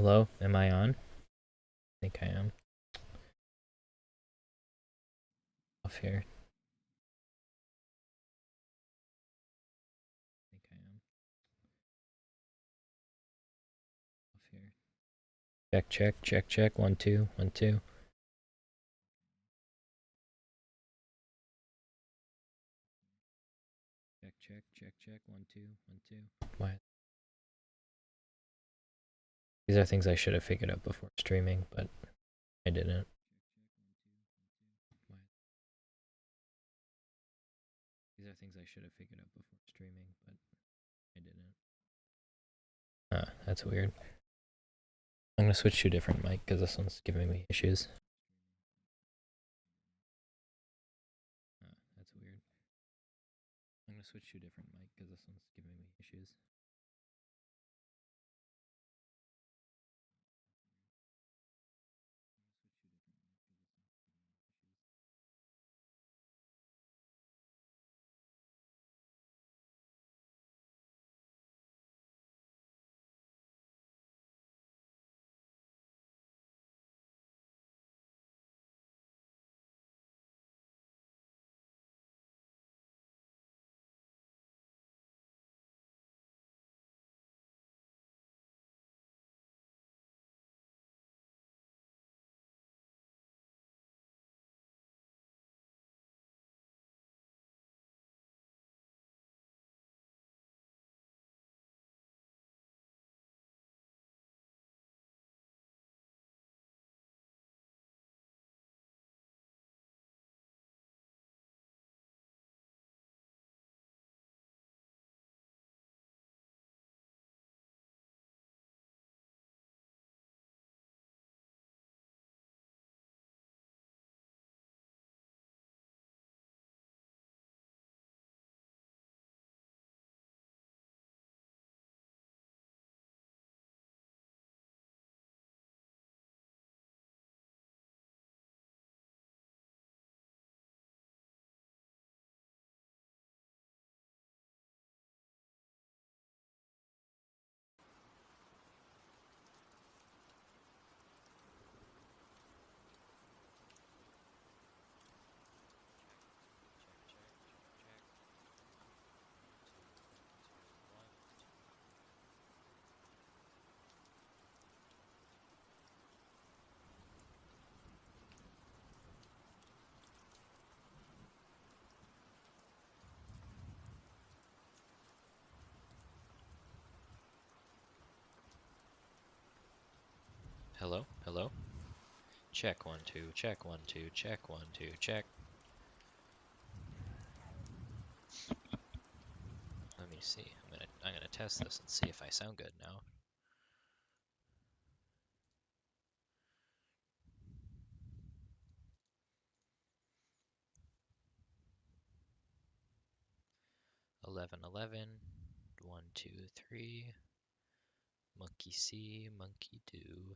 Hello, am I on? I think I am. Off here. I think I am. Off here. Check, check, check, check. 1, 2, 1, 2. Check, check, check, check. 1, 2, 1, 2. Why? These are things I should have figured out before streaming, but I didn't. Why? These are things I should have figured out before streaming, but I didn't. That's weird. I'm gonna switch to a different mic because this one's giving me issues. That's weird. I'm gonna switch to a different mic because this one's giving me issues. Hello? Hello? Check 1, 2, check 1, 2, check 1, 2, check. Let me see. I'm gonna test this and see if I sound good now. Eleven, 11. 1, 2, 3. Monkey see, monkey do.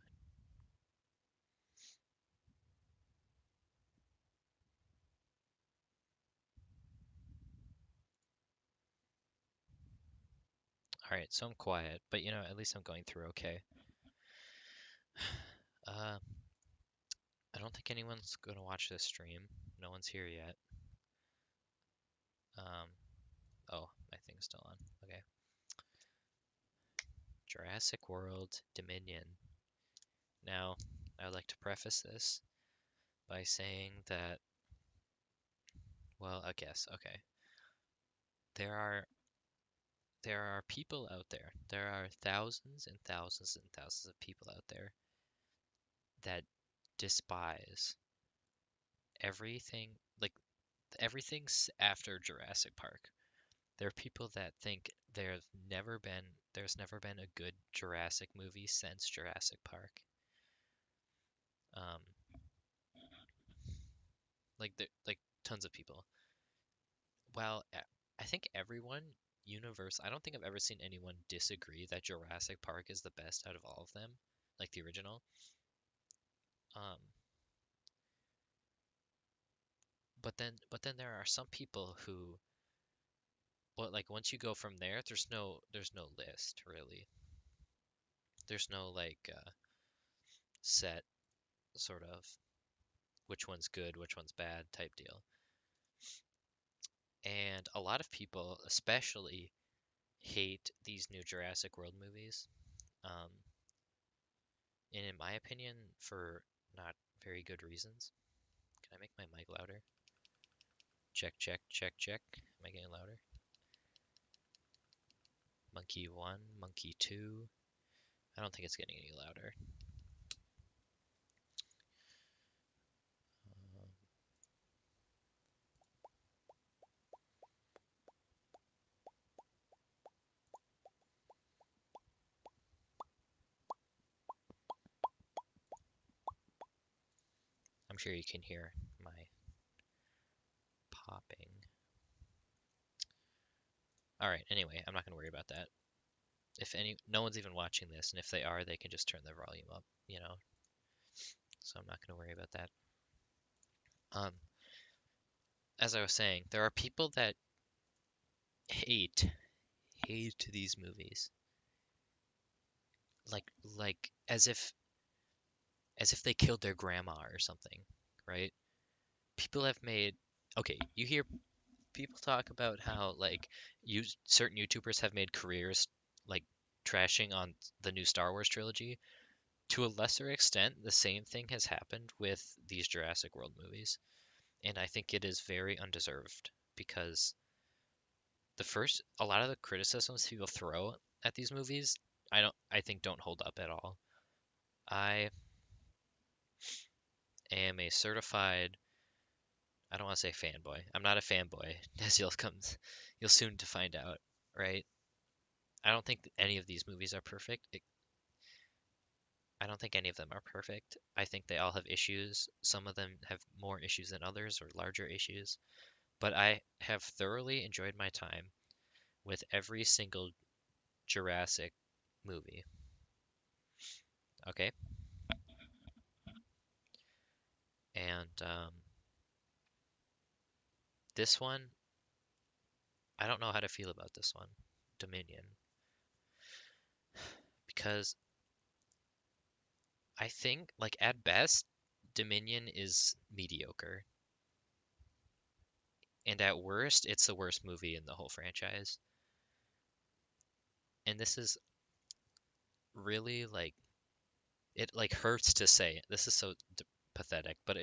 Alright, so I'm quiet, but you know, at least I'm going through okay. Uh, I don't think anyone's gonna watch this stream. No one's here yet. Oh, my thing's still on. Okay. Jurassic World Dominion. Now, I would like to preface this by saying that, well, I guess, okay. There are there are people out there. There are thousands and thousands and thousands of people out there that despise everything, like everything's after Jurassic Park. There are people that think there's never been a good Jurassic movie since Jurassic Park. Um, like tons of people. Well, I think everyone I don't think I've ever seen anyone disagree that Jurassic Park is the best out of all of them, like the original. Um, but then there are some people who, well, like once you go from there, there's no list really. There's no like set sort of which one's good, which one's bad type deal. And a lot of people, especially, hate these new Jurassic World movies. Um, and in my opinion, for not very good reasons. Can I make my mic louder? Check, check, check, check. Am I getting louder? Monkey 1, Monkey 2. I don't think it's getting any louder. Um, I'm sure you can hear my popping. All right, anyway, I'm not going to worry about that. If no one's even watching this, and if they are, they can just turn their volume up, you know. So I'm not going to worry about that. Um, as I was saying, there are people that hate these movies, like like as if they killed their grandma or something, right? People have made okay, you hear people talk about how like certain YouTubers have made careers like trashing on the new Star Wars trilogy. To a lesser extent, the same thing has happened with these Jurassic World movies, and I think it is very undeserved because a lot of the criticisms people throw at these movies, I think don't hold up at all. I am a certified, I don't want to say fanboy. I'm not a fanboy, as you'll soon to find out, right? I don't think any of these movies are perfect. I don't think any of them are perfect. I think they all have issues. Some of them have more issues than others or larger issues. But I have thoroughly enjoyed my time with every single Jurassic movie. Okay? And this one, I don't know how to feel about this one, Dominion, because I think, like, at best, Dominion is mediocre. And at worst, it's the worst movie in the whole franchise. And this is really like it like hurts to say. This is so pathetic, but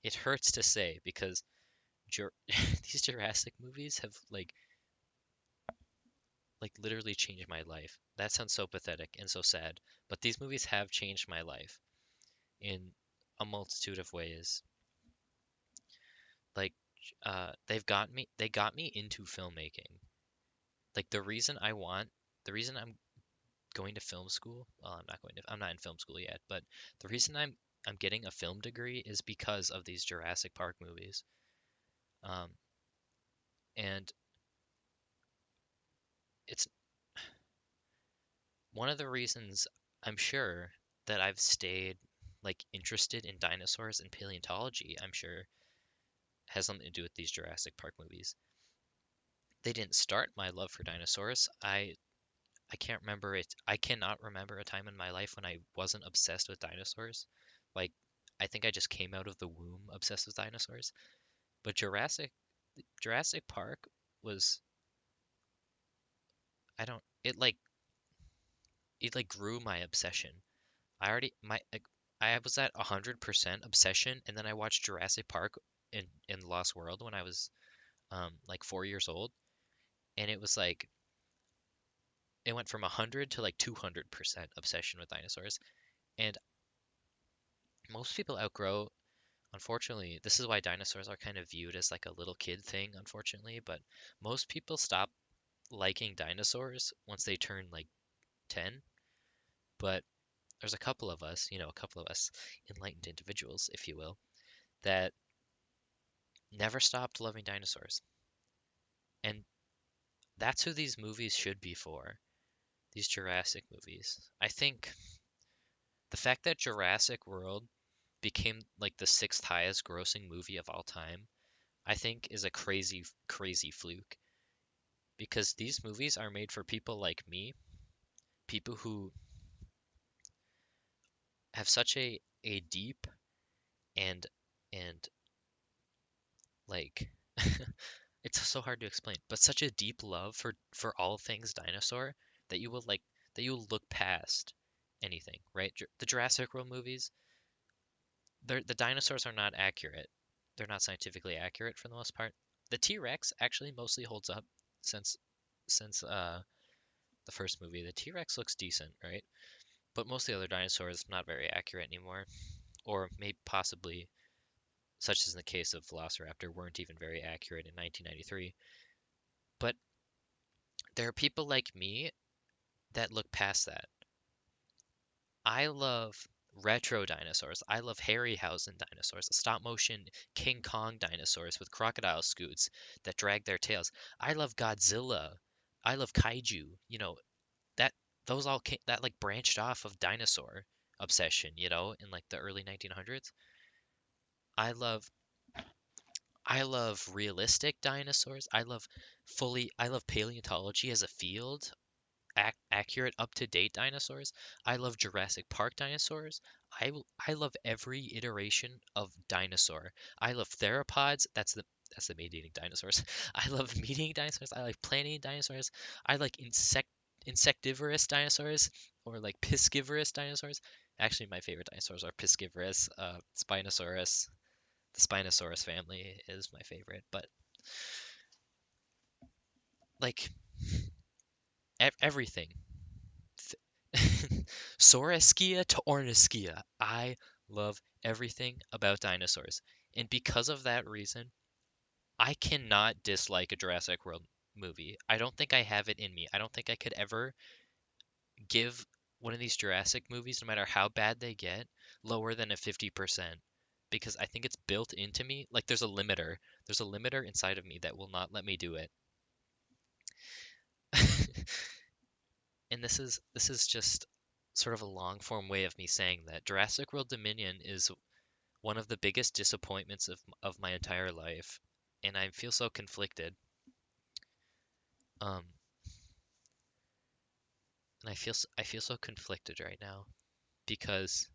it hurts to say because Jur these Jurassic movies have like literally changed my life. That sounds so pathetic and so sad, but these movies have changed my life in a multitude of ways. Like they got me into filmmaking. Like the reason I'm going to film school. Well, I'm not in film school yet, but the reason I'm getting a film degree is because of these Jurassic Park movies. Um, and it's one of the reasons I'm sure that I've stayed like interested in dinosaurs and paleontology, I'm sure has something to do with these Jurassic Park movies. They didn't start my love for dinosaurs. I can't remember it. I cannot remember a time in my life when I wasn't obsessed with dinosaurs. Like I think I just came out of the womb obsessed with dinosaurs. But Jurassic Park was I don't it like grew my obsession. I already my like, I was at 100% obsession, and then I watched Jurassic Park in the Lost World when I was like 4 years old, and it was like it went from 100 to like 200% obsession with dinosaurs. And most people outgrow. Unfortunately, this is why dinosaurs are kind of viewed as like a little kid thing, unfortunately, but most people stop liking dinosaurs once they turn like 10. But there's a couple of us, a couple of us enlightened individuals, if you will, that never stopped loving dinosaurs. And that's who these movies should be for, these Jurassic movies. I think the fact that Jurassic World became like the sixth highest grossing movie of all time, I think is a crazy, crazy fluke. Because these movies are made for people like me, people who have such a deep and and like it's so hard to explain, but such a deep love for all things dinosaur that you will like that you will look past anything, right? The Jurassic World movies, the dinosaurs are not accurate. They're not scientifically accurate for the most part. The T-Rex actually mostly holds up since since the first movie. The T-Rex looks decent, right? But most of the other dinosaurs not very accurate anymore, or maybe possibly, such as in the case of Velociraptor, weren't even very accurate in 1993. But there are people like me that look past that. I love retro dinosaurs. I love Harryhausen dinosaurs, stop motion King Kong dinosaurs with crocodile scoots that drag their tails. I love Godzilla. I love kaiju. That those all came, that like branched off of dinosaur obsession, in like the early 1900s. I love I love realistic dinosaurs. I love paleontology as a field, accurate, up-to-date dinosaurs. I love Jurassic Park dinosaurs. I love every iteration of dinosaur. I love theropods. That's the meat-eating dinosaurs. I love meat-eating dinosaurs. I like plant-eating dinosaurs. I like insectivorous dinosaurs or like piscivorous dinosaurs. Actually, my favorite dinosaurs are piscivorous. Spinosaurus. The Spinosaurus family is my favorite, but like everything. Sauraskia to Orniskia. I love everything about dinosaurs. And because of that reason, I cannot dislike a Jurassic World movie. I don't think I have it in me. I don't think I could ever give one of these Jurassic movies, no matter how bad they get, lower than a 50%. Because I think it's built into me. Like there's a limiter. There's a limiter inside of me that will not let me do it. And this is just sort of a long form way of me saying that Jurassic World Dominion is one of the biggest disappointments of my entire life, and I feel so conflicted. Um, and I feel so conflicted right now because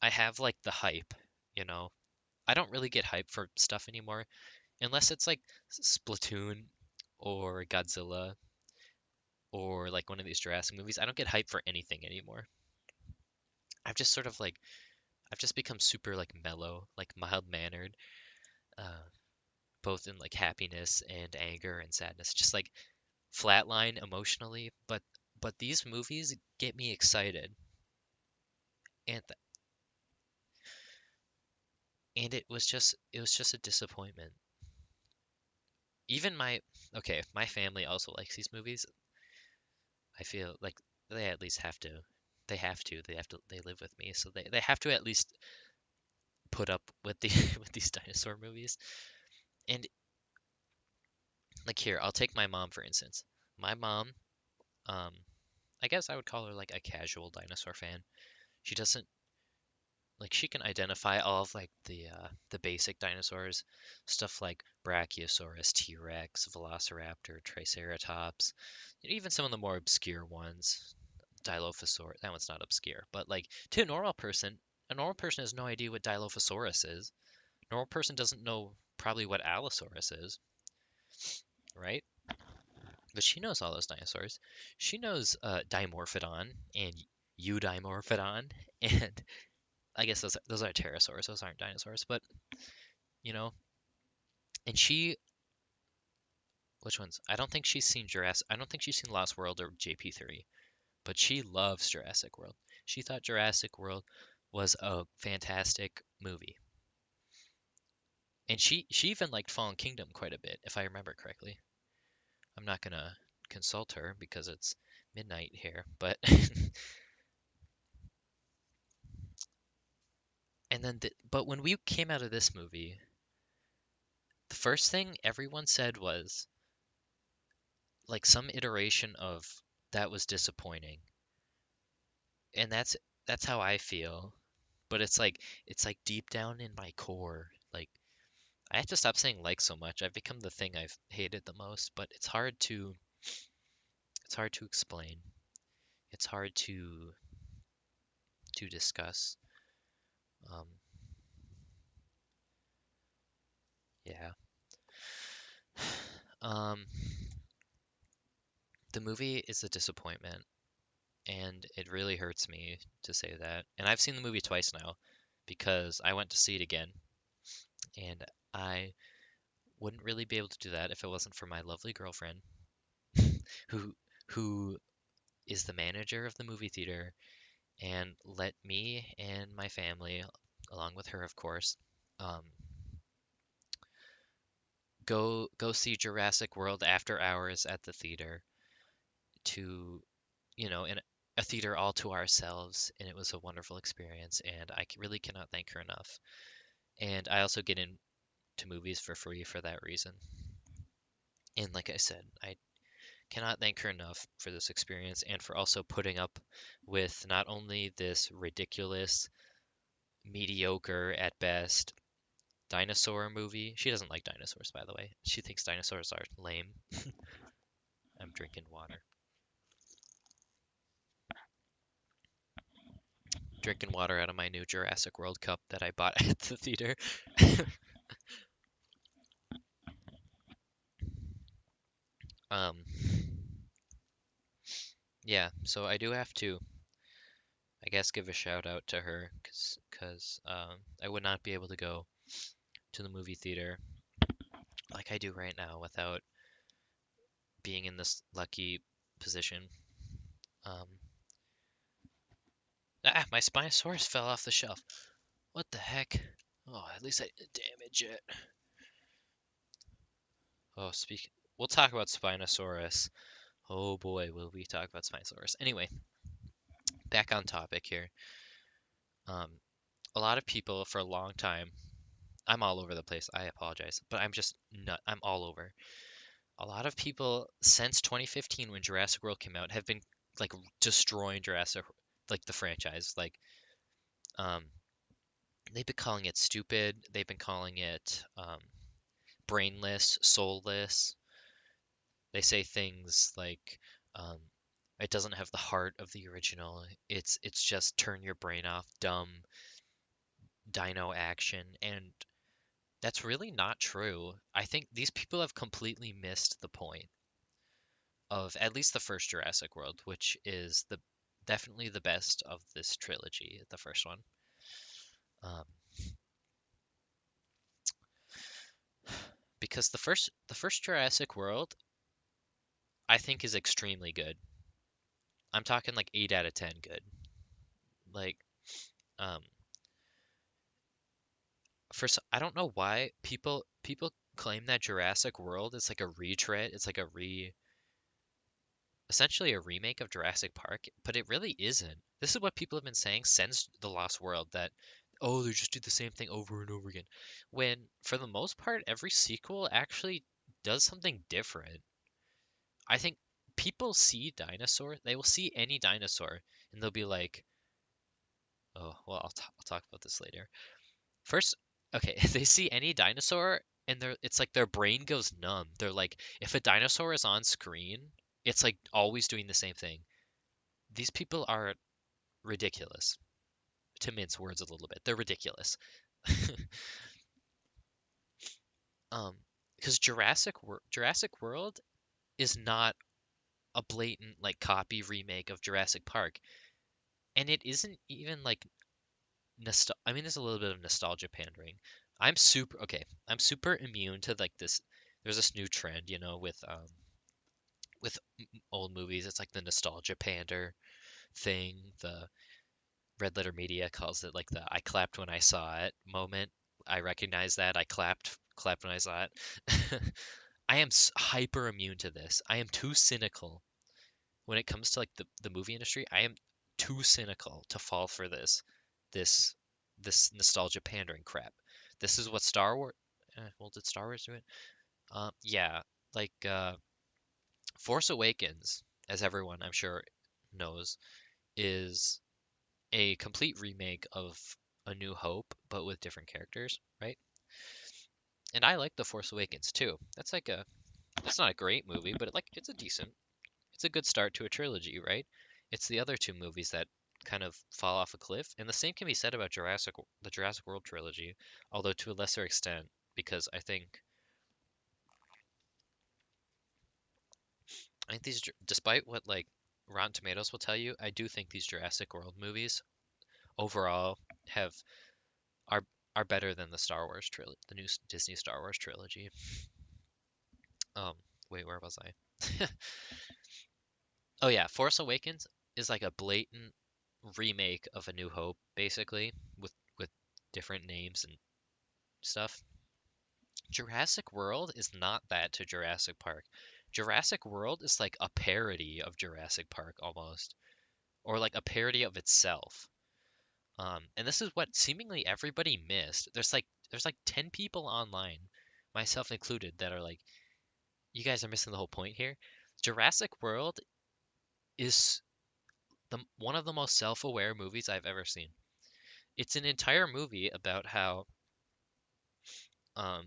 I have like the hype, you know. I don't really get hype for stuff anymore unless it's like Splatoon or Godzilla or like one of these Jurassic movies. I don't get hype for anything anymore. I've just sort of like I've just become super like mellow, like mild-mannered, uh, both in like happiness and anger and sadness. Just like flatline emotionally, but these movies get me excited, and and it was just a disappointment. Even my family also likes these movies. I feel like they at least have to. They live with me, so they have to at least put up with the with these dinosaur movies. And like here, I'll take my mom for instance. My mom, um, I guess I would call her like a casual dinosaur fan. She doesn't like she can identify all of like the basic dinosaurs, stuff like Brachiosaurus, T-Rex, Velociraptor, Triceratops, even some of the more obscure ones. Dilophosaurus, that one's not obscure, but like to a normal person has no idea what Dilophosaurus is. A normal person doesn't know probably what Allosaurus is, right? But she knows all those dinosaurs. She knows Dimorphodon and Eudimorphodon, and I guess those are pterosaurs. Those aren't dinosaurs, but you know, and she, which ones? I don't think she's seen Jurassic. I don't think she's seen Lost World or JP3, but she loves Jurassic World. She thought Jurassic World was a fantastic movie, and she even liked Fallen Kingdom quite a bit, if I remember correctly. I'm not gonna consult her because it's midnight here, but but when we came out of this movie, the first thing everyone said was like some iteration of that was disappointing. And that's how I feel. But it's like deep down in my core. Like I have to stop saying like so much. I've become the thing I've hated the most, but it's hard to explain. It's hard to to discuss. Um, yeah. Um, the movie is a disappointment, and it really hurts me to say that. And I've seen the movie twice now because I went to see it again, and I wouldn't really be able to do that if it wasn't for my lovely girlfriend who who is the manager of the movie theater and let me and my family, along with her, of course, um, go see Jurassic World after hours at the theater to, in a theater all to ourselves, and it was a wonderful experience, and really cannot thank her enough. And I also get into movies for free for that reason. And like I said, I cannot thank her enough for this experience and for also putting up with not only this ridiculous, mediocre at best dinosaur movie. She doesn't like dinosaurs, by the way. She thinks dinosaurs are lame. I'm drinking water. Drinking water out of my new Jurassic World cup that I bought at the theater. um, yeah, so I do have to, I guess, give a shout out to her because I would not be able to go to the movie theater like I do right now without being in this lucky position. Um, my Spinosaurus fell off the shelf. What the heck? Oh, at least I didn't damage it. Oh, we'll talk about Spinosaurus. Oh boy, will we talk about Spinosaurus. Anyway, back on topic here. Um, a lot of people for a long time, I'm all over the place. I apologize, but I'm just nut. I'm all over. A lot of people since 2015 when Jurassic World came out have been like destroying Jurassic, like the franchise. Um, they've been calling it stupid. They've been calling it brainless, soulless. They say things like um, it doesn't have the heart of the original. It's just turn your brain off, dumb dino action, and that's really not true. I think these people have completely missed the point of at least the first Jurassic World, which is the definitely the best of this trilogy, the first one. Um, because the first Jurassic World, I think, is extremely good. I'm talking like 8 out of 10 good. Like, um, I don't know why people claim that Jurassic World is like a retread. It's like essentially a remake of Jurassic Park, but it really isn't. This is what people have been saying since The Lost World that oh, they just do the same thing over and over again. When for the most part every sequel actually does something different. I think people see dinosaur, they will see any dinosaur and they'll be like, "Oh, well, I'll talk about this later." First, okay, if they see any dinosaur and it's like their brain goes numb. They're like, if a dinosaur is on screen, it's like always doing the same thing. These people are ridiculous. To mince words a little bit, they're ridiculous. um, because Jurassic World is not a blatant like copy remake of Jurassic Park, and it isn't even like I mean, there's a little bit of nostalgia pandering. I'm super immune to like this. There's this new trend, with old movies. It's like the nostalgia pander thing. The Red Letter Media calls it like the "I clapped when I saw it" moment. I recognize that. I clapped when I saw it. I am hyper immune to this. I am too cynical when it comes to like the movie industry. I am too cynical to fall for this this nostalgia pandering crap. This is what Star Wars. Well, did Star Wars do it? Yeah, like Force Awakens, as everyone I'm sure knows, is a complete remake of A New Hope, but with different characters, right? And I like The Force Awakens too. That's not a great movie, but it's a good start to a trilogy, right? It's the other two movies that kind of fall off a cliff. And the same can be said about the Jurassic World trilogy, although to a lesser extent, because I think these, despite what like Rotten Tomatoes will tell you, I do think these Jurassic World movies overall have are are better than the Star Wars trilogy, the new Disney Star Wars trilogy. Um, wait, where was I? Oh yeah, Force Awakens is like a blatant remake of A New Hope, basically, with different names and stuff. Jurassic World is not that to Jurassic Park. Jurassic World is like a parody of Jurassic Park almost, or like a parody of itself. And this is what seemingly everybody missed. There's like 10 people online, myself included, that are like, you guys are missing the whole point here. Jurassic World is one of the most self-aware movies I've ever seen. It's an entire movie about how um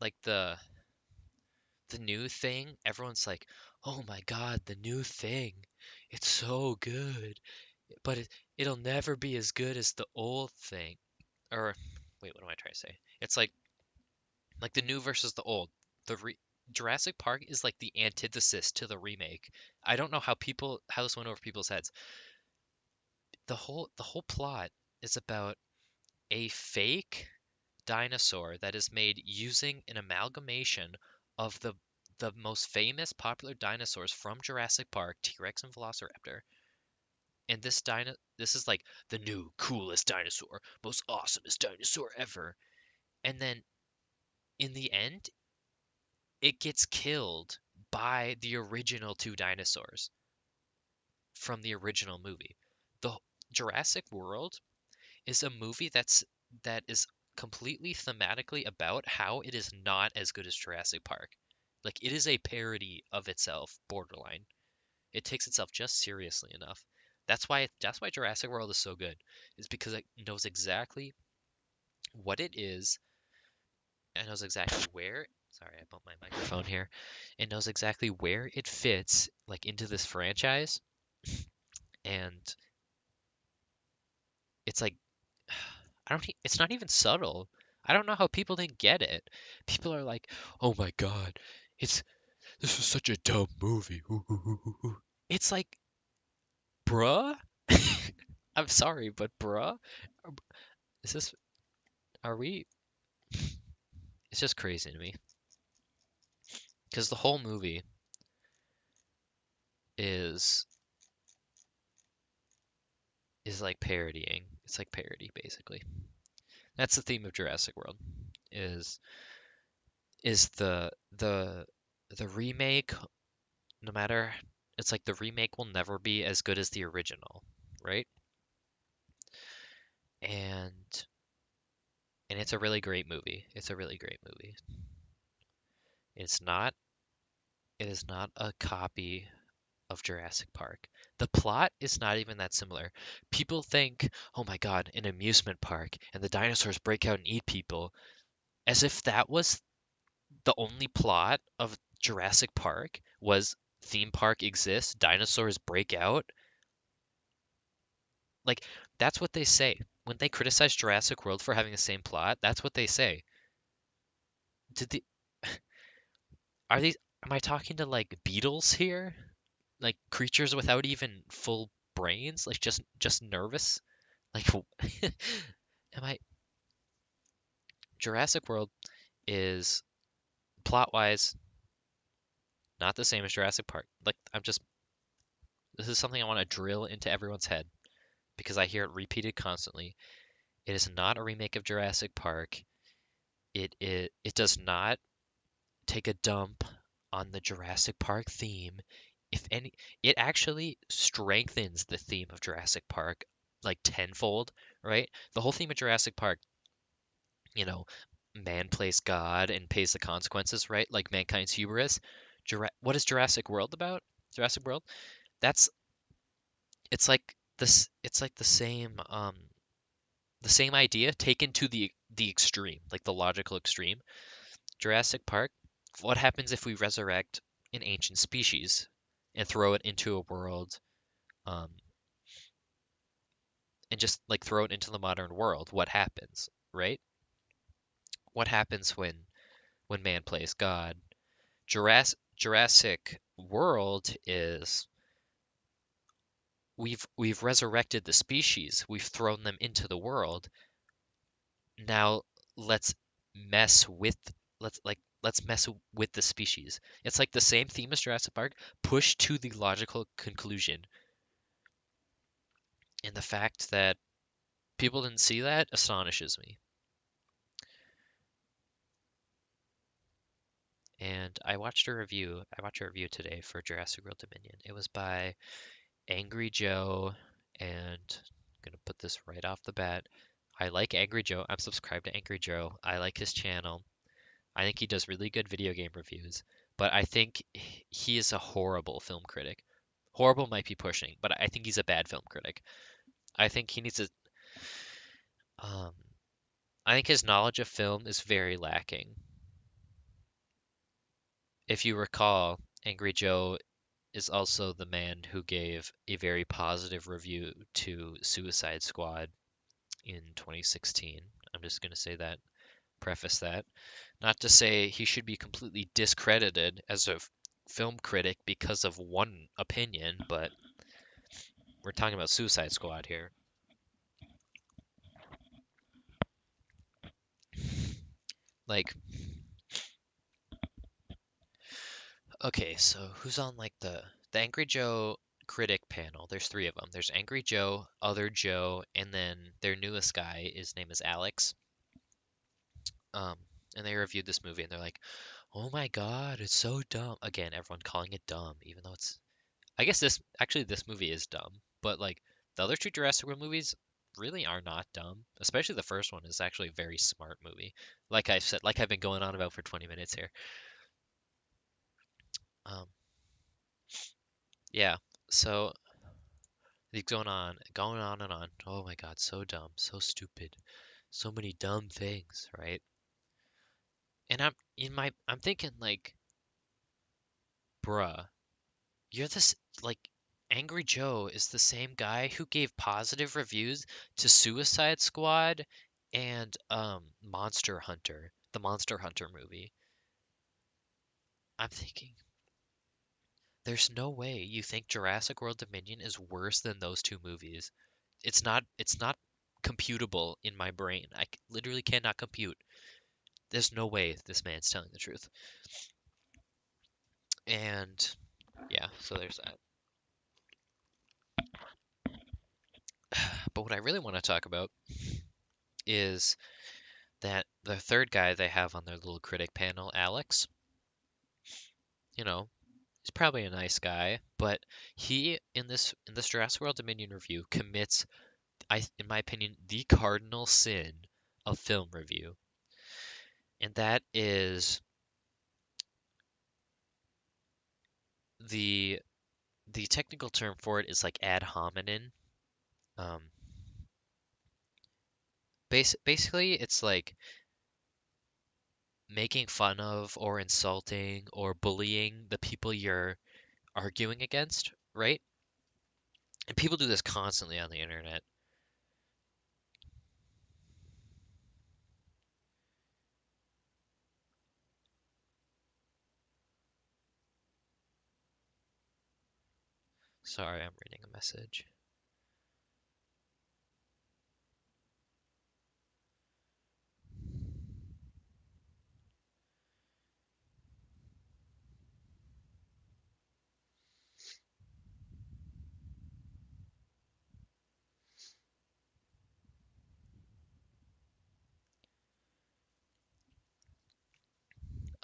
like the new thing, everyone's like, "Oh my God, the new thing. It's so good, but it'll never be as good as the old thing." Or wait, what am I trying to say? It's like the new versus the old. The re Jurassic Park is like the antithesis to the remake. I don't know how this went over people's heads. The whole plot is about a fake dinosaur that is made using an amalgamation of the most famous popular dinosaurs from Jurassic Park, T-Rex and Velociraptor. And this is like the new coolest dinosaur, most awesomest dinosaur ever. And then in the end, it gets killed by the original two dinosaurs from the original movie. The Jurassic World is a movie that is completely thematically about how it is not as good as Jurassic Park. Like it is a parody of itself, borderline. It takes itself just seriously enough. That's why Jurassic World is so good. Is because it knows exactly what it is. It knows exactly where. Sorry, I bumped my microphone here. It knows exactly where it fits, like into this franchise, and it's like I don't. It's not even subtle. I don't know how people didn't get it. People are like, "Oh my God, it's this is such a dumb movie." Ooh, ooh, ooh, ooh, ooh." It's like, bruh. I'm sorry, but bruh, is this? Are we? It's just crazy to me because the whole movie is is like parodying. It's like parody, basically. That's the theme of Jurassic World. Is is the remake? No matter, it's like the remake will never be as good as the original, right? And and it's a really great movie. It's a really great movie. It's not it is not a copy of Jurassic Park. The plot is not even that similar. People think, "Oh my God, an amusement park and the dinosaurs break out and eat people," as if that was the only plot of Jurassic Park was theme park exists, dinosaurs break out. Like that's what they say. When they criticize Jurassic World for having the same plot, that's what they say. Did the are these am I talking to like beetles here? Like creatures without even full brains? Like just nervous? Like am I Jurassic World is plot-wise not the same as Jurassic Park. Like this is something I want to drill into everyone's head because I hear it repeated constantly. It is not a remake of Jurassic Park. It does not take a dump on the Jurassic Park theme. If any, it actually strengthens the theme of Jurassic Park like tenfold, right? The whole theme of Jurassic Park, you know, man plays God and pays the consequences, right? Like mankind's hubris. What is Jurassic World about? Jurassic World? That's it's like the same idea taken to the extreme, like the logical extreme. Jurassic Park, what happens if we resurrect an ancient species? and throw it into a world, um, and just like throw it into the modern world, what happens, right? What happens when man plays God? Jurassic World is we've resurrected the species, we've thrown them into the world. Now let's mess with let's mess with the species. It's like the same theme as Jurassic Park, pushed to the logical conclusion. And the fact that people didn't see that astonishes me. And I watched a review today for Jurassic World Dominion. It was by Angry Joe, and I'm gonna put this right off the bat. I like Angry Joe. I'm subscribed to Angry Joe. I like his channel. I think he does really good video game reviews, but I think he is a horrible film critic. Horrible might be pushing, but I think he's a bad film critic. I think he needs to. Um, I think his knowledge of film is very lacking. If you recall, Angry Joe is also the man who gave a very positive review to Suicide Squad in 2016. I'm just going to say that, preface that. Not to say he should be completely discredited as a film critic because of one opinion, but we're talking about Suicide Squad here. Like, okay, so who's on like the Angry Joe critic panel? There's three of them. There's Angry Joe, Other Joe, and then their newest guy, his name is Alex. Um, and they reviewed this movie and they're like, "Oh my God, it's so dumb." Again, everyone calling it dumb, even though it's I guess this movie is dumb, but like the other two Jurassic World movies really are not dumb. Especially the first one is actually a very smart movie. Like I've said, like I've been going on about for 20 minutes here. Um, yeah. So it's going on and on. Oh my God, so dumb, so stupid, so many dumb things, right? And I'm thinking like, bruh, you're this like Angry Joe is the same guy who gave positive reviews to Suicide Squad and Monster Hunter, the Monster Hunter movie. I'm thinking there's no way you think Jurassic World Dominion is worse than those two movies. It's not computable in my brain. Literally cannot compute. There's no way this man's telling the truth. And yeah, so there's that. But what I really want to talk about is that the third guy they have on their little critic panel, Alex, you know, he's probably a nice guy, but he in this Jurassic World Dominion review commits, in my opinion, the cardinal sin of film review, and that is the the technical term for it is like ad hominem. Um, basically, it's like making fun of or insulting or bullying the people you're arguing against, right? And people do this constantly on the internet. Sorry, I'm reading a message.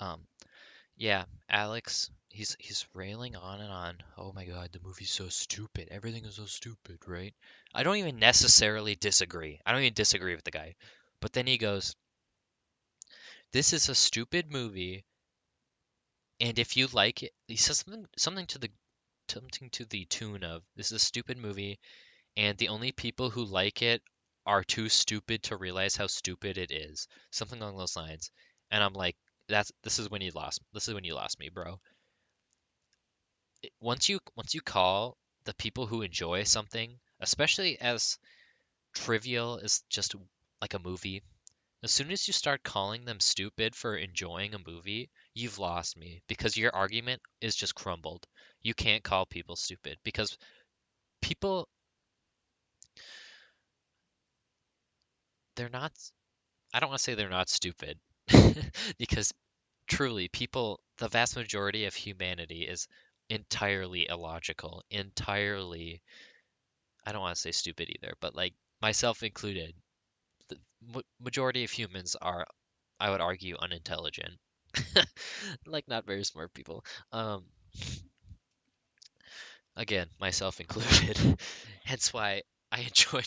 Um, yeah, Alex, he's railing on and on. Oh my God, the movie's so stupid. Everything is so stupid, right? I don't even necessarily disagree. I don't even disagree with the guy. But then he goes, "This is a stupid movie, and if you like it," he says something to the tune of, "This is a stupid movie, and the only people who like it are too stupid to realize how stupid it is." Something along those lines. And I'm like, this is when you lost me, bro. once you call the people who enjoy something, especially as trivial as just like a movie, as soon as you start calling them stupid for enjoying a movie, you've lost me because your argument is just crumbled. You can't call people stupid because people, they're not, I don't want to say they're not stupid because truly, people, the vast majority of humanity is entirely illogical, entirely, I don't want to say stupid either, but like myself included, the majority of humans are, I would argue, unintelligent. Like not very smart people. Again, myself included. Hence why I enjoy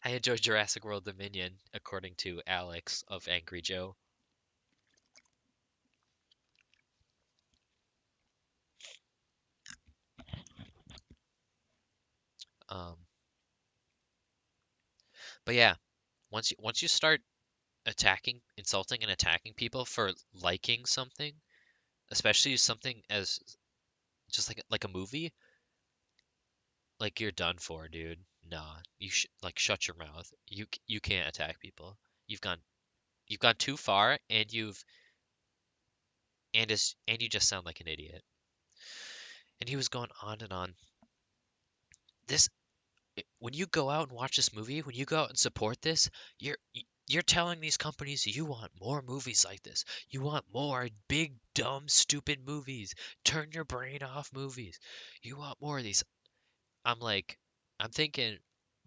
I enjoy Jurassic World Dominion, according to Alex of Angry Joe. Um, but yeah, once you start insulting and attacking people for liking something, especially something as just like a movie, like you're done for, dude. Nah, like shut your mouth. You can't attack people. You've gone you've gone too far, and you just sound like an idiot. And he was going on and on. This when you go out and watch this movie, when you go out and support this, you're telling these companies you want more movies like this. You want more big, dumb, stupid movies. Turn your brain off movies. You want more of these. I'm like, I'm thinking,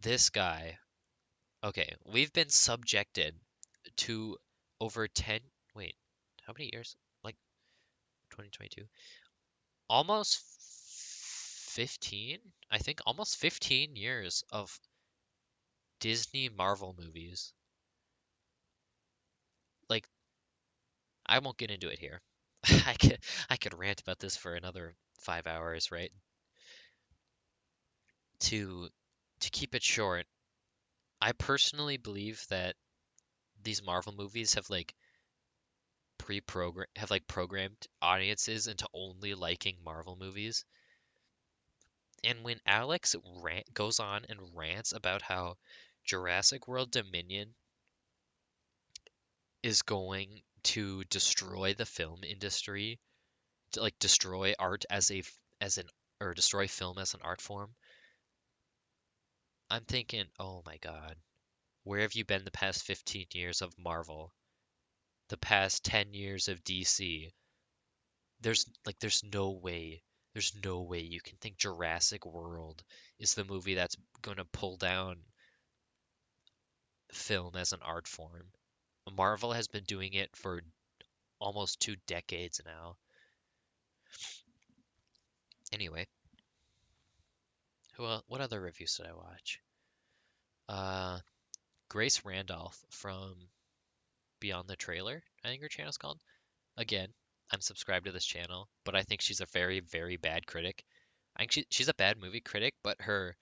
this guy, okay, we've been subjected to over 10, wait, how many years? Like 2022? Almost 15, I think almost 15 years of Disney Marvel movies. Like, I won't get into it here. I could rant about this for another 5 hours, right? To to keep it short, I personally believe that these Marvel movies have like programmed audiences into only liking Marvel movies. And when Alex goes on and rants about how Jurassic World Dominion is going to destroy the film industry, to like destroy art as an or destroy film as an art form, I'm thinking, oh my God, where have you been the past 15 years of Marvel? The past 10 years of DC? There's no way. There's no way you can think Jurassic World is the movie that's going to pull down film as an art form. Marvel has been doing it for almost 2 decades now. Anyway, what other reviews did I watch? Uh, Grace Randolph from Beyond the Trailer, I think her channel's called. Again, I'm subscribed to this channel, but I think she's a very, very bad critic. I think she's a bad movie critic, but her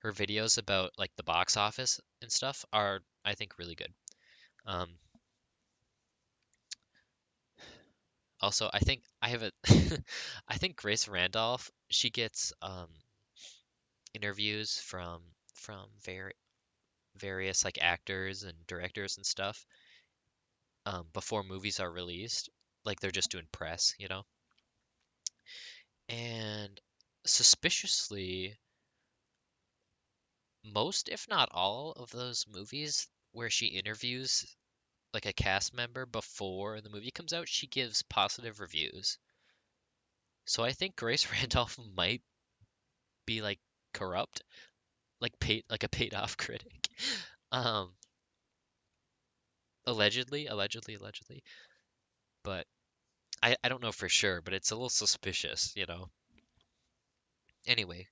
videos about like the box office and stuff are, I think, really good. Um, Also, I think I have a I think Grace Randolph, she gets interviews from various like actors and directors and stuff before movies are released, like they're just doing press, you know. And suspiciously, most, if not all, of those movies where she interviews like a cast member before the movie comes out, she gives positive reviews. So I think Grace Randolph might be like corrupt, like a paid off critic. Um, allegedly. But I don't know for sure, but it's a little suspicious, you know. Anyway,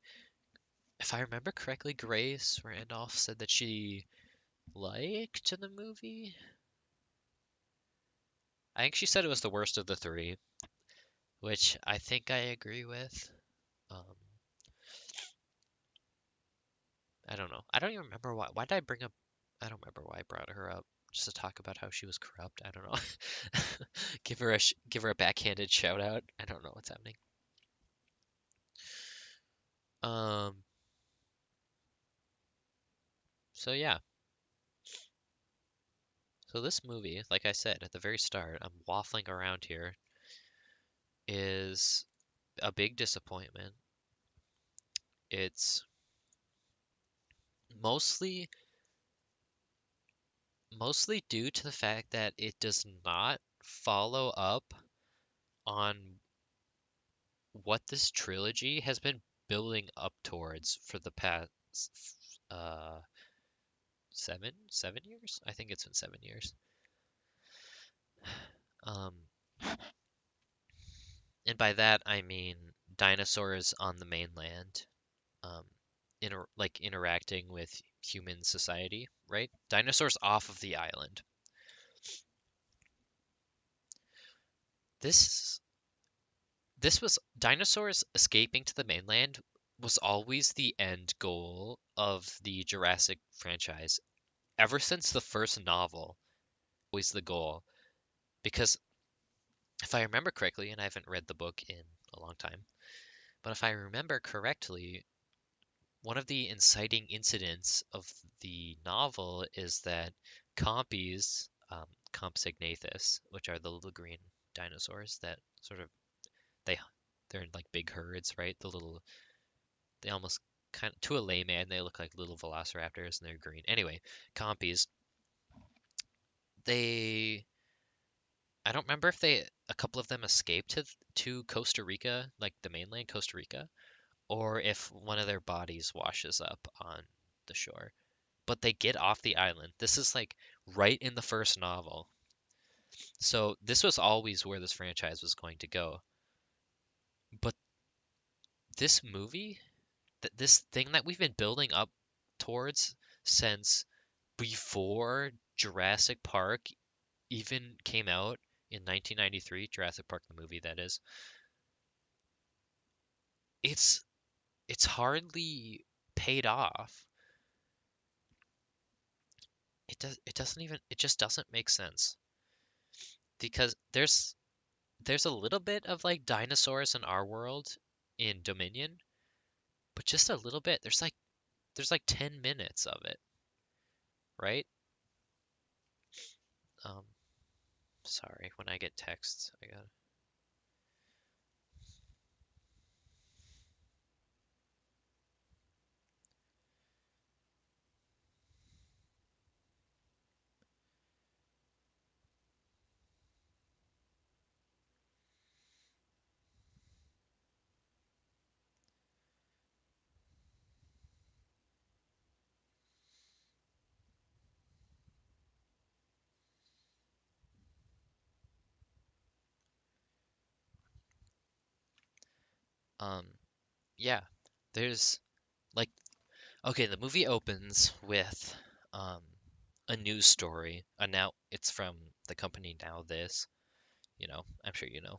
if I remember correctly, Grace Randolph said that she liked the movie. I think she said it was the worst of the three, which I think I agree with. Um, I don't know. I don't even remember why. Why did I bring up? I don't remember why I brought her up. Just to talk about how she was corrupt. I don't know. Give her a backhanded shout out. I don't know what's happening. Um, so yeah. So this movie, like I said at the very start, I'm waffling around here, is a big disappointment. It's mostly mostly due to the fact that it does not follow up on what this trilogy has been building up towards for the past uh 7 years. I think it's been 7 years. Um, and by that I mean dinosaurs on the mainland, um, interacting with human society, right? Dinosaurs off of the island. This this was dinosaurs escaping to the mainland was always the end goal of the Jurassic franchise. Ever since the first novel, always the goal. Because if I remember correctly, and I haven't read the book in a long time, but if I remember correctly, one of the inciting incidents of the novel is that compies, Compsognathus, which are the little green dinosaurs that sort of they they're in like big herds, right? They almost kind of, to a layman, they look like little velociraptors and they're green. Anyway, compies, they I don't remember if a couple of them escaped to Costa Rica, like the mainland Costa Rica, or if one of their bodies washes up on the shore. But they get off the island. This is like right in the first novel. So this was always where this franchise was going to go. But this movie, this thing that we've been building up towards since before Jurassic Park even came out in 1993, Jurassic Park the movie that is, it's it's hardly paid off. It just doesn't make sense because there's a little bit of like dinosaurs in our world in Dominion, but just a little bit. There's like 10 minutes of it, right? Um, sorry, when I get texts, I got yeah. There's like okay, the movie opens with um a news story. And now it's from the company Now This, I'm sure you know.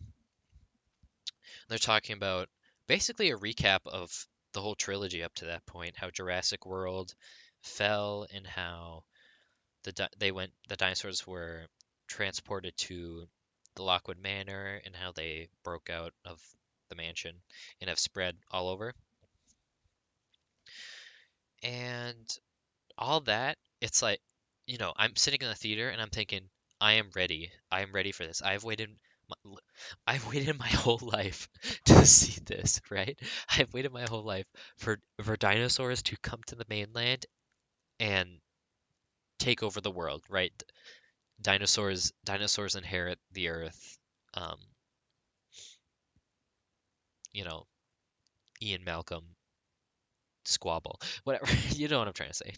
They're talking about basically a recap of the whole trilogy up to that point, how Jurassic World fell and how the dinosaurs were transported to the Lockwood Manor and how they broke out of the mansion and have spread all over. And all that, it's like, I'm sitting in the theater and I'm thinking, I am ready. I am ready for this. My, I've waited my whole life to see this, right? I've waited my whole life for dinosaurs to come to the mainland and take over the world, right? Dinosaurs inherit the earth. Um, you know, Ian Malcolm squabble, whatever. You know what I'm trying to say.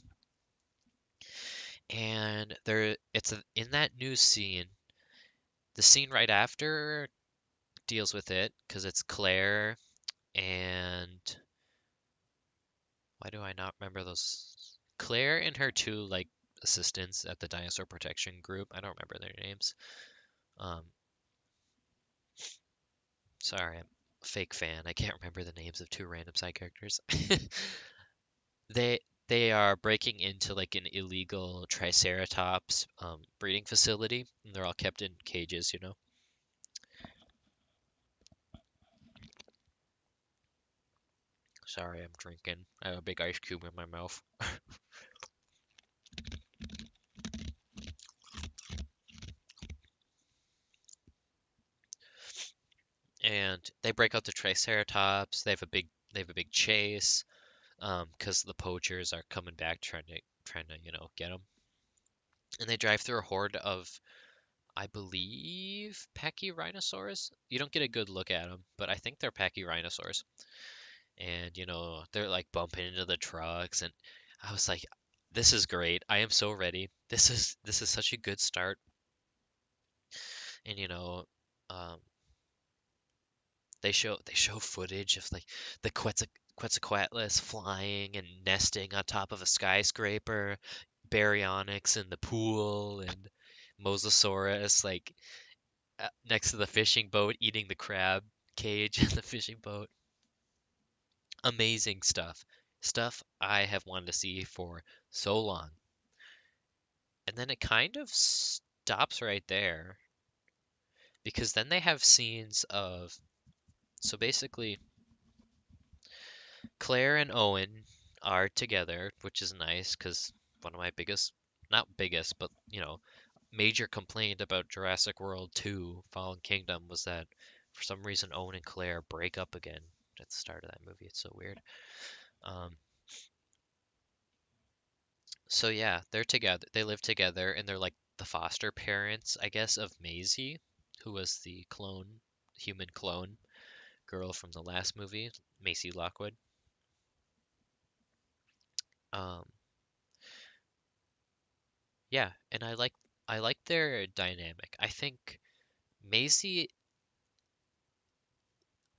And in that news scene, the scene right after deals with it because it's Claire and why do I not remember those? Claire and her two like assistants at the dinosaur protection group. I don't remember their names. Um, sorry, I'm a fake fan. I can't remember the names of two random side characters. They they are breaking into like an illegal Triceratops breeding facility, and they're all kept in cages. Sorry, I'm drinking. I have a big ice cube in my mouth. And they break out the Triceratops. They have a big chase, because the poachers are coming back trying to get them. And they drive through a horde of, I believe, Pachyrhinosaurs. You don't get a good look at them, but I think they're Pachyrhinosaurs. And they're like bumping into the trucks, and I was like, this is great. I am so ready. This is such a good start. And um, they show footage of like the Quetzalcoatlus flying and nesting on top of a skyscraper, Baryonyx in the pool, and Mosasaurus like next to the fishing boat eating the crab cage in the fishing boat. Amazing stuff. Stuff I have wanted to see for so long. And then it kind of stops right there because then they have scenes of, so basically Claire and Owen are together, which is nice because one of my biggest, not biggest, but major complaint about Jurassic World 2 Fallen Kingdom was that for some reason Owen and Claire break up again at the start of that movie. It's so weird. Um, so yeah, they're together. They live together, and they're like the foster parents, I guess, of Maisie, who was the human clone girl from the last movie, Maisie Lockwood. Um, yeah, and I like their dynamic. I think Maisie,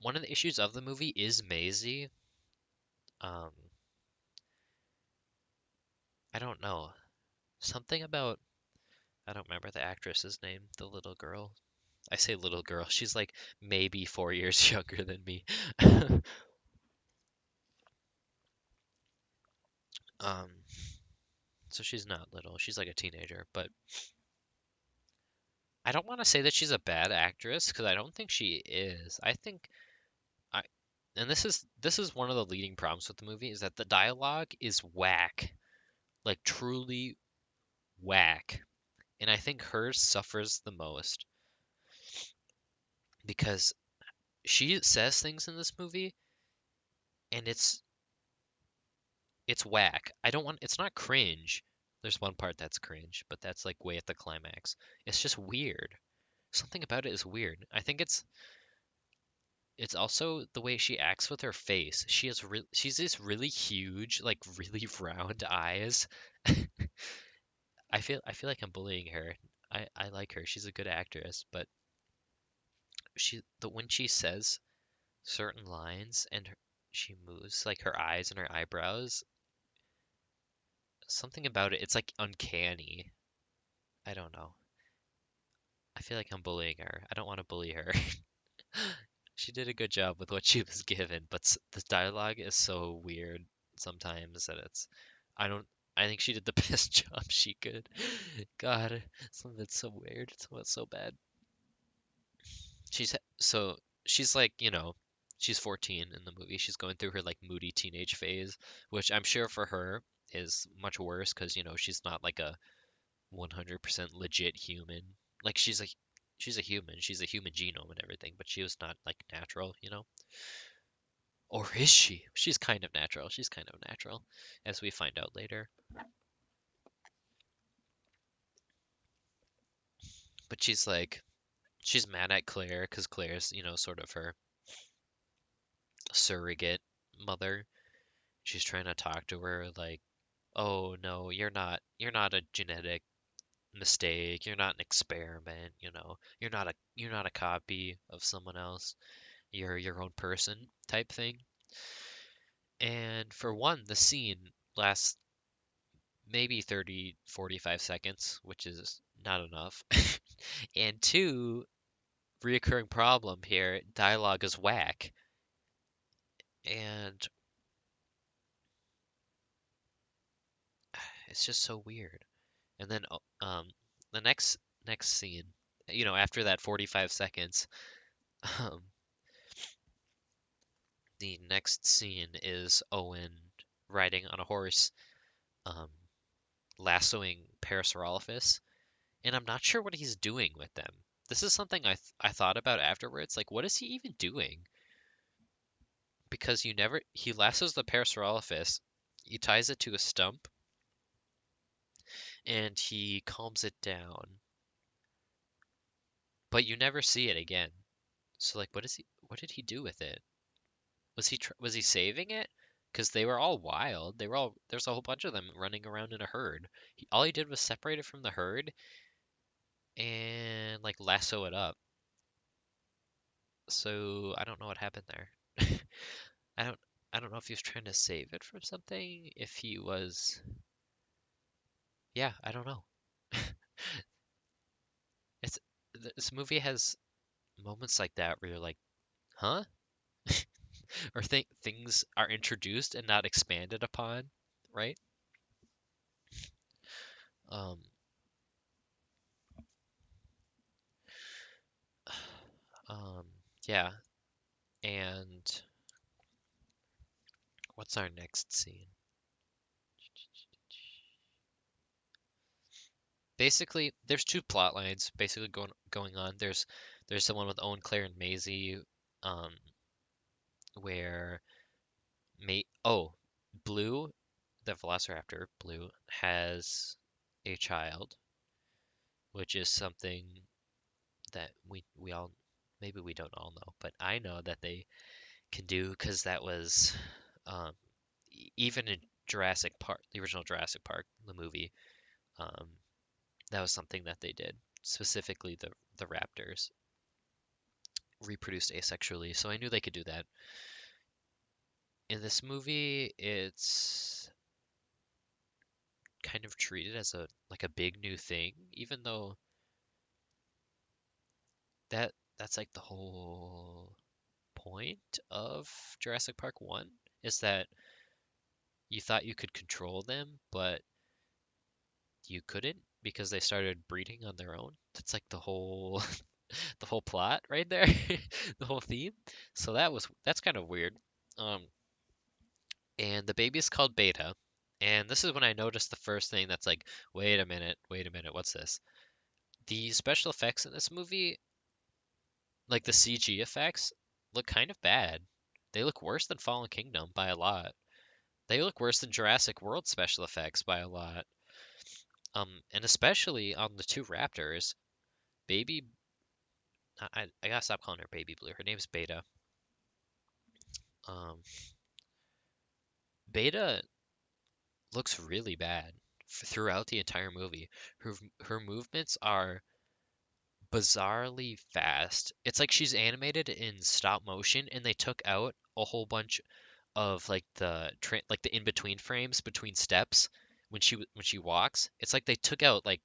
one of the issues of the movie is Maisie. Um, I don't know. Something about, I don't remember the actress's name, the little girl. I say little girl. She's like maybe 4 years younger than me. Um, so she's not little. She's like a teenager, but I don't want to say that she's a bad actress because I don't think she is. I think I and this is one of the leading problems with the movie is that the dialogue is whack. Like truly whack. And I think hers suffers the most because she says things in this movie and it's whack. I don't want It's not cringe. There's one part that's cringe, but that's like way at the climax. It's just weird. Something about it is weird. I think it's also the way she acts with her face. She's this really huge, like really round eyes. I feel like I'm bullying her. I like her. She's a good actress, but when she says certain lines and she moves like her eyes and her eyebrows, something about it, it's like uncanny. I don't know. I feel like I'm bullying her. I don't want to bully her. She did a good job with what she was given, but the dialogue is so weird sometimes that I don't, I think she did the best job she could. God, some of it's so weird. Some of it's so bad. She's so she's like, she's 14 in the movie. She's going through her like moody teenage phase, which I'm sure for her is much worse because, she's not like a 100% legit human. Like she's a human. She's a human genome and everything, but she was not like natural. Or is she? She's kind of natural. She's kind of natural, as we find out later. But she's mad at Claire because Claire's, sort of her surrogate mother. She's trying to talk to her like, "Oh no, you're not a genetic mistake. You're not an experiment. You're not a copy of someone else. You're your own person," type thing. And for one, the scene lasts maybe 30, 45 seconds, which is not enough. And two, reoccurring problem here, dialogue is whack. And it's just so weird. And then the next scene, after that 45 seconds, um, The next scene is Owen riding on a horse, um, lassoing Parasaurolophus, and I'm not sure what he's doing with them. This is something I thought about afterwards. Like, what is he even doing? Because he lassos the Parasaurolophus, he ties it to a stump, and he calms it down, but you never see it again. So like, what did he do with it? Was he saving it? Because they were all wild. There's a whole bunch of them running around in a herd. All he did was separate it from the herd and like lasso it up. So I don't know what happened there. I don't I don't know if he was trying to save it from something. If he was, yeah, I don't know. It's this movie has moments like that where you're like, huh? Or things are introduced and not expanded upon, right? Um, um, yeah. And what's our next scene? Basically, there's two plot lines basically going on. There's the one with Owen, Claire, and Maisie, um, where Blue, the Velociraptor, Blue has a child, which is something that we all maybe we don't all know, but I know that they can do because that was um, even in Jurassic Park, the original Jurassic Park, the movie, um, that was something that they did. Specifically, the raptors reproduced asexually, so I knew they could do that. In this movie, it's kind of treated as a like a big new thing, even though that's like the whole point of Jurassic Park 1 is that you thought you could control them, but you couldn't because they started breeding on their own. That's like the whole the whole plot right there, the whole theme. So that's kind of weird. Um, and the baby is called Beta. And this is when I noticed the first thing that's like, wait a minute, what's this? The special effects in this movie, like the CG effects, look kind of bad. They look worse than Fallen Kingdom by a lot. They look worse than Jurassic World special effects by a lot. And especially on the two raptors, Baby, I gotta stop calling her Baby Blue. Her name's Beta. Um, Beta looks really bad throughout the entire movie. Her her movements are bizarrely fast. It's like she's animated in stop motion, and they took out a whole bunch of like like the in between frames between steps when she walks. It's like they took out like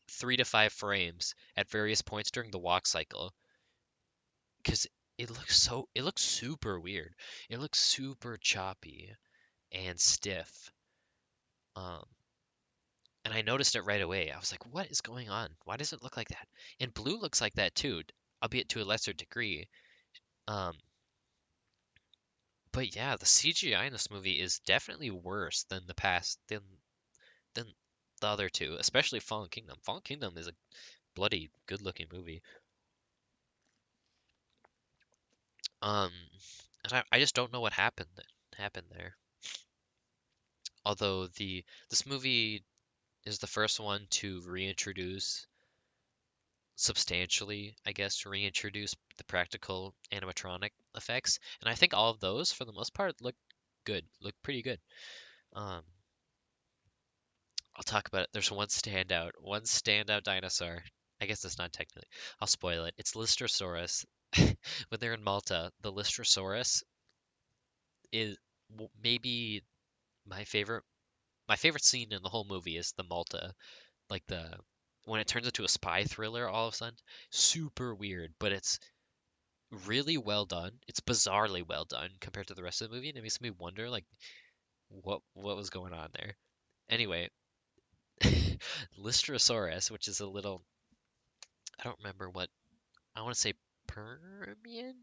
3 to 5 frames at various points during the walk cycle because it looks super weird. It looks super choppy and stiff. Um, and I noticed it right away. I was like, what is going on? Why does it look like that? And Blue looks like that too, albeit to a lesser degree. Um, but yeah, the CGI in this movie is definitely worse than than the other two, especially Fallen Kingdom. Fallen Kingdom is a bloody good looking movie. Um, and I just don't know what happened there. Although the this movie is the first one to reintroduce substantially, I guess, reintroduce the practical animatronic effects, and I think all of those, for the most part, look pretty good. Um, I'll talk about it. There's one standout dinosaur. I guess it's not technically. I'll spoil it. It's Lystrosaurus. When they're in Malta, the Lystrosaurus is maybe my favorite. My favorite scene in the whole movie is the Malta, like the when it turns into a spy thriller all of a sudden. Super weird, but it's really well done. It's bizarrely well done compared to the rest of the movie, and it makes me wonder like what was going on there. Anyway, Lystrosaurus, which is a little I don't remember what I want to say Permian.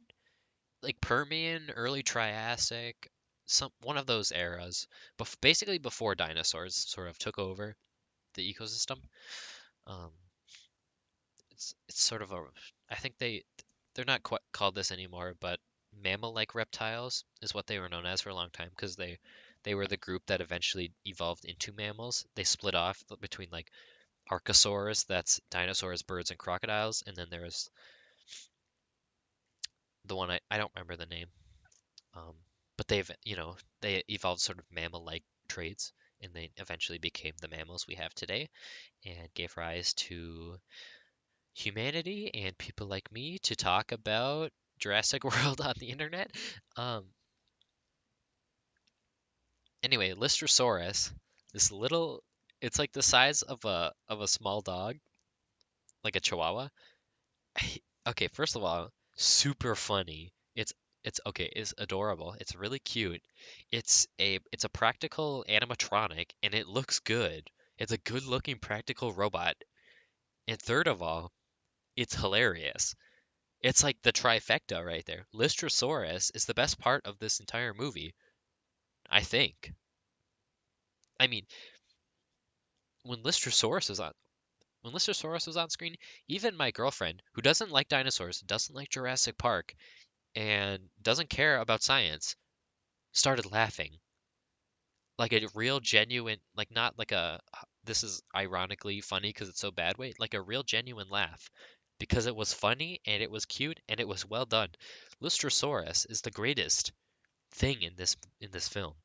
like Permian, early Triassic, some one of those eras, basically before dinosaurs sort of took over the ecosystem. Um, it's sort of a I think they're not quite called this anymore, but mammal-like reptiles is what they were known as for a long time because they were the group that eventually evolved into mammals. They split off between like Archosaurs, that's dinosaurs, birds, and crocodiles, and then there's the one I don't remember the name. Um, but they evolved sort of mammal-like traits, and they eventually became the mammals we have today, and gave rise to humanity and people like me to talk about Jurassic World on the internet. Um, anyway, Lystrosaurus, this little, it's like the size of a small dog, like a Chihuahua. Okay, first of all, super funny. It's okay, it's adorable. It's really cute. It's a practical animatronic and it looks good. It's a good-looking practical robot. And third of all, it's hilarious. It's like the trifecta right there. Lystrosaurus is the best part of this entire movie, I think. I mean, when Lystrosaurus was on when Lystrosaurus was on screen, even my girlfriend, who doesn't like dinosaurs, doesn't like Jurassic Park, and doesn't care about science, started laughing. Like a real genuine, like not like a this is ironically funny because it's so bad way, like a real genuine laugh. Because it was funny and it was cute and it was well done. Lystrosaurus is the greatest thing in this film,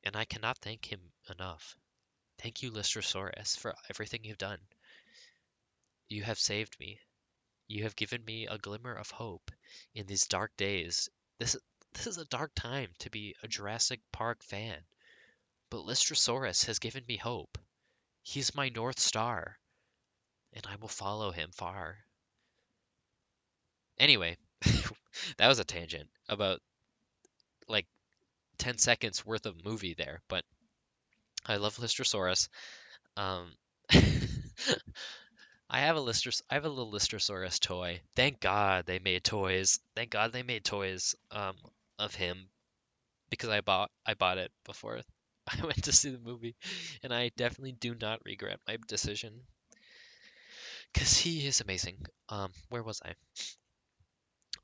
and I cannot thank him enough. Thank you, Lystrosaurus, for everything you've done. You have saved me. You have given me a glimmer of hope in these dark days. This this is a dark time to be a Jurassic Park fan, but Lystrosaurus has given me hope. He's my North Star, and I will follow him far. Anyway, that was a tangent about like 10 seconds worth of movie there, but I love Lystrosaurus. Um, I have a little Lystrosaurus toy. Thank God they made toys. Thank God they made toys of him because I bought it before I went to see the movie, and I definitely do not regret my decision because he is amazing. Where was I?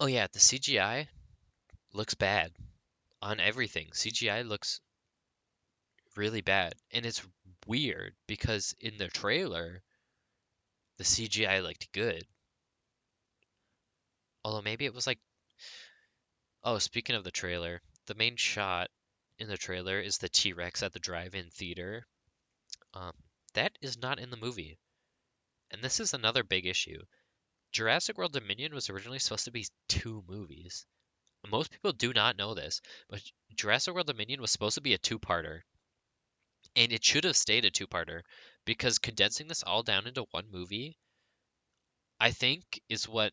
Oh yeah, the CGI looks bad on everything. CGI looks really bad, and it's weird because in the trailer the CGI looked good. Although maybe it was like, oh, speaking of the trailer, the main shot in the trailer is the T-Rex at the drive-in theater. Um, that is not in the movie. And this is another big issue. Jurassic World Dominion was originally supposed to be two movies. Most people do not know this, but Jurassic World Dominion was supposed to be a two-parter. And it should have stayed a two-parter because condensing this all down into one movie, I think, is what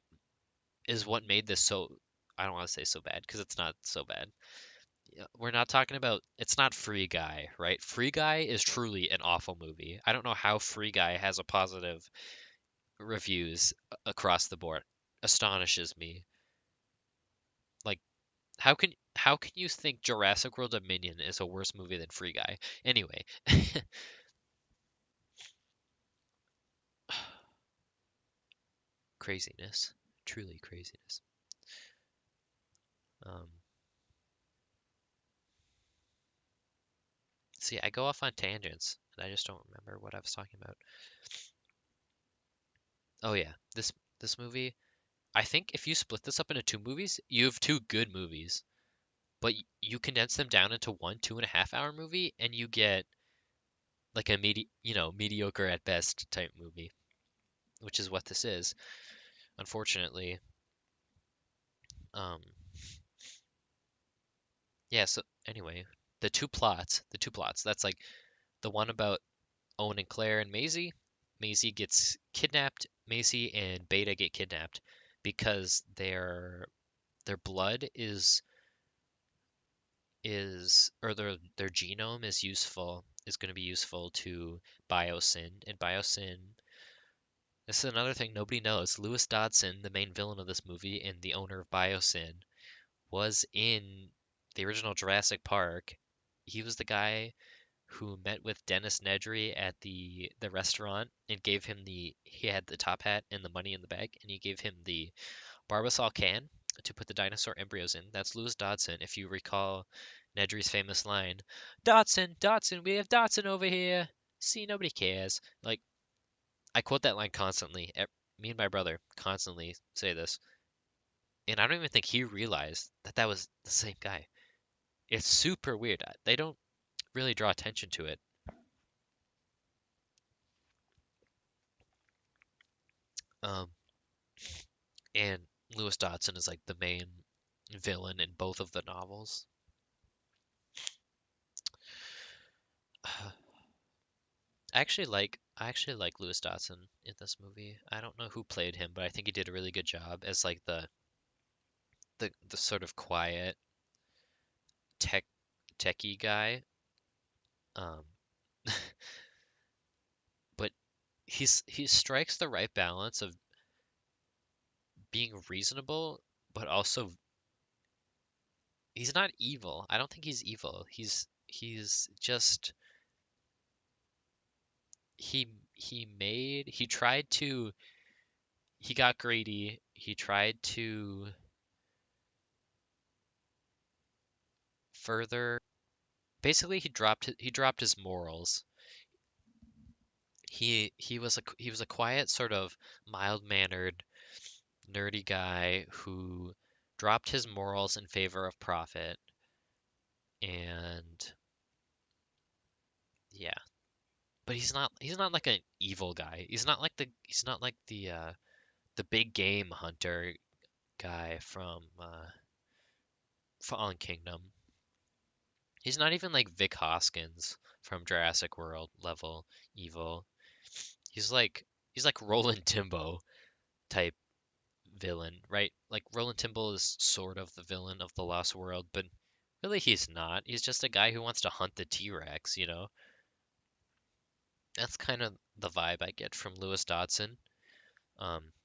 made this so, I don't want to say so bad because it's not so bad. Yeah, we're not talking about, it's not Free Guy, right? Free Guy is truly an awful movie. I don't know how Free Guy has a positive reviews across the board. Astonishes me. Like, how can you think Jurassic World Dominion is a worse movie than Free Guy? Anyway, craziness, truly craziness. Um, See, I go off on tangents, and I just don't remember what I was talking about. Oh yeah, this movie. I think if you split this up into two movies, you have two good movies. But you condense them down into one 2.5 hour movie, and you get like a mediocre at best type movie, which is what this is, unfortunately. Um, yeah. So anyway, the two plots. That's like the one about Owen and Claire and Maisie. Maisie gets kidnapped. Maisie and Beta get kidnapped because their blood is or their genome is going to be useful to biosyn, and biosyn This is another thing nobody knows. Lewis Dodson, the main villain of this movie and the owner of Biosyn, was in the original Jurassic Park. He was the guy who met with Dennis Nedry at the restaurant and gave him he had the top hat and the money in the bag, and he gave him the Barbasol can to put the dinosaur embryos in. That's Lewis Dodson. If you recall Nedry's famous line, "Dodson, Dodson, we have Dodson over here. See, nobody cares." Like, I quote that line constantly. Me and my brother constantly say this, and I don't even think he realized that that was the same guy. It's super weird. They don't really draw attention to it. Um, and Lewis Dodson is like the main villain in both of the novels. I actually like Lewis Dodson in this movie. I don't know who played him, but I think he did a really good job as like the sort of quiet tech techie guy. Um, but he strikes the right balance of being reasonable, but also he's not evil. I don't think he's evil. He's just he tried to he got greedy. He tried to further basically he dropped his morals. He was a quiet sort of mild-mannered nerdy guy who dropped his morals in favor of profit and yeah, but he's not like an evil guy. He's not like the big game hunter guy from Fallen Kingdom. He's not even like Vic Hoskins from Jurassic World level evil. He's like he's like Roland Timbo type villain, right? Like Roland Timbo is sort of the villain of the Lost World, but really he's not. He's just a guy who wants to hunt the T-Rex, you know? That's kind of the vibe I get from Lewis Dodson.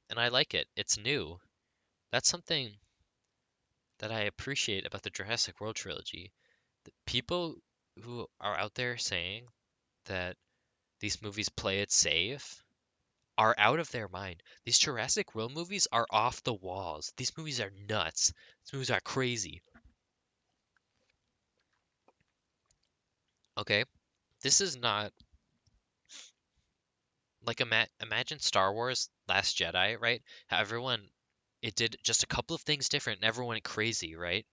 And I like it. It's new. That's something that I appreciate about the Jurassic World trilogy. The people who are out there saying that these movies play it safe are out of their mind. These Jurassic World movies are off the walls. These movies are nuts. These movies are crazy. Okay? This is not like imagine Star Wars Last Jedi, right? How everyone it did just a couple of things different and everyone went crazy, right?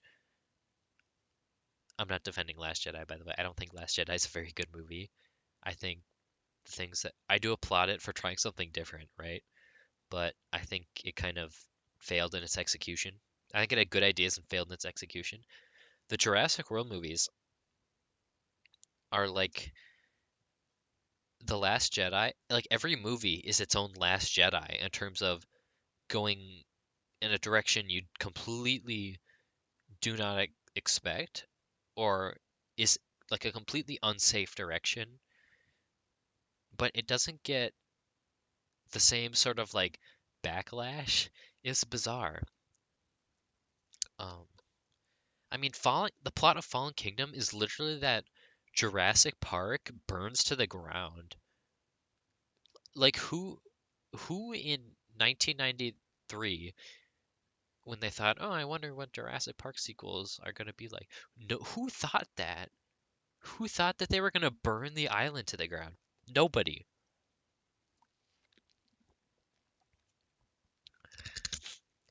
I'm not defending Last Jedi, by the way. I don't think Last Jedi is a very good movie. I think the things that I do applaud it for trying something different, right? But I think it kind of failed in its execution. I think it had good ideas and failed in its execution. The Jurassic World movies are like The Last Jedi. Like every movie is its own Last Jedi in terms of going in a direction you completely do not expect or is like a completely unsafe direction, but it doesn't get the same sort of like backlash. It's bizarre. Um, I mean, the plot of Fallen Kingdom is literally that Jurassic Park burns to the ground. Like who in 1993 when they thought, "Oh, I wonder what Jurassic Park sequels are going to be like." No, who thought that? Who thought that they were going to burn the island to the ground? Nobody,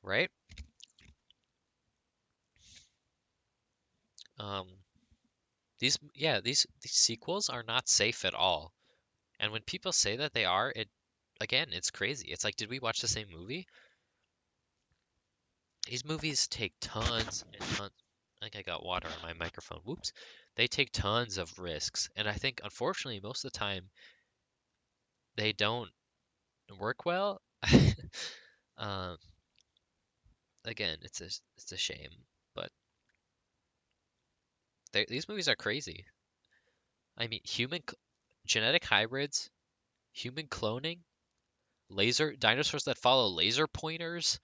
right? Um, these sequels are not safe at all. And when people say that they are, it again, it's crazy. It's like, did we watch the same movie? These movies take tons and tons. I think I got water on my microphone. Whoops. They take tons of risks, and I think unfortunately most of the time they don't work well. um, Again, it's a shame, but these movies are crazy. I mean, genetic hybrids, human cloning, laser dinosaurs that follow laser pointers,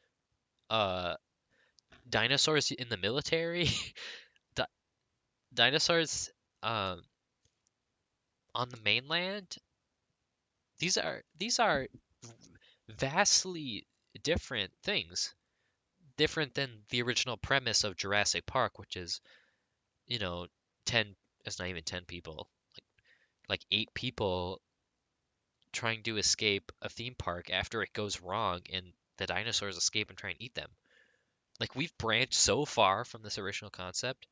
uh, dinosaurs in the military, di dinosaurs um, on the mainland. These are vastly different things, different than the original premise of Jurassic Park, which is, you know, 10, it's not even 10 people, like 8 people trying to escape a theme park after it goes wrong and the dinosaurs escape and try and eat them. Like we've branched so far from this original concept.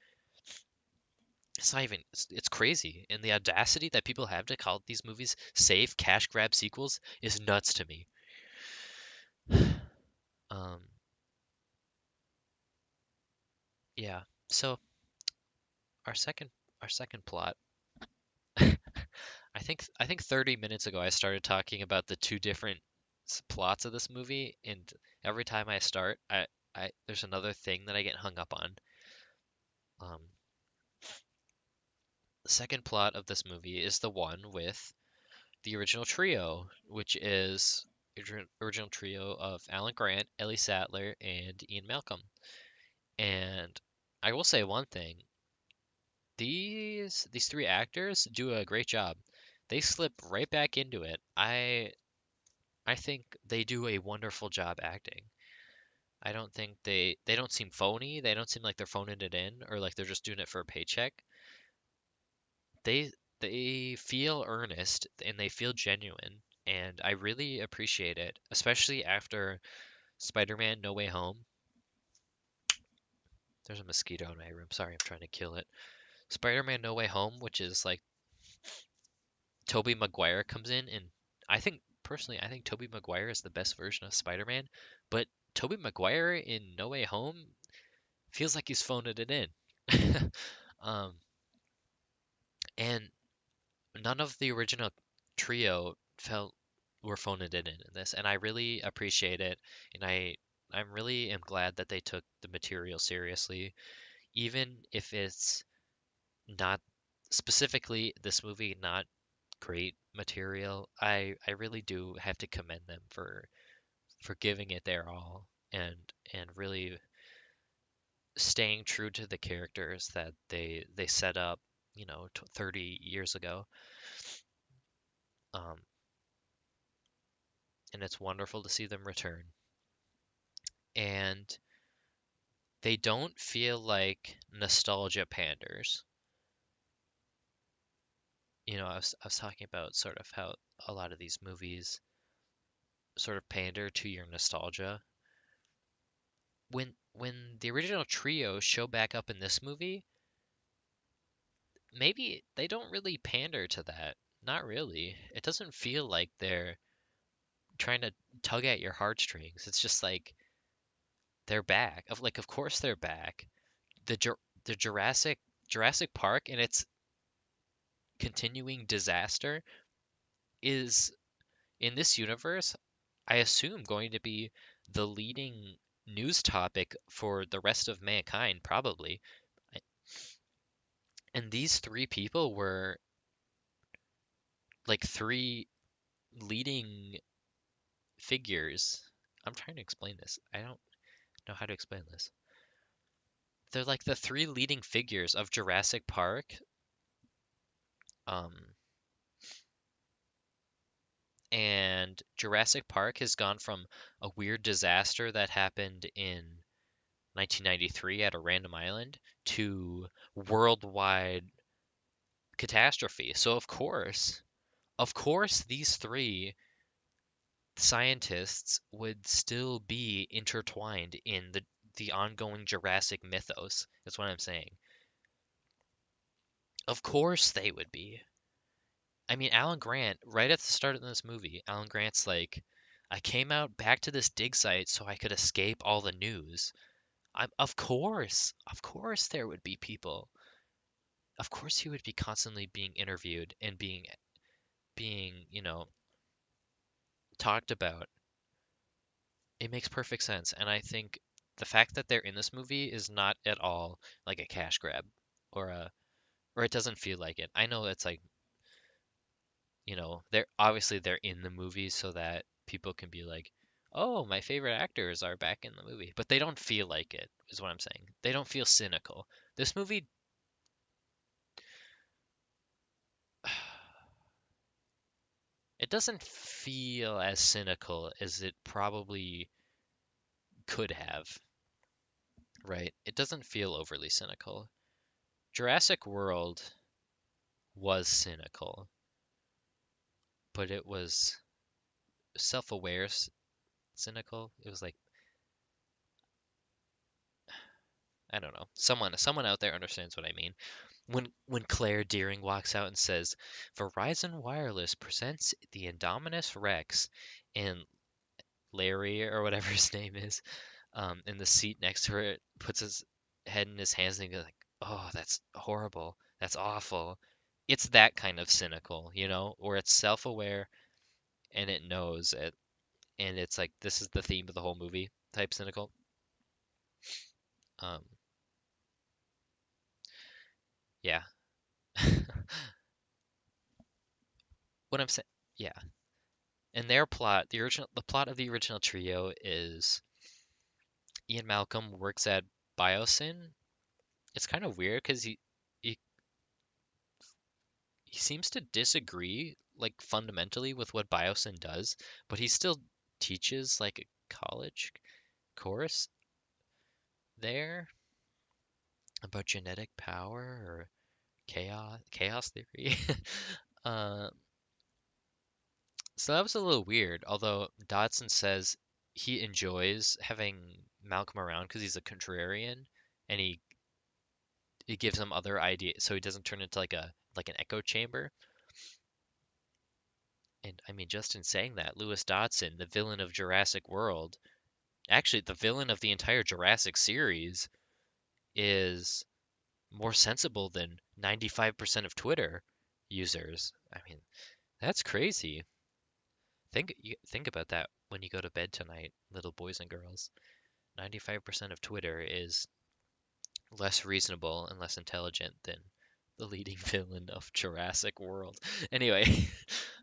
It's not even, it's crazy. And the audacity that people have to call these movies safe cash grab sequels is nuts to me. Um, yeah. So our second our second plot. I think 30 minutes ago I started talking about the two different plots of this movie, and every time I start, I there's another thing that I get hung up on. Um, the second plot of this movie is the one with the original trio, which is original trio of Alan Grant, Ellie Sattler, and Ian Malcolm. And I will say one thing: these three actors do a great job. They slip right back into it. I think they do a wonderful job acting. I don't think they don't seem phony. They don't seem like they're phoning it in or like they're just doing it for a paycheck. They they feel earnest and they feel genuine, and I really appreciate it, especially after Spider-Man No Way Home. There's a mosquito in my room. Sorry, I'm trying to kill it. Spider-Man No Way Home, which is like Tobey Maguire comes in, and I think personally, I think Tobey Maguire is the best version of Spider-Man, but Tobey Maguire in No Way Home feels like he's phoning it in. um, and none of the original trio felt were phoning it in this, and I really appreciate it, and I'm really am glad that they took the material seriously, even if it's not specifically this movie not great material. I really do have to commend them for giving it their all and really staying true to the characters that they set up, 30 years ago. Um, and it's wonderful to see them return. And they don't feel like nostalgia panders. I was talking about sort of how a lot of these movies sort of pander to your nostalgia. When the original trio show back up in this movie, maybe they don't really pander to that. Not really. It doesn't feel like they're trying to tug at your heartstrings. It's just like they're back. Of course they're back. The Jurassic Park and its continuing disaster is in this universe, I assume going to be the leading news topic for the rest of mankind, probably. And these three people were like three leading figures. I'm trying to explain this. I don't know how to explain this. They're like the three leading figures of Jurassic Park. Um, and Jurassic Park has gone from a weird disaster that happened in 1993 at a random island to worldwide catastrophe. So of course, these three scientists would still be intertwined in the ongoing Jurassic mythos. That's what I'm saying. Of course they would be. I mean, Alan Grant, right at the start of this movie, Alan Grant's like, I came out back to this dig site so I could escape all the news. Of course, there would be people. Of course, he would be constantly being interviewed and being, talked about. It makes perfect sense, and I think the fact that they're in this movie is not at all like a cash grab or it doesn't feel like it. I know it's like, they're obviously they're in the movie so that people can be like, "Oh, my favorite actors are back in the movie," but they don't feel like it, is what I'm saying. They don't feel cynical. This movie, it doesn't feel as cynical as it probably could have, right? It doesn't feel overly cynical. Jurassic World was cynical, but it was self-aware cynical. It was like, I don't know. Someone out there understands what I mean. When Claire Deering walks out and says, "Verizon Wireless presents the Indominus Rex," and Larry or whatever his name is, in the seat next to her, puts his head in his hands and he's like, "Oh, that's horrible. That's awful." It's that kind of cynical, where it's self-aware and it knows it, and it's like this is the theme of the whole movie type cynical. Um, yeah. What I'm saying, yeah. And their plot, the plot of the original trio is Ian Malcolm works at Biosyn. It's kind of weird because he he seems to disagree like fundamentally with what Biosyn does, but he still teaches like a college course there about genetic power or chaos theory. uh, so that was a little weird. Although Dodson says he enjoys having Malcolm around because he's a contrarian and he gives him other ideas so he doesn't turn into like an echo chamber. And I mean, just in saying that, Lewis Dodson, the villain of Jurassic World, actually the villain of the entire Jurassic series, is more sensible than 95% of Twitter users. I mean, that's crazy. Think about that when you go to bed tonight, little boys and girls. 95% of Twitter is less reasonable and less intelligent than the leading villain of Jurassic World. Anyway,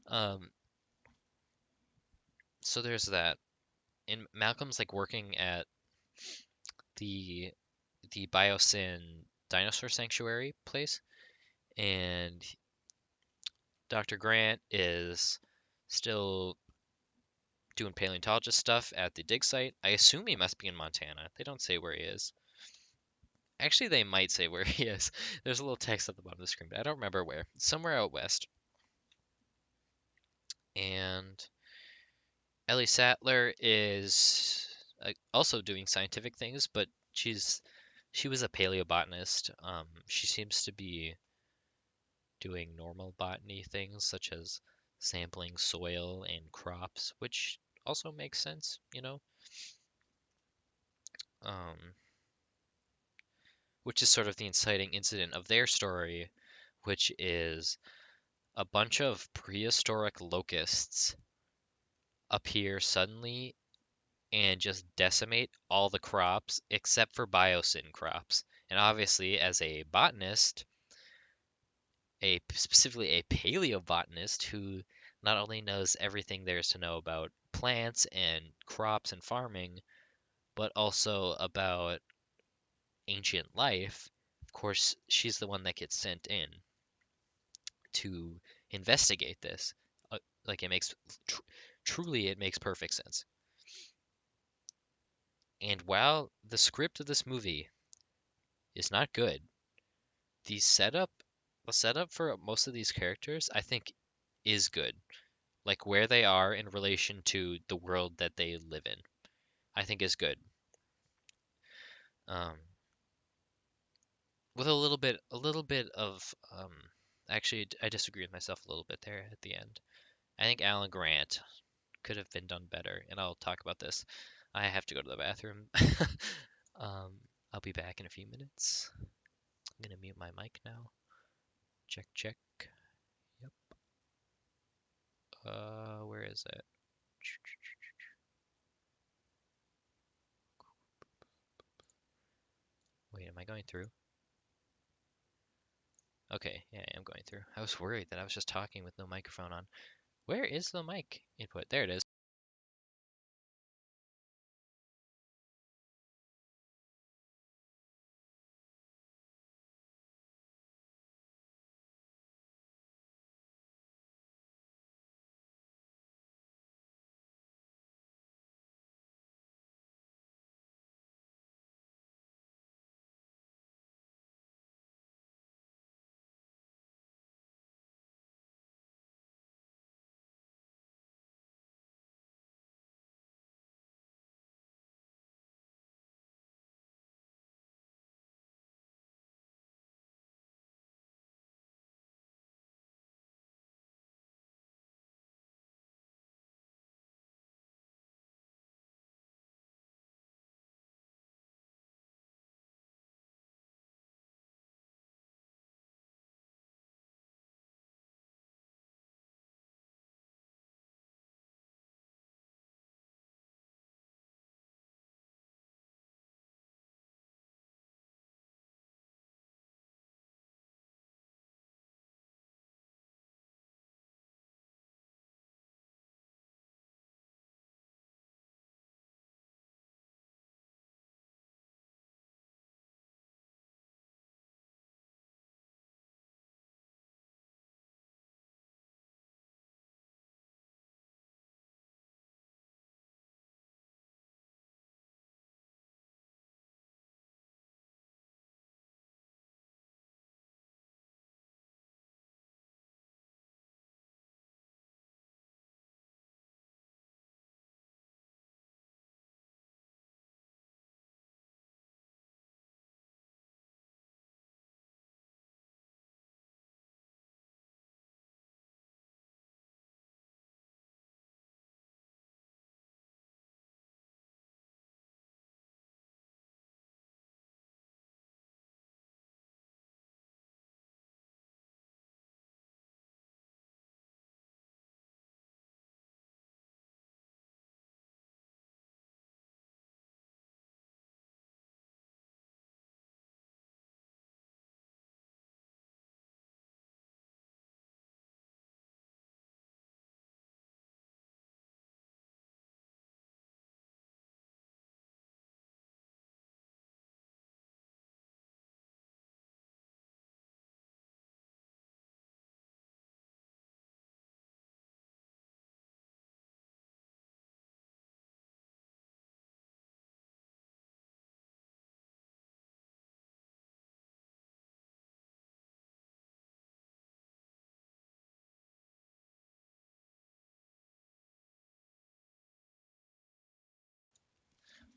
um, so there's that. And Malcolm's like working at the the Biosyn dinosaur sanctuary place, and Dr. Grant is still doing paleontologist stuff at the dig site. I assume he must be in Montana. They don't say where he is. Actually, they might say where he is. There's a little text at the bottom of the screen, but I don't remember where. Somewhere out west. And Ellie Sattler is also doing scientific things, but she was a paleobotanist. She seems to be doing normal botany things such as sampling soil and crops, which also makes sense. Um, which is sort of the inciting incident of their story, which is a bunch of prehistoric locusts appear suddenly and just decimate all the crops except for biosyn crops. And obviously, as a botanist, specifically a paleobotanist who not only knows everything there is to know about plants and crops and farming, but also about ancient life, of course, she's the one that gets sent in to investigate this. Like it makes tr- truly it makes perfect sense. And while the script of this movie is not good, the setup the setup for most of these characters I think is good. Like where they are in relation to the world that they live in, I think is good. Um, with a little bit of actually I disagree with myself a little bit there at the end. I think Alan Grant could have been done better, and I'll talk about this. I have to go to the bathroom. um, I'll be back in a few minutes. I'm gonna mute my mic now. Check, check. Yep. Where is it? Wait, am I going through? Okay, yeah, I am going through. I was worried that I was just talking with no microphone on. Where is the mic input? There it is.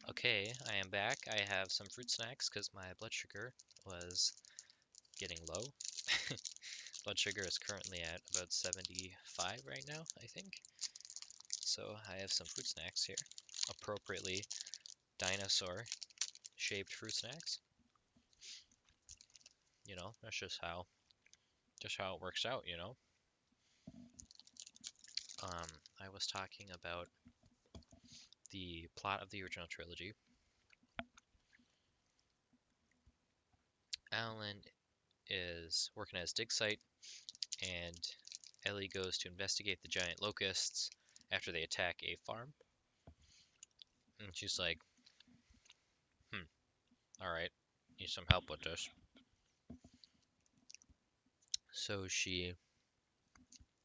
Okay, I am back. I have some fruit snacks because my blood sugar was getting low. Blood sugar is currently at about 75 right now, I think. So I have some fruit snacks here. Appropriately dinosaur-shaped fruit snacks. That's just how it works out, I was talking about the plot of the original trilogy. Alan is working at his dig site, and Ellie goes to investigate the giant locusts after they attack a farm. And she's like, alright, need some help with this. So she,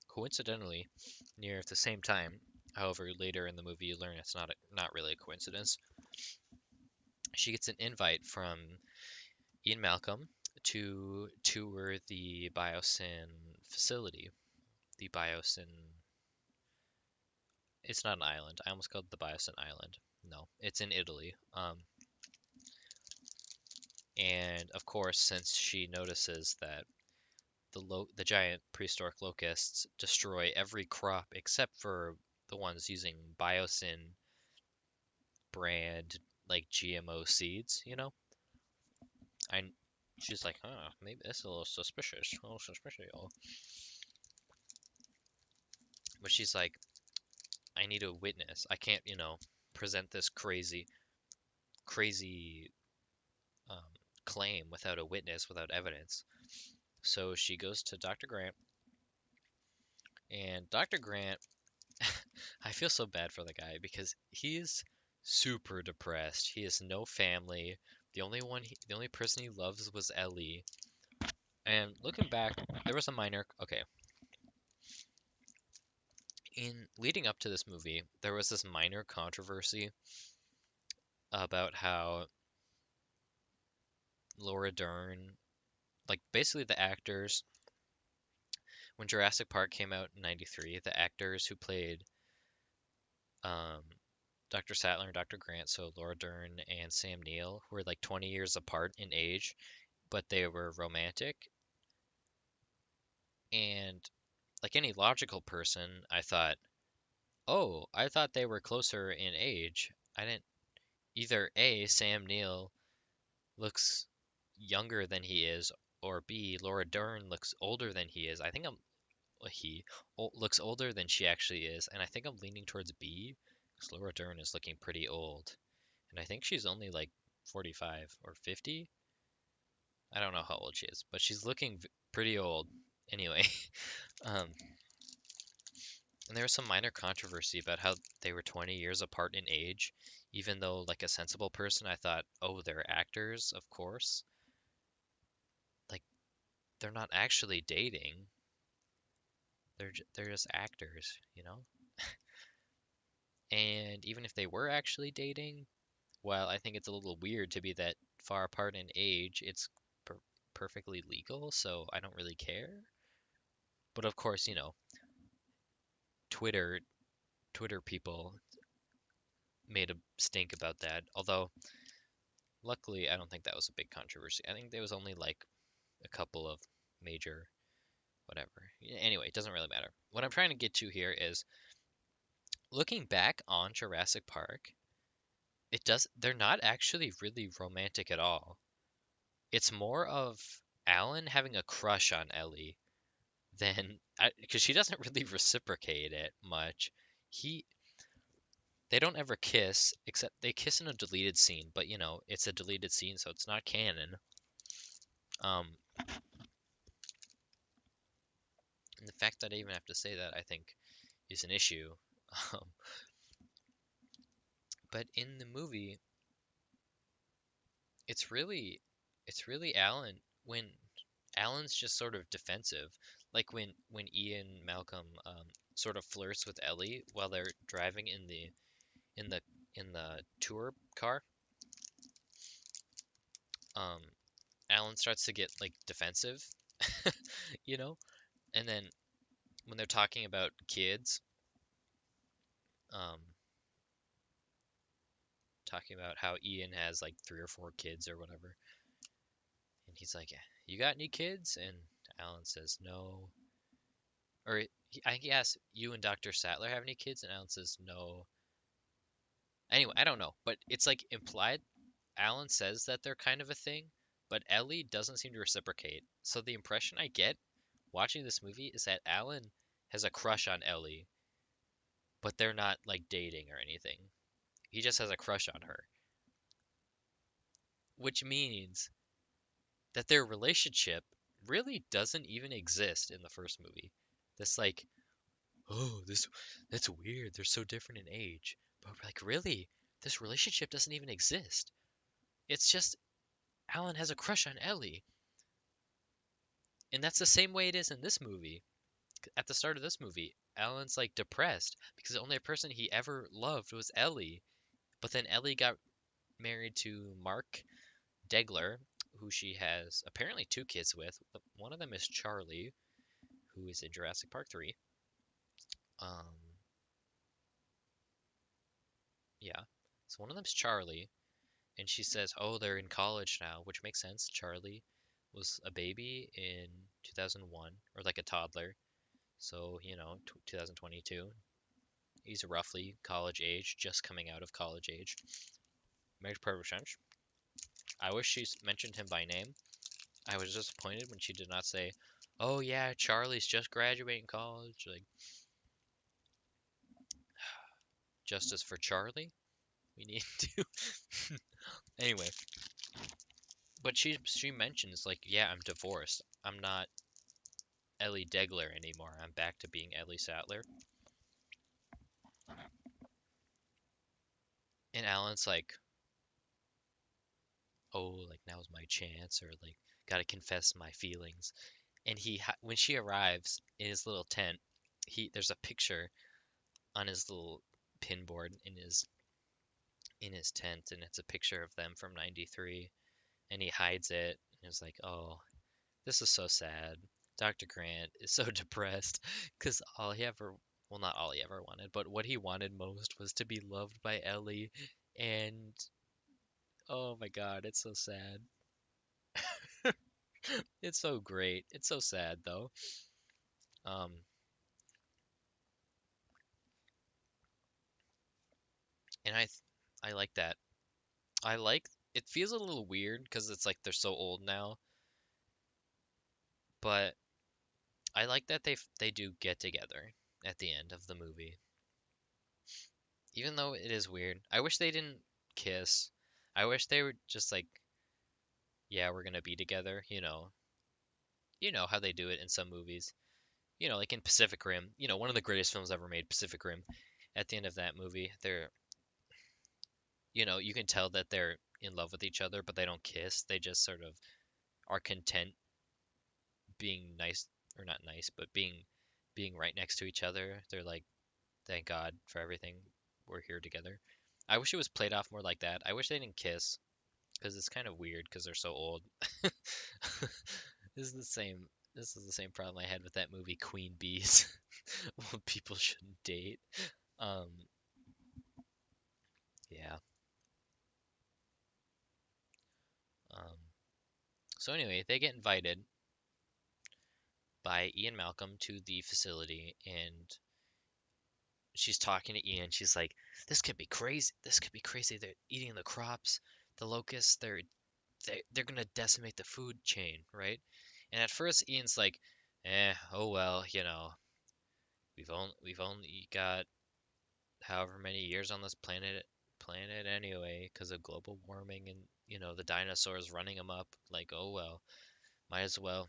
coincidentally, near at the same time, however, later in the movie you learn it's not really a coincidence, she gets an invite from Ian Malcolm to tour the Biosyn facility. The Biosyn. It's not an island. I almost called it the Biosyn Island. No, it's in Italy. And of course, since she notices that the giant prehistoric locusts destroy every crop except for the ones using Biosyn brand like GMO seeds, I she's like, maybe that's a little suspicious, But she's like, I need a witness. I can't, present this crazy um, claim without a witness, without evidence. So she goes to Dr. Grant, and Dr. Grant, I feel so bad for the guy because he's super depressed. He has no family. The only person he loves was Ellie. And looking back, there was a minor, okay, in leading up to this movie, there was this minor controversy about how Laura Dern, like basically the actors, when Jurassic Park came out in '93, the actors who played um, Dr. Sattler and Dr. Grant, so Laura Dern and Sam Neill, were like 20 years apart in age, but they were romantic. And like any logical person, I thought, oh, I thought they were closer in age. I didn't either A, Sam Neill looks younger than he is, or B, Laura Dern looks older than he is. I think he looks older than she actually is, and I think I'm leaning towards B because Laura Dern is looking pretty old, and I think she's only like 45 or 50. I don't know how old she is, but she's looking pretty old anyway. um, and there was some minor controversy about how they were 20 years apart in age, even though, like a sensible person, I thought, oh, they're actors, of course. Like, they're not actually dating. They're just actors. And even if they were actually dating, while I think it's a little weird to be that far apart in age, it's perfectly legal, so I don't really care. But of course, Twitter Twitter people made a stink about that. Although luckily, I don't think that was a big controversy. I think there was only like a couple of major whatever. Anyway, it doesn't really matter. What I'm trying to get to here is looking back on Jurassic Park, they're not actually really romantic at all. It's more of Alan having a crush on Ellie than because she doesn't really reciprocate it much. He They don't ever kiss except they kiss in a deleted scene, but it's a deleted scene, so it's not canon. Um, and the fact that I even have to say that I think is an issue. Um, but in the movie, it's really it's really Alan when Alan's just sort of defensive, like when Ian Malcolm sort of flirts with Ellie while they're driving in the in the tour car. Um, Alan starts to get like defensive, you know, and then when they're talking about kids, um, talking about how Ian has like 3 or 4 kids or whatever. And he's like, "You got any kids?" And Alan says, "No." Or he asks, "You and Dr. Sattler have any kids?" And Alan says, "No." Anyway, I don't know, but it's like implied. Alan says that they're kind of a thing, but Ellie doesn't seem to reciprocate. So the impression I get watching this movie is that Alan has a crush on Ellie, but they're not like dating or anything. He just has a crush on her, which means that their relationship really doesn't even exist in the first movie. This like, oh, this that's weird. They're so different in age. But we're like, really? This relationship doesn't even exist. It's just Alan has a crush on Ellie. And that's the same way it is in this movie. At the start of this movie, Alan's like depressed because the only person he ever loved was Ellie. But then Ellie got married to Mark Degler, who she has apparently 2 kids with. One of them is Charlie, who is in Jurassic Park 3. Um, yeah. So one of them's Charlie, and she says, "Oh, they're in college now," which makes sense. Charlie was a baby in 2001, or like a toddler. So, 2022. He's roughly college age, just coming out of college age. Makes perfect sense. I wish she mentioned him by name. I was disappointed when she did not say, "Oh yeah, Charlie's just graduating college." Like, justice for Charlie. We need to. Anyway, but she mentions like, "Yeah, I'm divorced. I'm not Ellie Degler anymore. I'm back to being Ellie Sattler." And Alan's like, "Oh, like now's my chance," or like, "Gotta confess my feelings." And when she arrives in his little tent, there's a picture on his little pinboard in his tent, and it's a picture of them from '93, and he hides it, and it's like, "Oh, this is so sad." Dr. Grant is so depressed because all he ever, well, not all he ever wanted, but what he wanted most was to be loved by Ellie, and oh my God, it's so sad. It's so great. It's so sad though. Um, and I like that. I like it feels a little weird because it's like they're so old now, but I like that they do get together at the end of the movie. Even though it is weird. I wish they didn't kiss. I wish they were just like, yeah, we're gonna be together, you know. You know how they do it in some movies. Like in Pacific Rim, one of the greatest films ever made, Pacific Rim. At the end of that movie, you can tell that they're in love with each other, but they don't kiss. They just sort of are content being nice, or not nice, but being right next to each other. They're like, thank God for everything. We're here together. I wish it was played off more like that. I wish they didn't kiss because it's kind of weird because they're so old. This is the same. This is the same problem I had with that movie Queen Bees. Well, people shouldn't date. Um, yeah. Um, so anyway, they get invited by Ian Malcolm to the facility, and she's talking to Ian. She's like, "This could be crazy. This could be crazy. They're eating the crops, the locusts. They're gonna decimate the food chain, right?" And at first, Ian's like, oh well, we've only got however many years on this planet anyway, because of global warming and the dinosaurs running them up. Like, oh well, might as well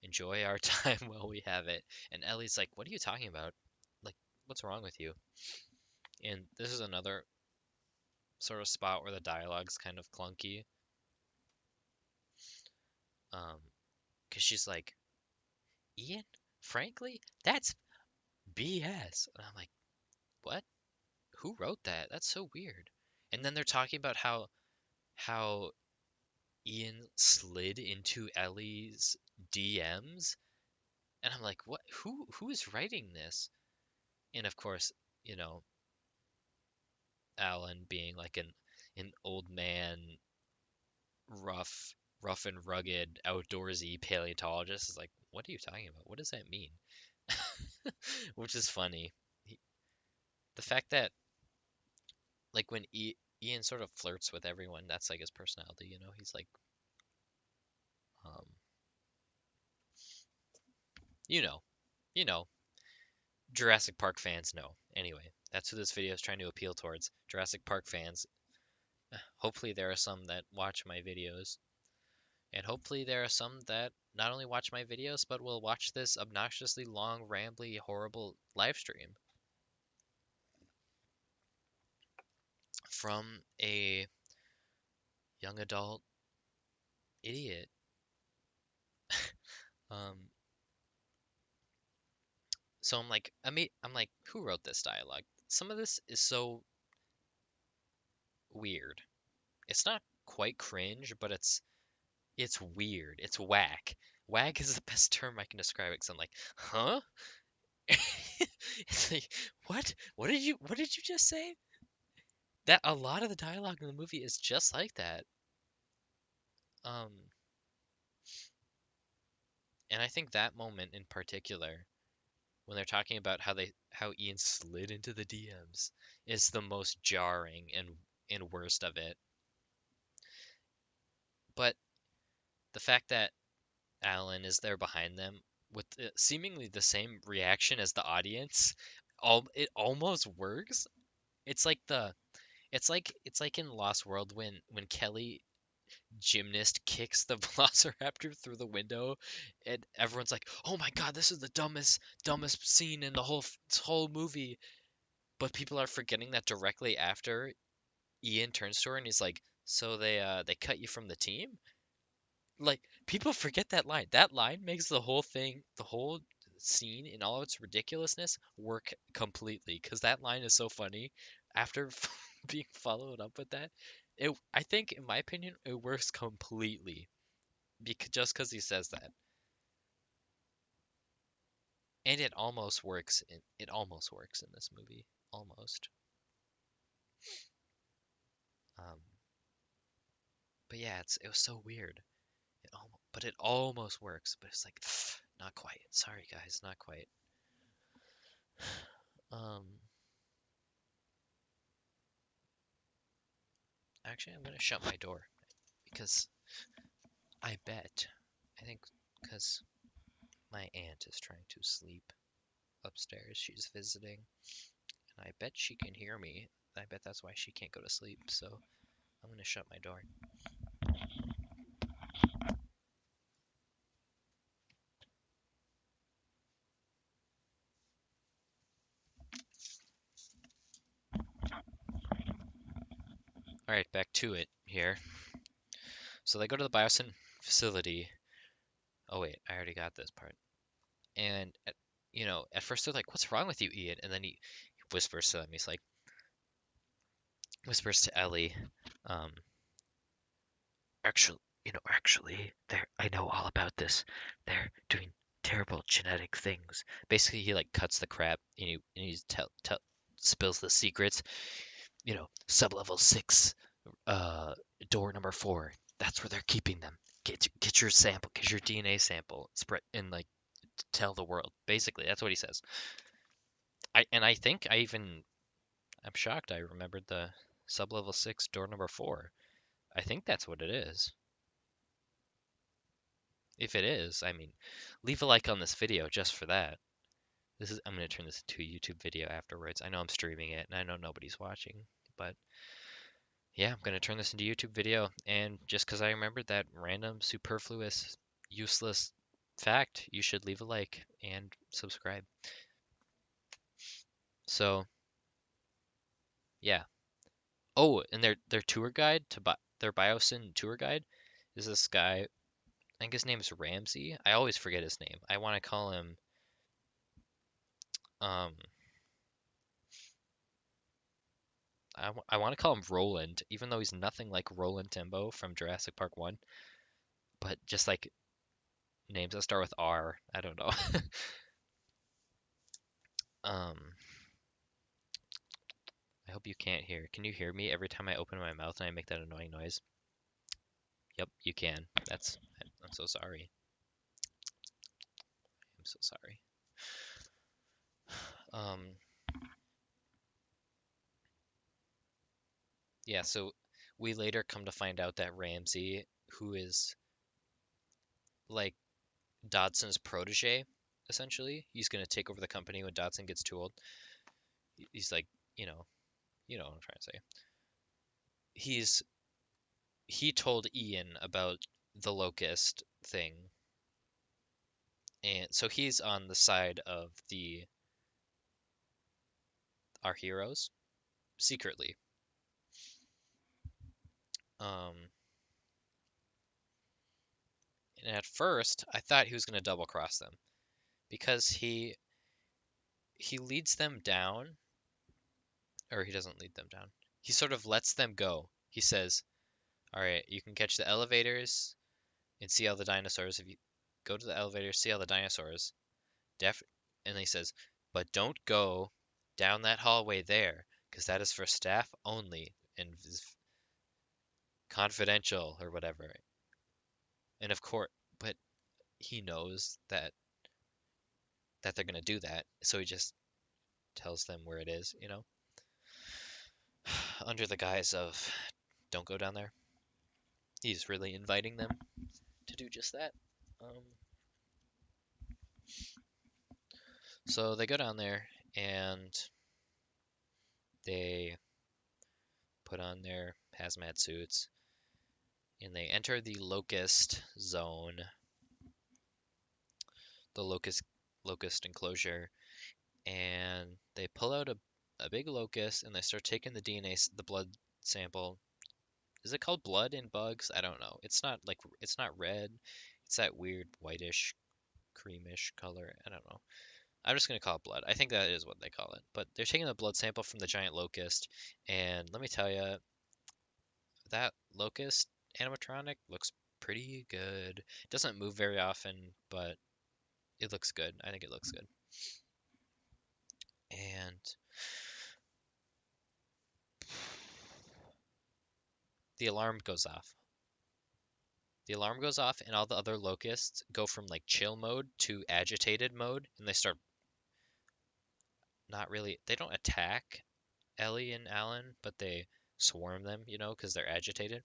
enjoy our time while we have it. And Ellie's like, "What are you talking about? Like, what's wrong with you?" And this is another sort of spot where the dialogue's kind of clunky. Um, because she's like, "Ian, frankly, that's BS." And I'm like, "What? Who wrote that? That's so weird." And then they're talking about how Ian slid into Ellie's DMs, and I'm like, "What? Who is writing this?" And of course, you know, Alan being like an an old man, rough, rough and rugged, outdoorsy paleontologist is like, what are you talking about? What does that mean? Which is funny. He, the fact that like when Ian sort of flirts with everyone, that's like his personality, you know? He's like, um, you know, you know, Jurassic Park fans know. Anyway, that's who this video is trying to appeal towards. Jurassic Park fans. Hopefully there are some that watch my videos. And hopefully there are some that not only watch my videos, but will watch this obnoxiously long, rambly, horrible live stream from a young adult idiot. Um, so I'm like, who wrote this dialogue? Some of this is so weird. It's not quite cringe, but it's weird. It's whack. Whack is the best term I can describe it. Cause I'm like, huh? It's like, what? What did you just say? That a lot of the dialogue in the movie is just like that. Um, and I think that moment in particular, when they're talking about how Ian slid into the DMs, is the most jarring and worst of it. But the fact that Alan is there behind them with seemingly the same reaction as the audience, it almost works. It's like it's like in Lost World when Kelly gymnast kicks the velociraptor through the window and everyone's like, "Oh my god, this is the dumbest scene in the whole movie." But people are forgetting that directly after Ian turns to her and he's like, "So they cut you from the team?" Like people forget that line. That line makes the whole thing, the whole scene in all of its ridiculousness work completely because that line is so funny after being followed up with that. I think in my opinion it works completely because just because he says that. And it almost works in this movie. Almost. Um but yeah, it was so weird. But it almost works, but it's like not quite. Sorry guys, not quite. Um Actually, I'm gonna shut my door because I bet, I think because my aunt is trying to sleep upstairs. She's visiting, and I bet she can hear me. I bet that's why she can't go to sleep. So I'm gonna shut my door. All right, back to it here. So they go to the Biosyn facility. Oh wait, I already got this part. And at first they're like, "What's wrong with you, Ian?" And then he whispers to them. He's like, whispers to Ellie, um, actually, I know all about this. They're doing terrible genetic things. Basically, he like cuts the crap and he spills the secrets. Sublevel 6, uh, door number 4. That's where they're keeping them. Get your sample, get your DNA sample, spread and like tell the world. Basically, that's what he says. I think I'm shocked. I remembered the sublevel 6, door number 4. I think that's what it is. If it is, I mean, leave a like on this video just for that. I'm gonna turn this into a YouTube video afterwards. I know I'm streaming it and I know nobody's watching, but yeah, I'm gonna turn this into a YouTube video. And just because I remembered that random, superfluous, useless fact, you should leave a like and subscribe. So yeah. Oh, and their tour guide their Biosyn tour guide is this guy. I think his name is Ramsey. I always forget his name. I want to call him um I want to call him Roland, even though he's nothing like Roland Timbo from Jurassic Park 1, but just like names that start with R. I don't know. um I hope hope you can't hear. Can you hear me every time I open my mouth and I make that annoying noise? Yep, you can. I'm so sorry. I'm so sorry. Um, yeah, so we later come to find out that Ramsey, who is like Dodson's protege, essentially, he's gonna take over the company when Dodson gets too old. He's like, you know, you know what I'm trying to say. He's he told Ian about the locust thing, and so he's on the side of the our heroes secretly. Um, and at first, I thought he was gonna double cross them because he leads them down, or he doesn't lead them down. He sort of lets them go. He says, "All right, you can catch the elevators and see all the dinosaurs. If you go to the elevator, see all the dinosaurs, def," and he says, "but don't go down that hallway there, because that is for staff only and is confidential or whatever." And of course, but he knows that they're gonna do that, so he just tells them where it is, under the guise of "don't go down there." He's really inviting them to do just that. Um, so they go down there and they put on their hazmat suits and they enter the locust zone, the locust enclosure, and they pull out a big locust and they start taking the DNA, the blood sample. Is it called blood in bugs? I don't know. It's not red. It's that weird whitish, creamish color. I don't know. I'm just gonna call it blood. I think that is what they call it. But they're taking the blood sample from the giant locust, and let me tell you, that locust animatronic looks pretty good. It doesn't move very often, but it looks good. I think it looks good. And the alarm goes off. The alarm goes off, and all the other locusts go from like chill mode to agitated mode, and they start not really. They don't attack Ellie and Alan, but they swarm them, because they're agitated.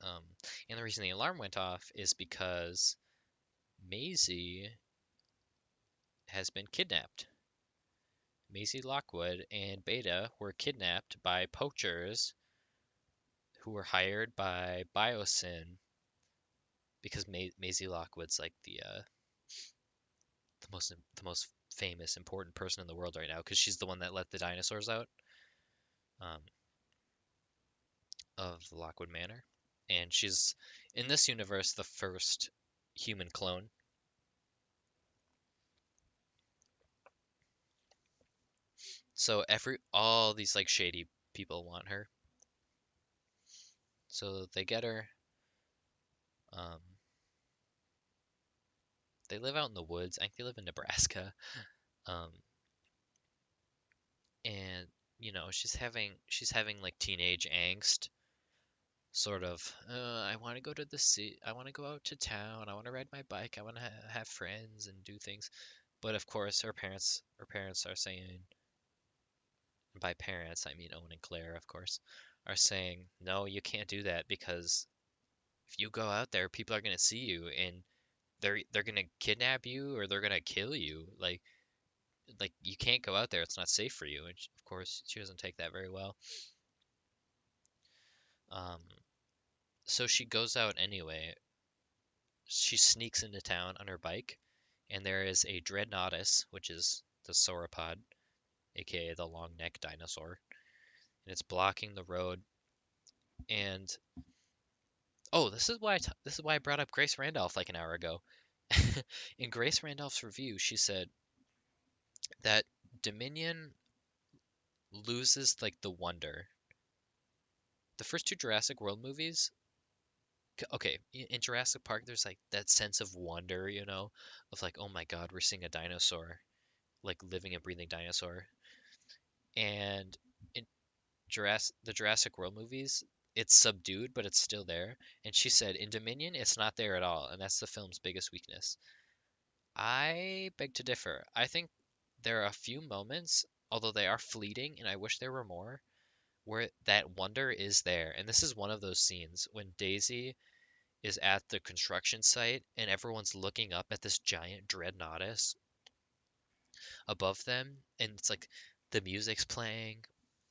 Um, and the reason the alarm went off is because Maisie has been kidnapped. Maisie Lockwood and Beta were kidnapped by poachers who were hired by Biosyn because Maisie Lockwood's like the most famous important person in the world right now because she's the one that let the dinosaurs out um, of Lockwood Manor, and she's in this universe the first human clone. So all these like shady people want her, so they get her. Um, they live out in the woods. I think they live in Nebraska. Um, and she's having like teenage angst, sort of. I want to go to the city. I want to go out to town. I want to ride my bike. I want to have friends and do things. But of course, her parents are saying, and by parents I mean Owen and Claire, of course, are saying, no, you can't do that because if you go out there, people are gonna see you and they're gonna kidnap you or they're gonna kill you. Like you can't go out there. It's not safe for you. And of course, she doesn't take that very well. Um, so she goes out anyway. She sneaks into town on her bike, and there is a Dreadnoughtus, which is the sauropod, aka the long neck dinosaur, and it's blocking the road. And oh, this is why I brought up Grace Randolph like an hour ago. In Grace Randolph's review, she said that Dominion loses like the wonder. The first two Jurassic World movies, okay, in Jurassic Park, there's like that sense of wonder, of like, oh my God, we're seeing a dinosaur, like living and breathing dinosaur. And in the Jurassic World movies, it's subdued, but it's still there. And she said in Dominion, it's not there at all, and that's the film's biggest weakness. I beg to differ. I think there are a few moments, although they are fleeting, and I wish there were more, where that wonder is there. And this is one of those scenes when Daisy is at the construction site and everyone's looking up at this giant dreadnoughtus above them, and it's like the music's playing,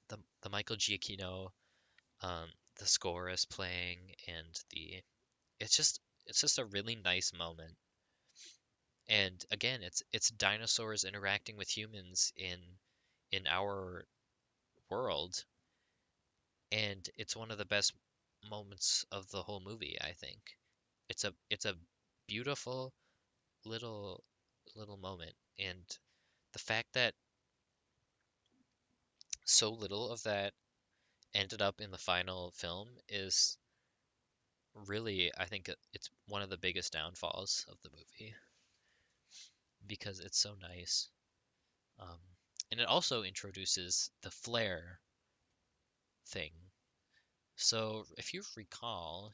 the Michael Giacchino um, the score is playing, and the it's just a really nice moment. And again, it's dinosaurs interacting with humans in our world, and it's one of the best moments of the whole movie, I think. It's a beautiful little little moment, and the fact that so little of that ended up in the final film is really, I think it's one of the biggest downfalls of the movie because it's so nice. Um, and it also introduces the flare thing. So if you recall,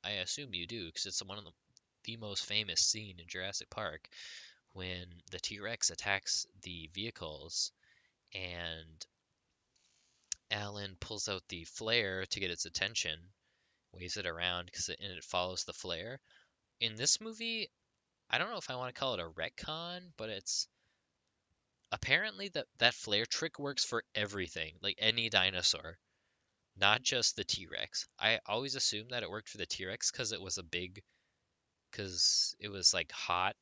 I assume you do, because it's one of the most famous scene in Jurassic Park when the T-Rex attacks the vehicles and Alan pulls out the flare to get its attention, waves it around and it follows the flare. In this movie, I don't know if I want to call it a retcon, but it's apparently that flare trick works for everything, like any dinosaur, not just the T-Rex. I always assumed that it worked for the T-Rex because it was like hot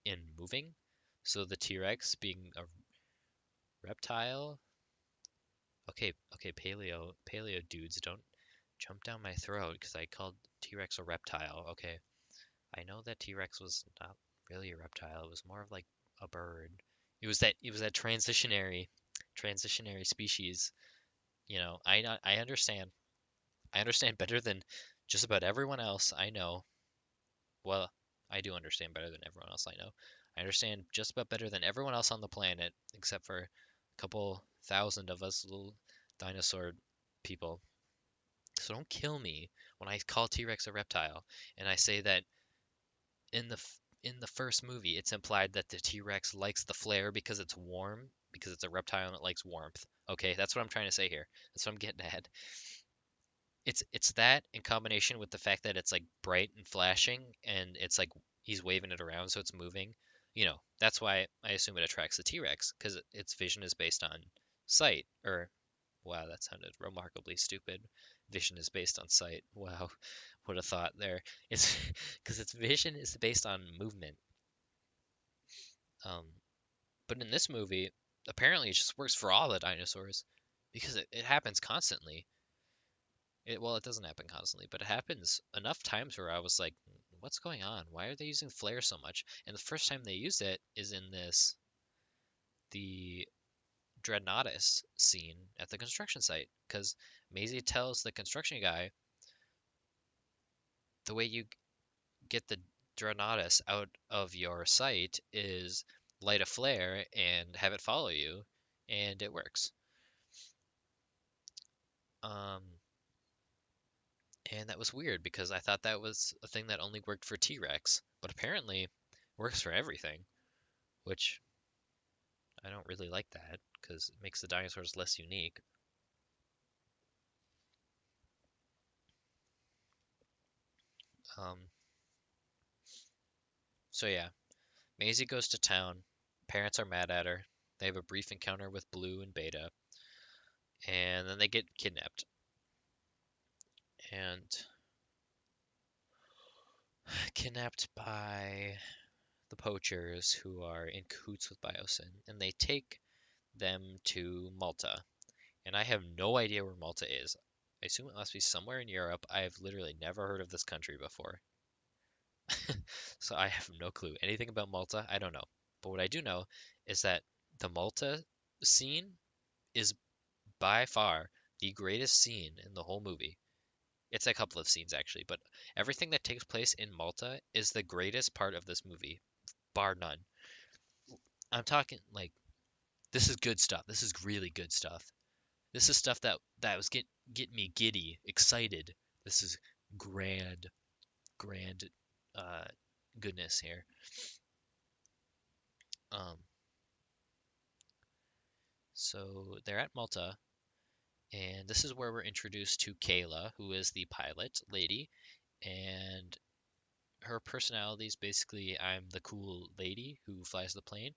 and moving. So the T-Rex being a reptile. Okay, paleo dudes, don't jump down my throat because I called T-Rex a reptile. Okay, I know that T-Rex was not really a reptile. It was more of like a bird. It was that transitionary species. I understand. I understand better than just about everyone else I know. Well, I do understand better than everyone else I know. I understand just about better than everyone else on the planet, except for a couple thousand of us little dinosaur people. So don't kill me when I call T-Rex a reptile and I say that in the first movie it's implied that the T-Rex likes the flare because it's warm, because it's a reptile and it likes warmth. Okay, that's what I'm trying to say here. That's what I'm getting at. It's that in combination with the fact that it's like bright and flashing and it's like he's waving it around so it's moving. That's why I assume it attracts the T-Rex because its vision is based on sight. Or wow, that sounded remarkably stupid. Vision is based on sight. Wow, what a thought there. It's because its vision is based on movement. Um, but in this movie, apparently it just works for all the dinosaurs because it happens constantly. Well, it doesn't happen constantly, but it happens enough times where I was like, what's going on? Why are they using flare so much? And the first time they use it is in the Dreadnoughtus scene at the construction site. Because Maisie tells the construction guy the way you get the Dreadnoughtus out of your sight is light a flare and have it follow you, and it works. Um, and that was weird because I thought that was a thing that only worked for T-Rex, but apparently works for everything, which I don't really like that because it makes the dinosaurs less unique. Um, so yeah, Maisie goes to town. Parents are mad at her. They have a brief encounter with Blue and Beta, and then they get kidnapped. And kidnapped by the poachers who are in cahoots with Biosyn, and they take them to Malta. And I have no idea where Malta is. I assume it must be somewhere in Europe. I have literally never heard of this country before. So I have no clue. Anything about Malta, I don't know. But what I do know is that the Malta scene is by far the greatest scene in the whole movie. It's a couple of scenes actually, but everything that takes place in Malta is the greatest part of this movie, bar none. I'm talking like This is good stuff. This is really good stuff. This is stuff that was get me giddy, excited. This is grand, grand uh, goodness here. Um, so they're at Malta, and this is where we're introduced to Kayla, who is the pilot lady, and her personality is basically I'm the cool lady who flies the plane,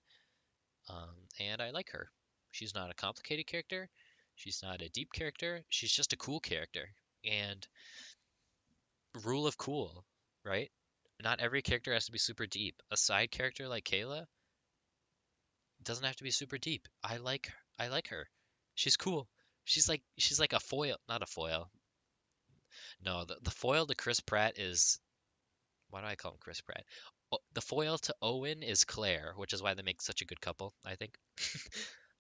and I like her. She's not a complicated character. She's not a deep character. She's just a cool character. And rule of cool, right? Not every character has to be super deep. A side character like Kayla doesn't have to be super deep. I like her. She's cool. She's like a foil, not a foil. No, the foil to Chris Pratt is why do I call him Chris Pratt? The foil to Owen is Claire, which is why they make such a good couple, I think.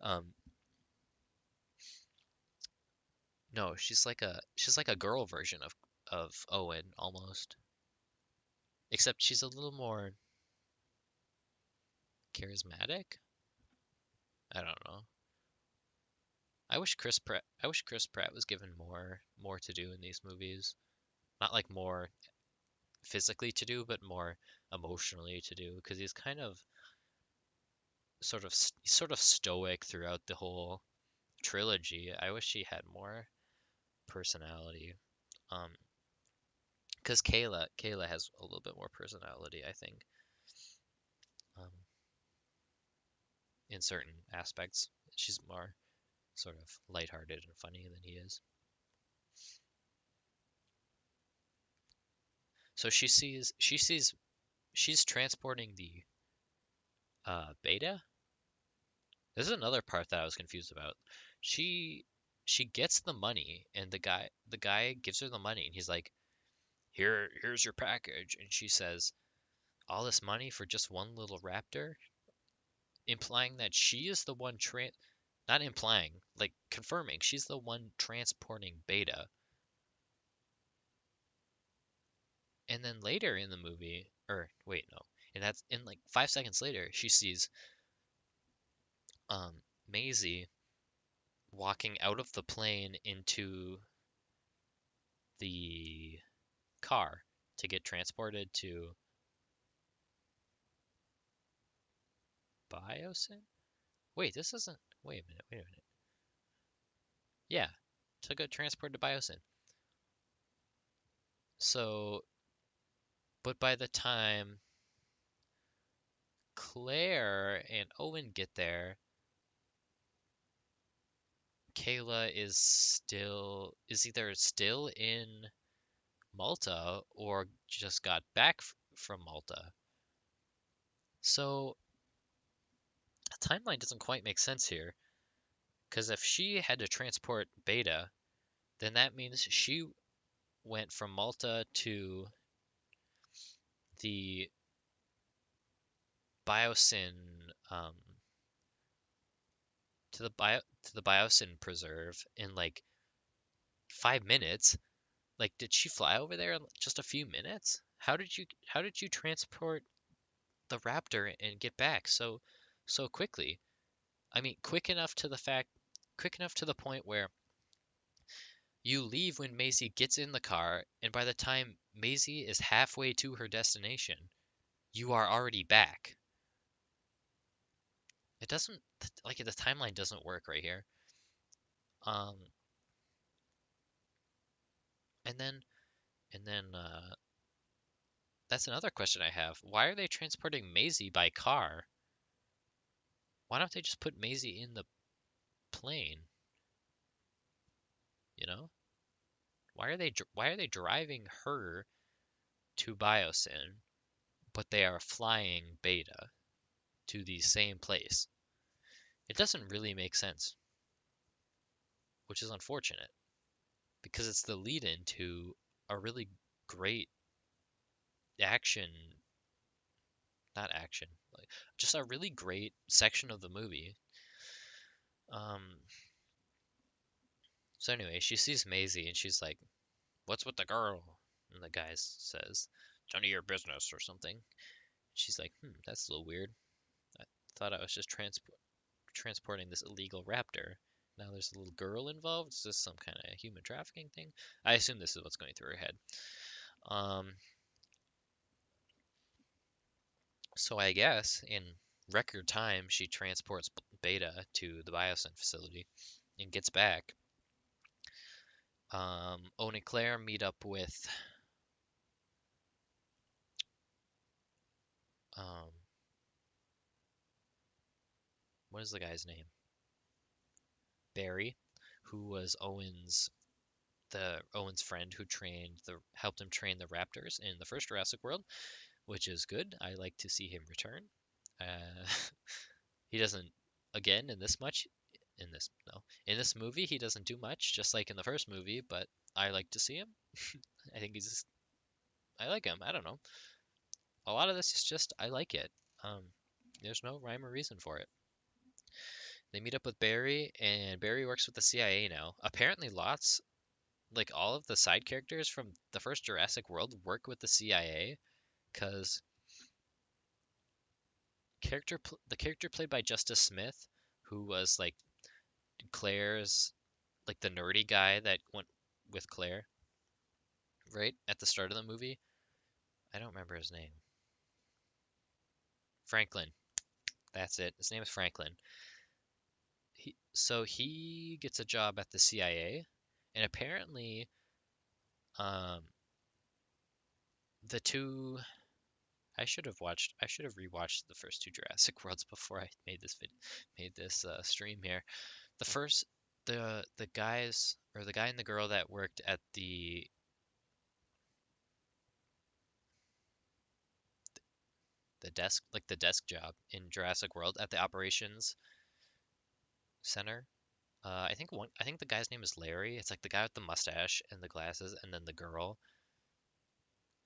um, no, she's like a girl version of Owen almost, except she's a little more charismatic. I don't know. I wish Chris Pratt was given more to do in these movies. Not like more physically to do, but more emotionally to do because he's kind of sort of stoic throughout the whole trilogy. I wish he had more personality. Um, because Kayla has a little bit more personality, I think, um, in certain aspects. She's more sort of lighthearted and funny than he is. So she's transporting the beta. This is another part that I was confused about. She she gets the money and the guy gives her the money and he's like, here's your package." And she says, "All this money for just one little raptor?" Implying that she is the one not implying, like confirming she's the one transporting Beta. And then later in the movie, or wait, no. And that's in like 5 seconds later, she sees Maisie walking out of the plane into the car to get transported to Biosyn? Wait, this isn't. Wait a minute. Wait a minute. Yeah, to get transported to Biosyn. So, but by the time Claire and Owen get there, Kayla is either still in Malta or just got back from Malta. So the timeline doesn't quite make sense here. Because if she had to transport Beta, then that means she went from Malta the Biosyn to the Biosyn preserve in like 5 minutes. Like, did she fly over there in just a few minutes? How did you transport the Raptor and get back so quickly? I mean, quick enough to the point where you leave when Maisie gets in the car, and by the time Maisie is halfway to her destination, you are already back. It doesn't like the timeline doesn't work right here. Um, and then and then that's another question I have. Why are they transporting Maisie by car? Why don't they just put Maisie in the plane? You know? Why are they driving her to Biosyn, but they are flying Beta to the same place? It doesn't really make sense, which is unfortunate because it's the lead in to a really great action, not action, like just a really great section of the movie. Um, so anyway, she sees Maisie and she's like, "What's with the girl?" And the guy says, "It's none of your business" or something. She's like, "Hmm, that's a little weird. I thought I was just transporting this illegal raptor. Now there's a little girl involved. Is this some kind of human trafficking thing? I assume this is what's going through her head. Um, so I guess in record time, she transports Beta to the biosyn facility and gets back. Owen and Claire meet up with um, what is the guy's name? Barry, who was Owen's friend who helped him train the raptors in the first Jurassic World, which is good. I like to see him return. Uh, he doesn't again in this movie he doesn't do much, just like in the first movie, but I like to see him. I think I like him. I don't know. A lot of this is just I like it. Um, there's no rhyme or reason for it. They meet up with Barry, and Barry works with the CIA now. Apparently, like all of the side characters from the first Jurassic World work with the CIA, because the character played by Justice Smith, who was like Claire's like the nerdy guy that went with Claire, right at the start of the movie. I don't remember his name. Franklin. That's it. His name is Franklin. So he gets a job at the CIA, and apparently, um, the two. I should have rewatched the first two Jurassic Worlds before I made this stream here. The first, the guys or the guy and the girl that worked at the desk, like the desk job in Jurassic World at the operations center. I think the guy's name is Larry. It's like the guy with the mustache and the glasses, and then the girl.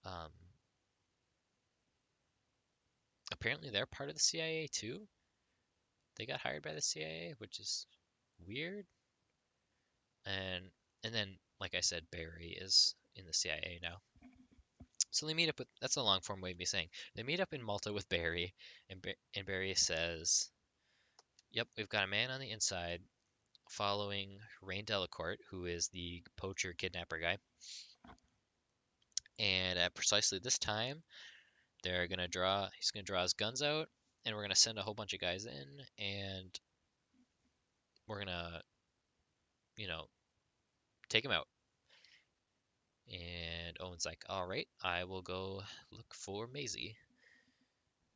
Um, apparently they're part of the CIA too. They got hired by the CIA, which is weird. And and then, like I said, Barry is in the CIA now. So they meet up with. That's a long form way of me saying they meet up in Malta with Barry, and Barry says, "Yep, we've got a man on the inside following Rain Delacourt, who is the poacher kidnapper guy. And at precisely this time, he's gonna draw his guns out, and we're gonna send a whole bunch of guys in, and we're gonna, you know, take him out." And Owen's like, "All right, I will go look for Maisie."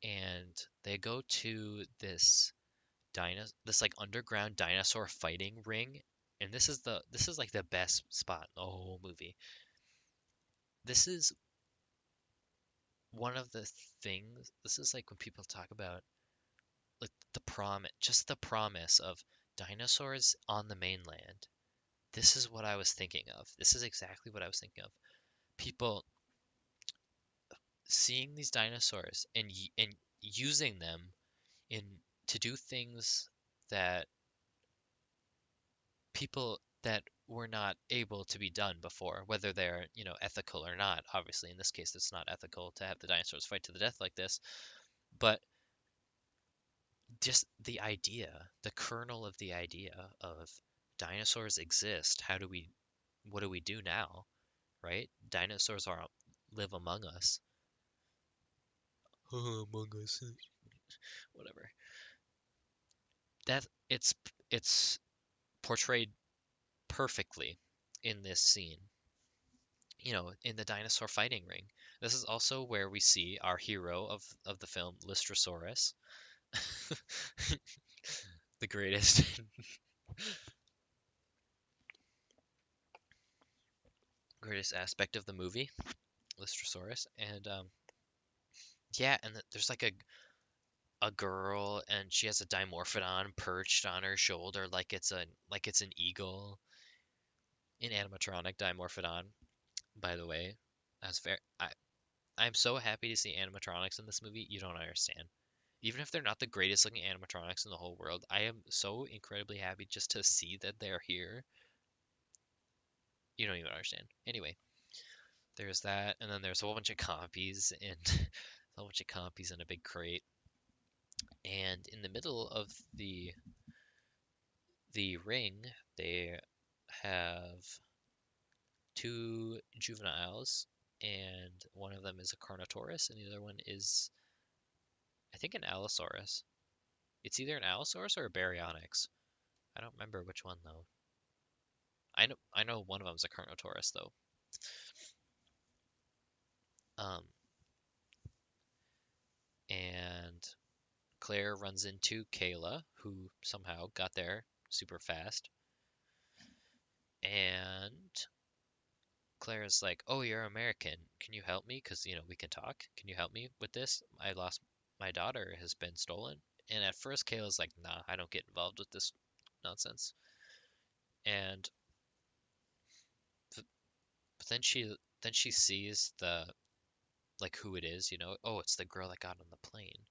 And they go to this like underground dinosaur fighting ring, and this is like the best spot in the whole movie. This is one of the things. This is like when people talk about like the promise of dinosaurs on the mainland. This is what I was thinking of. This is exactly what I was thinking of. People seeing these dinosaurs and using them in to do things that people that were not able to be done before, whether they're, ethical or not. Obviously, in this case, it's not ethical to have the dinosaurs fight to the death like this, but just the idea, the kernel of the idea of dinosaurs exist. What do we do now, right? Dinosaurs live among us. Among us, whatever. That it's portrayed perfectly in this scene. In the dinosaur fighting ring. This is also where we see our hero of the film, Lystrosaurus, the greatest aspect of the movie, Lystrosaurus. And yeah, and there's like a girl, and she has a Dimorphodon perched on her shoulder like it's an eagle, an animatronic Dimorphodon. By the way, that's fair. I'm so happy to see animatronics in this movie. You don't understand. Even if they're not the greatest looking animatronics in the whole world, I am so incredibly happy just to see that they're here. You don't even understand. Anyway, there's that, and then there's a whole bunch of copies and a whole bunch of copies in a big crate. And in the middle of the The ring, they have two juveniles, and one of them is a Carnotaurus, and the other one is, I think, an Allosaurus. It's either an Allosaurus or a Baryonyx. I don't remember which one though. I know one of them's a Carnotaurus though. Um, and Claire runs into Kayla, who somehow got there super fast, and Claire is like, "Oh, you're American. Can you help me? Because, we can talk. Can you help me with this? I lost my daughter has been stolen." And at first, Kayla's like, "Nah, I don't get involved with this nonsense." And but then she sees the like who it is, Oh, it's the girl that got on the plane.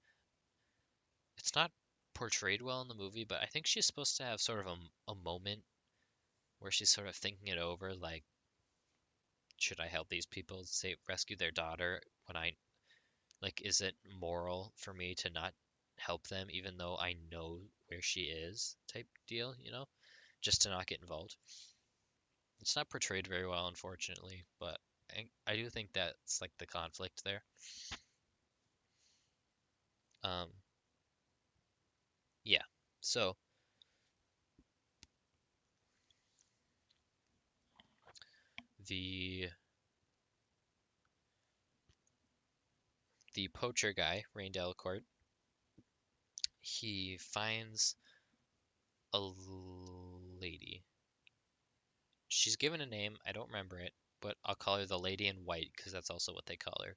It's not portrayed well in the movie, but I think she's supposed to have sort of a moment where she's sort of thinking it over, like, should I help these people save rescue their daughter when I like, is it moral for me to not help them even though I know where she is, type deal, just to not get involved. It's not portrayed very well, unfortunately, but I do think that's like the conflict there. Um, yeah. So the the poacher guy, Rain Delacourt, he finds a lady. She's given a name, I don't remember it, but I'll call her the Lady in White because that's also what they call her.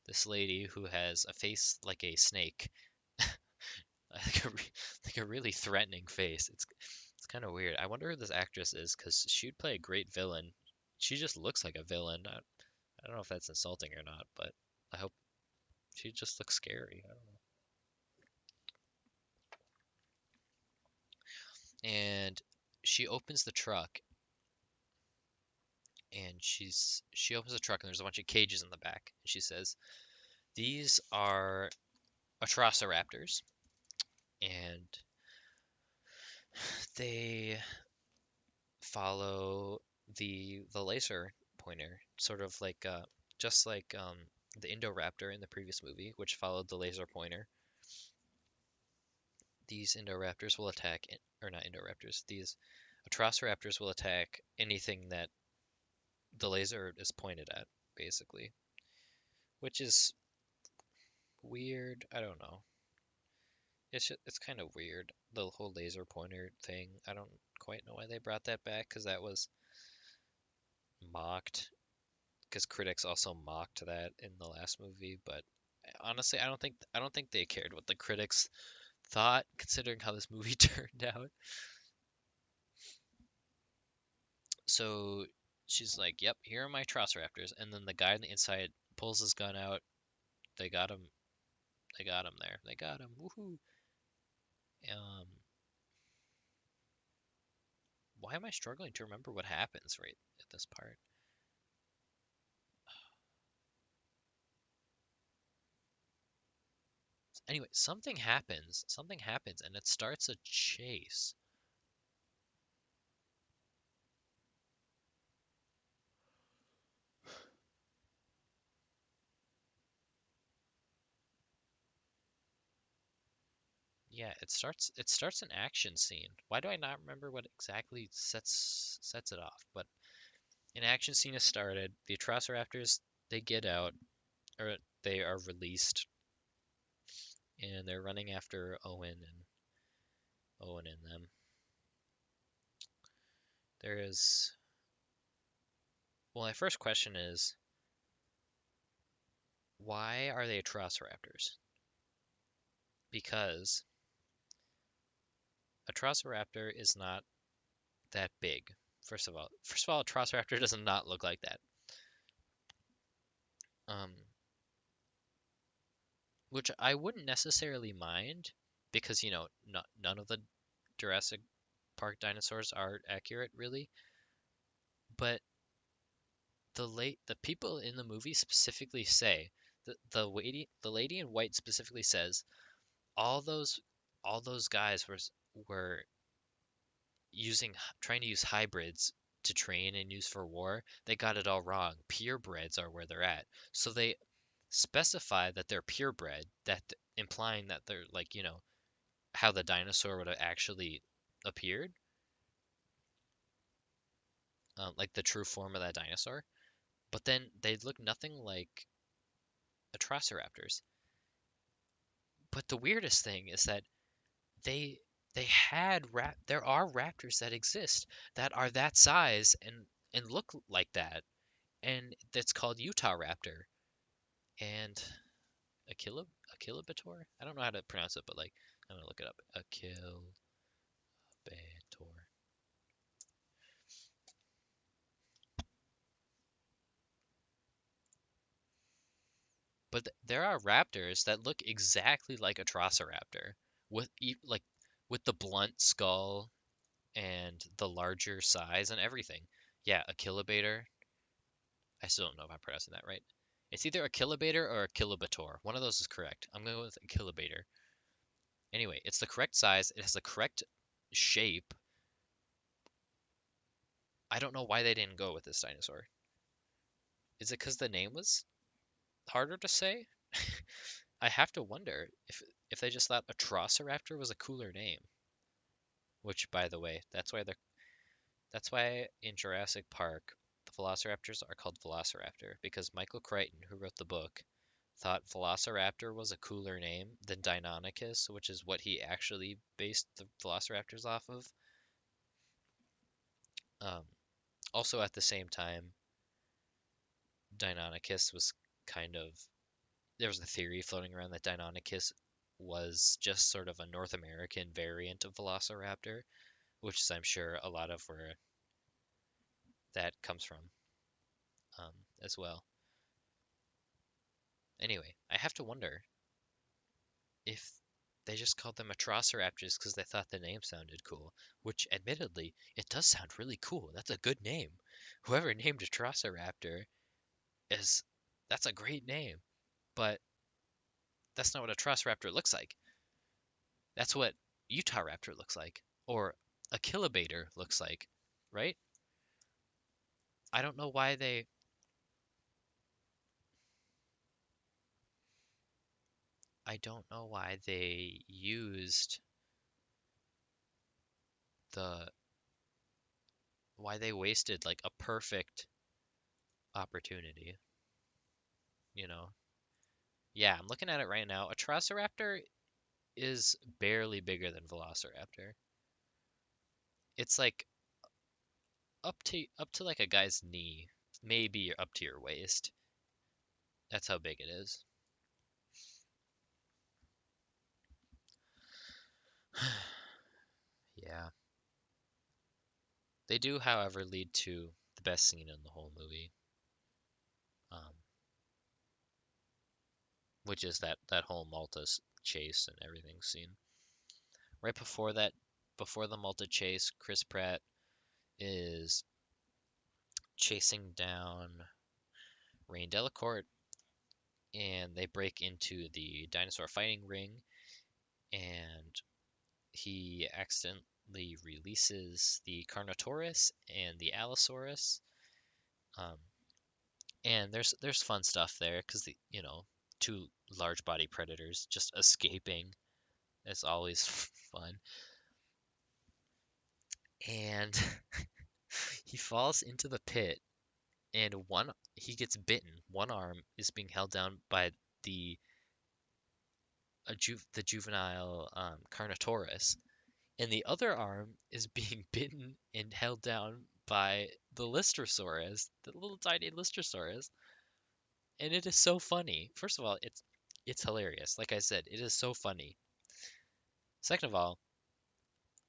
This lady who has a face like a snake, like a really threatening face. It's kind of weird. I wonder who this actress is because she'd play a great villain. She just looks like a villain. I don't know if that's insulting or not, but I hope she just looks scary. I don't know. And she opens the truck, and she opens the truck, and there's a bunch of cages in the back. And she says, "These are Atrociraptors, and they follow the laser pointer, sort of like just like the Indoraptor in the previous movie, which followed the laser pointer. These Indoraptors will attack, or not Indoraptors, these Atrociraptors will attack anything that the laser is pointed at, basically, which is weird. I don't know. It's kind of weird, the whole laser pointer thing. I don't quite know why they brought that back because that was mocked because critics also mocked that in the last movie, but honestly, I don't think they cared what the critics thought, considering how this movie turned out. So she's like, "Yep, here are my Velociraptors," and then the guy on the inside pulls his gun out. They got him. They got him there. They got him. Woohoo! Um, why am I struggling to remember what happens right at this part? Anyway, something happens. Something happens, and it starts a chase. Yeah, it starts an action scene. Why do I not remember what exactly sets it off? But an action scene has started. The Atrociraptors, they get out, or they are released, and they're running after Owen and them. There is Well, my first question is, why are they Atrociraptors? Because Atrociraptor is not that big. First of all, Atrociraptor does not look like that. Um, which I wouldn't necessarily mind because none of the Jurassic Park dinosaurs are accurate really, but the people in the movie specifically say the lady in white specifically says all those guys were trying to use hybrids to train and use for war, they got it all wrong. Purebreds are where they're at. So they specify that they're purebred, that implying that they're like, how the dinosaur would have actually appeared, like the true form of that dinosaur. But then they look nothing like Atrociraptors. But the weirdest thing is that they there are raptors that exist that are that size and look like that, and that's called Utah raptor and Achillibator. I don't know how to pronounce it, but like I'm gonna look it up. Achillibator. But there are raptors that look exactly like Atrociraptor like with the blunt skull and the larger size and everything. Yeah, Achillibator. I still don't know if I'm pronouncing that right. It's either Achillibator or Achillibator. One of those is correct. I'm going to go with Achillibator. Anyway, it's the correct size. It has the correct shape. I don't know why they didn't go with this dinosaur. Is it because the name was harder to say? I have to wonder if they just thought Atrociraptor was a cooler name. Which, by the way, that's why in Jurassic Park the Velociraptors are called Velociraptor, because Michael Crichton, who wrote the book, thought Velociraptor was a cooler name than Deinonychus, which is what he actually based the Velociraptors off of. Um, Also, at the same time, Deinonychus was kind of there was a theory floating around that Deinonychus was just sort of a North American variant of Velociraptor, which is I'm sure a lot of where that comes from um, as well. Anyway, I have to wonder if they just called them Atrociraptors because they thought the name sounded cool, which admittedly, it does sound really cool. That's a good name. Whoever named Atrociraptor is that's a great name, but that's not what Atrociraptor looks like. That's what Utah Raptor looks like, or Achillibator looks like, right? I don't know why they I don't know why they used the why they wasted like a perfect opportunity, you know. Yeah, I'm looking at it right now. Atrociraptor is barely bigger than Velociraptor. It's like up to like a guy's knee, maybe up to your waist. That's how big it is. Yeah. They do, however, lead to the best scene in the whole movie, um, which is that whole Malta chase and everything scene. Right before that, before the Malta chase, Chris Pratt is chasing down Rain Delacourt, and they break into the dinosaur fighting ring, and he accidentally releases the Carnotaurus and the Allosaurus. Um, and there's fun stuff there because two large body predators just escaping is always fun. And he falls into the pit, and one he gets bitten. One arm is being held down by the the juvenile Carnotaurus, and the other arm is being bitten and held down by the Lystrosaurus, the little tiny Lystrosaurus. And it is so funny. First of all, it's hilarious. Like I said, it is so funny. Second of all,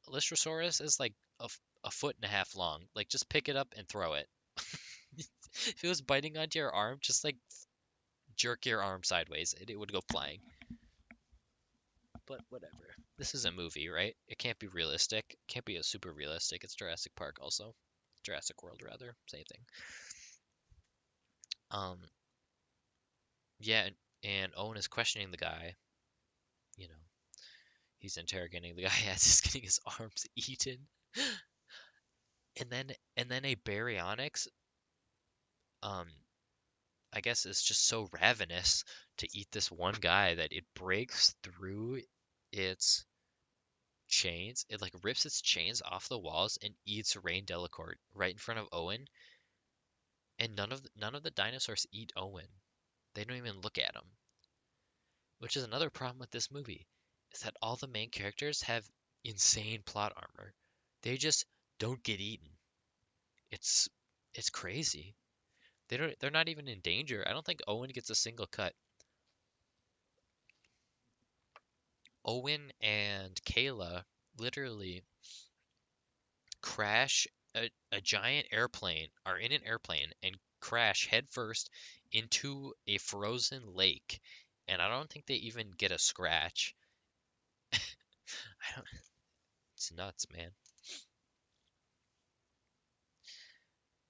Lystrosaurus is like a foot and a half long. Like just pick it up and throw it. If it was biting onto your arm, just like jerk your arm sideways and it would go flying. But whatever. This is a movie, right? It can't be realistic. It can't be a super realistic. It's Jurassic Park also. Jurassic World rather. Same thing. Um yeah, and Owen is questioning the guy, you know. He's interrogating the guy as he's getting his arms eaten. and then a baryonyx, um, I guess is just so ravenous to eat this one guy that it breaks through its chains. It like rips its chains off the walls and eats Rain Delacourt right in front of Owen. And none of the dinosaurs eat Owen. They don't even look at him, which is another problem with this movie, is that all the main characters have insane plot armor. They just don't get eaten. It's it's crazy. They're not even in danger. I don't think Owen gets a single cut. Owen and Kayla literally crash a giant airplane, are in an airplane and crash headfirst into a frozen lake. And I don't think they even get a scratch. I don't, it's nuts, man.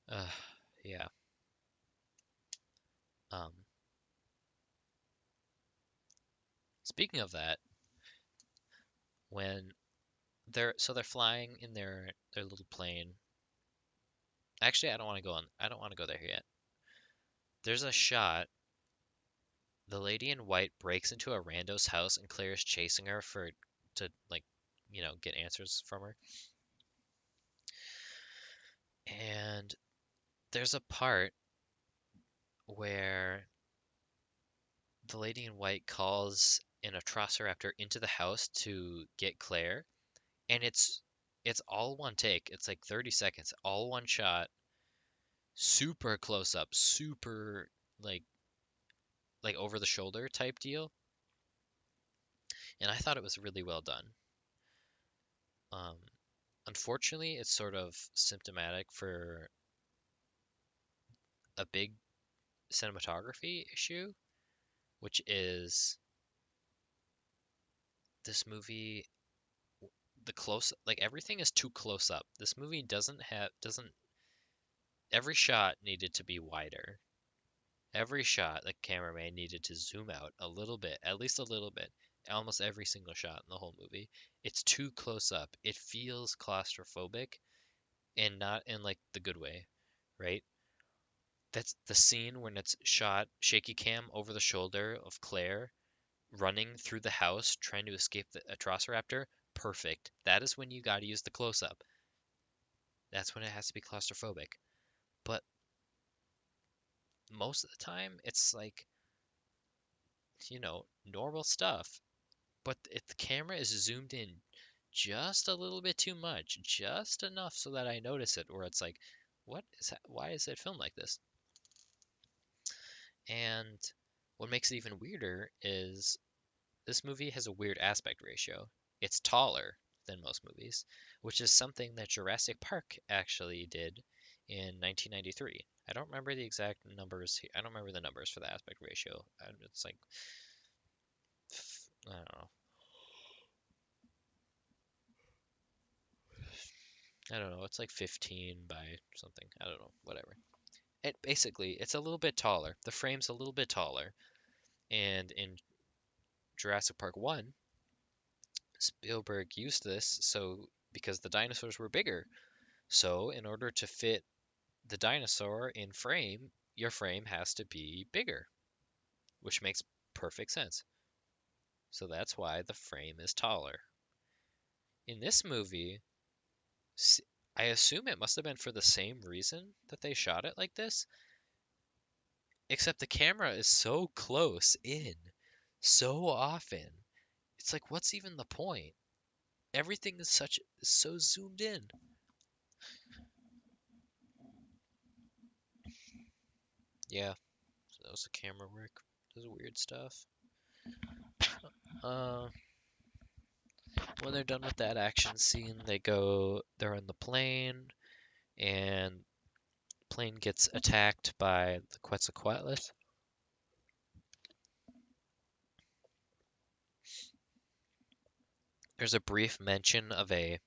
Uh, yeah. Um, Speaking of that, when they're flying in their little plane. Actually, I don't want to go on. I don't want to go there yet. There's a shot. The lady in white breaks into a rando's house and Claire is chasing her to like, get answers from her. And there's a part where the lady in white calls an Atrociraptor into the house to get Claire, and it's all one take. It's like 30 seconds, all one shot, super close up, super like like over the shoulder type deal. And I thought it was really well done. Um, Unfortunately, it's sort of symptomatic for a big cinematography issue, which is this movie, the close, like everything is too close up. This movie doesn't, every shot needed to be wider. Every shot, the cameraman needed to zoom out a little bit, at least a little bit. Almost every single shot in the whole movie. It's too close up. It feels claustrophobic and not in like the good way, right? That's the scene when it's shot shaky cam over the shoulder of Claire running through the house trying to escape the Atrociraptor. Perfect. That is when you got to use the close up. That's when it has to be claustrophobic. But most of the time, it's like, normal stuff. But if the camera is zoomed in just a little bit too much, just enough so that I notice it, or it's like, what is that? Why is it filmed like this? And what makes it even weirder is this movie has a weird aspect ratio. It's taller than most movies, which is something that Jurassic Park actually did in 1993. I don't remember the exact numbers. I don't remember the numbers for the aspect ratio. It's like, I don't know. I don't know. It's like 15 by something. I don't know. Whatever. It's a little bit taller. The frame's a little bit taller. And in Jurassic Park 1, Spielberg used this because the dinosaurs were bigger. So, in order to fit the dinosaur in frame, your frame has to be bigger, which makes perfect sense. So that's why the frame is taller. In this movie, I assume it must have been for the same reason that they shot it like this, except the camera is so close in so often. It's like, what's even the point? Everything is so zoomed in. Yeah, so that was the camera work. That was weird stuff. Uh, when they're done with that action scene, they're on the plane, and plane gets attacked by the Quetzalcoatlus. There's a brief mention of a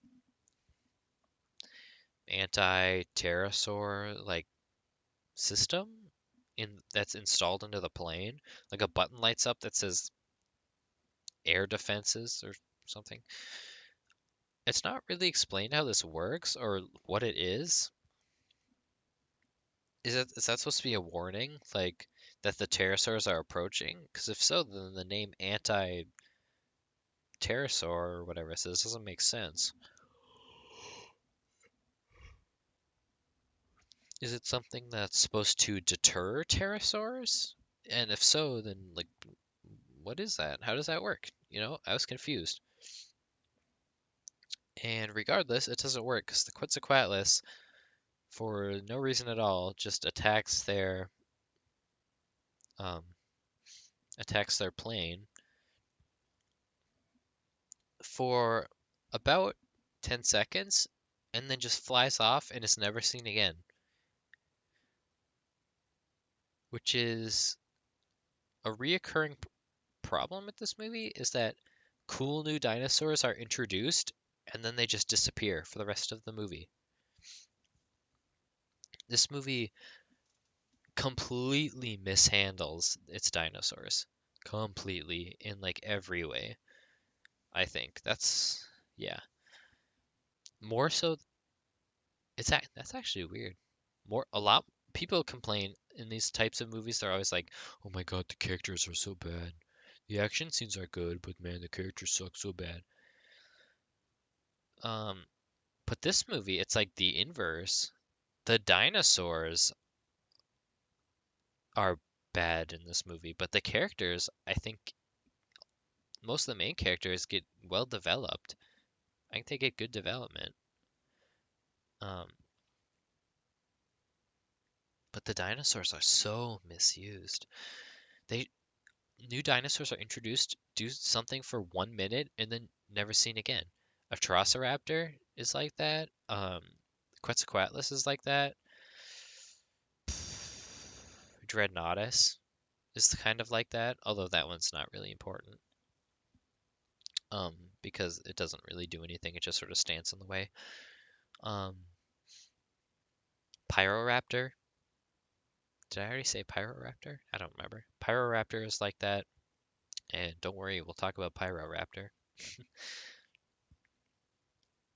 anti-pterosaur like system in that's installed into the plane. Like a button lights up that says air defenses or something. it's not really explained how this works or what it is. Is that supposed to be a warning, like that the pterosaurs are approaching? Because if so, then the name anti-pterosaur or whatever it says doesn't make sense. Is it something that's supposed to deter pterosaurs? And if so, then like what is that? How does that work? I was confused. And regardless, it doesn't work because the Quetzalcoatlus, for no reason at all, just um, attacks their plane for about 10 seconds and then just flies off and is never seen again, which is a reoccurring problem with this movie is that cool new dinosaurs are introduced and then they just disappear for the rest of the movie. This movie completely mishandles its dinosaurs. Completely in like every way. I think yeah. More so that's actually weird. A lot people complain in these types of movies. They're always like, "Oh my God, the characters are so bad. The action scenes are good, but man, the characters suck so bad." Um, but this movie, it's like the inverse. The dinosaurs are bad in this movie, but the characters, I think most of the main characters get well developed. I think they get good development. Um, but the dinosaurs are so misused. They New dinosaurs are introduced, do something for 1 minute, and then never seen again. A Velociraptor is like that. Quetzalcoatlus is like that. Dreadnoughtus is kind of like that, although that one's not really important. Um, because it doesn't really do anything; it just sort of stands in the way. Um, Pyroraptor. Did I already say Pyroraptor? I don't remember. Pyroraptor is like that, and don't worry, we'll talk about Pyroraptor.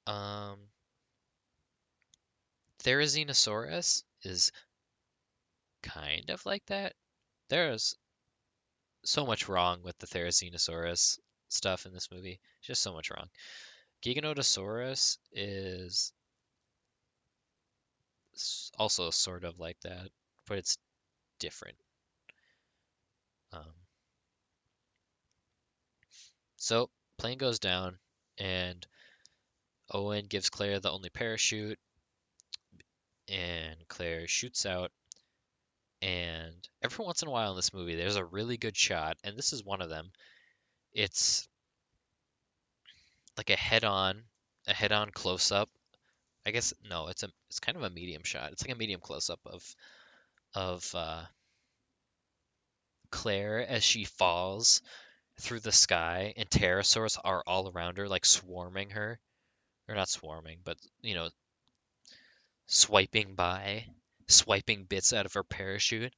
Um, Therizinosaurus is kind of like that. There's so much wrong with the Therizinosaurus stuff in this movie. Just so much wrong. Giganotosaurus is also sort of like that, but it's different. Um, so plane goes down, and Owen gives Claire the only parachute, and Claire shoots out. And every once in a while in this movie, there's a really good shot, and this is one of them. It's like a head-on close-up. I guess no, it's kind of a medium shot. It's like a medium close-up of Claire as she falls through the sky, and pterosaurs are all around her, like swarming her, or not swarming, but swiping by, swiping bits out of her parachute,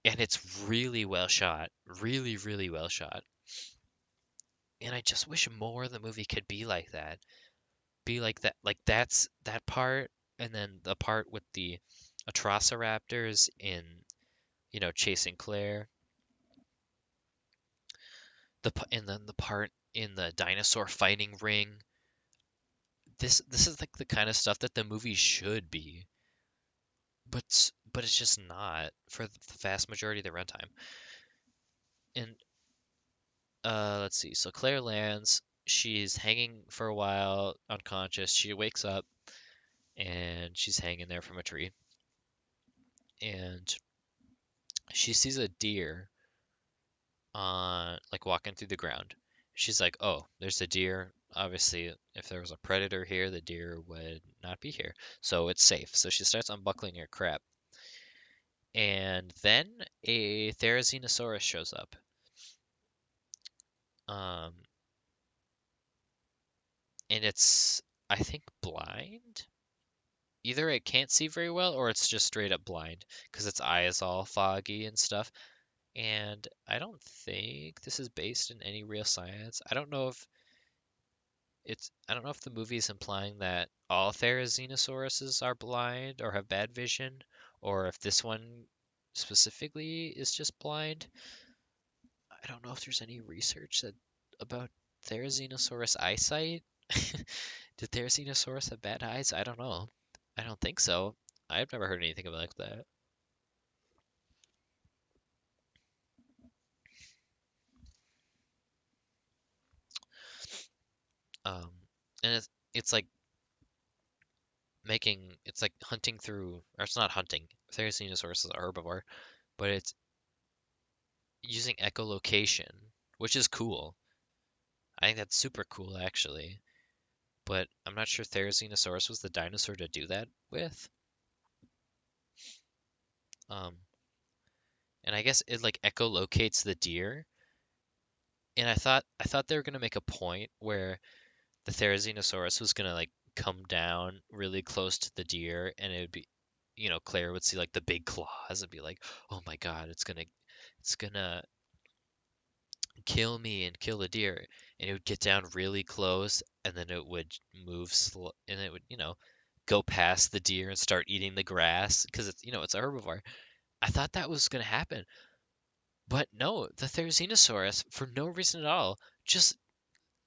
and it's really well shot, really, really well shot. And I just wish more of the movie could be like that, like that's that part, and then the part with the Atrociraptors in chasing Claire, and then the part in the dinosaur fighting ring. This is like the kind of stuff that the movie should be, but it's just not for the vast majority of the runtime. And let's see. So Claire lands. She's hanging for a while, unconscious. She wakes up and she's hanging there from a tree, and she sees a deer on like walking through the ground. She's like, "Oh, there's a deer. Obviously, if there was a predator here, the deer would not be here, so it's safe." So she starts unbuckling her crap, and then a Therizinosaurus shows up. Um, and it's I think blind. Either it can't see very well, or it's just straight up blind because its eye is all foggy and stuff. And I don't think this is based in any real science. I don't know if I don't know if the movie is implying that all Therizinosaurus are blind or have bad vision, or if this one specifically is just blind. I don't know if there's any research that about Therizinosaurus eyesight. Did Therizinosaurus have bad eyes? I don't know. I don't think so. I've never heard anything about like that. Um, and it's like it's like hunting through, or it's not hunting. Therizinosaurus is a herbivore, but it's using echolocation, which is cool. I think that's super cool actually. But I'm not sure Therizinosaurus was the dinosaur to do that with. Um, and I guess it like echolocates the deer. And I thought they were gonna make a point where the Therizinosaurus was gonna like come down really close to the deer, and it would be, Claire would see like the big claws and be like, "Oh my God, it's gonna kill me and kill the deer." And it would get down really close, and then it would move slow, and it would, go past the deer and start eating the grass because it's a herbivore. I thought that was gonna happen, but no, the Therizinosaurus, for no reason at all, just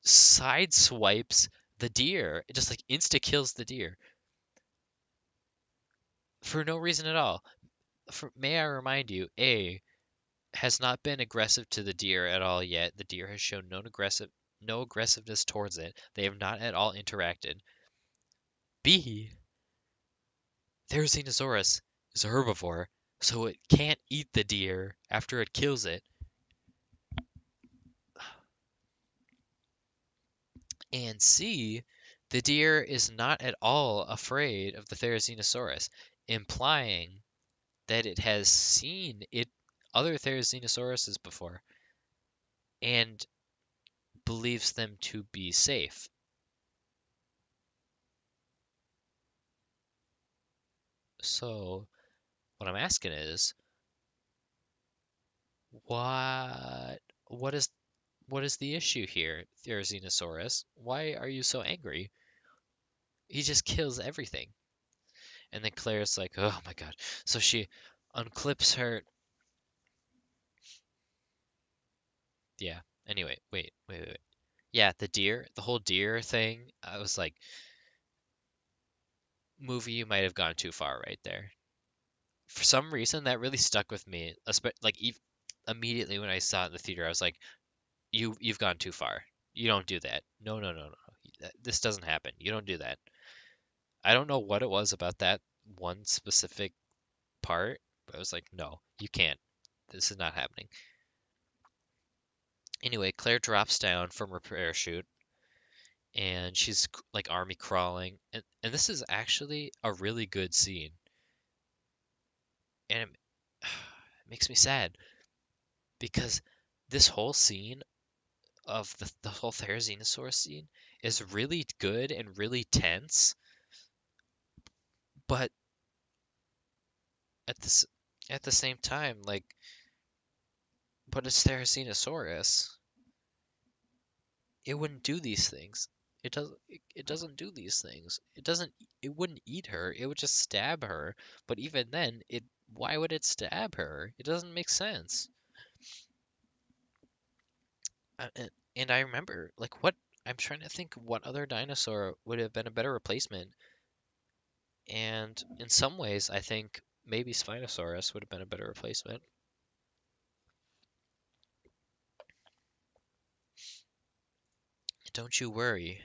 side swipes the deer. It just like insta kills the deer for no reason at all. May I remind you, A has not been aggressive to the deer at all yet. The deer has shown no aggressiveness towards it. They have not at all interacted. B, Therizinosaurus is a herbivore, so it can't eat the deer after it kills it. And C, the deer is not at all afraid of the Therizinosaurus, implying that it has seen other Therazinosauruses before and believes them to be safe. So what I'm asking is, what what is what is the issue here, Therizinosaurus? Why are you so angry? He just kills everything. And then Claire's like, oh my God. So she unclips her. Yeah. Anyway, wait. Yeah, the whole deer thing. I was like, movie, you might have gone too far right there. For some reason, that really stuck with me. Like immediately when I saw it in the theater, I was like, you've gone too far. You don't do that. No, no, no, no. This doesn't happen. You don't do that. I don't know what it was about that one specific part, but I was like, no, you can't. This is not happening. Anyway, Claire drops down from her parachute and she's like army crawling, and this is actually a really good scene, and it makes me sad because this whole scene of the whole Therizinosaurus scene is really good and really tense, but at this at the same time, like, but it's Therizinosaurus. It wouldn't do these things. It doesn't do these things. It wouldn't eat her. It would just stab her. But even then, it why would it stab her? It doesn't make sense. And I remember like what I'm trying to think what other dinosaur would have been a better replacement. And in some ways, I think maybe Spinosaurus would have been a better replacement. Don't you worry.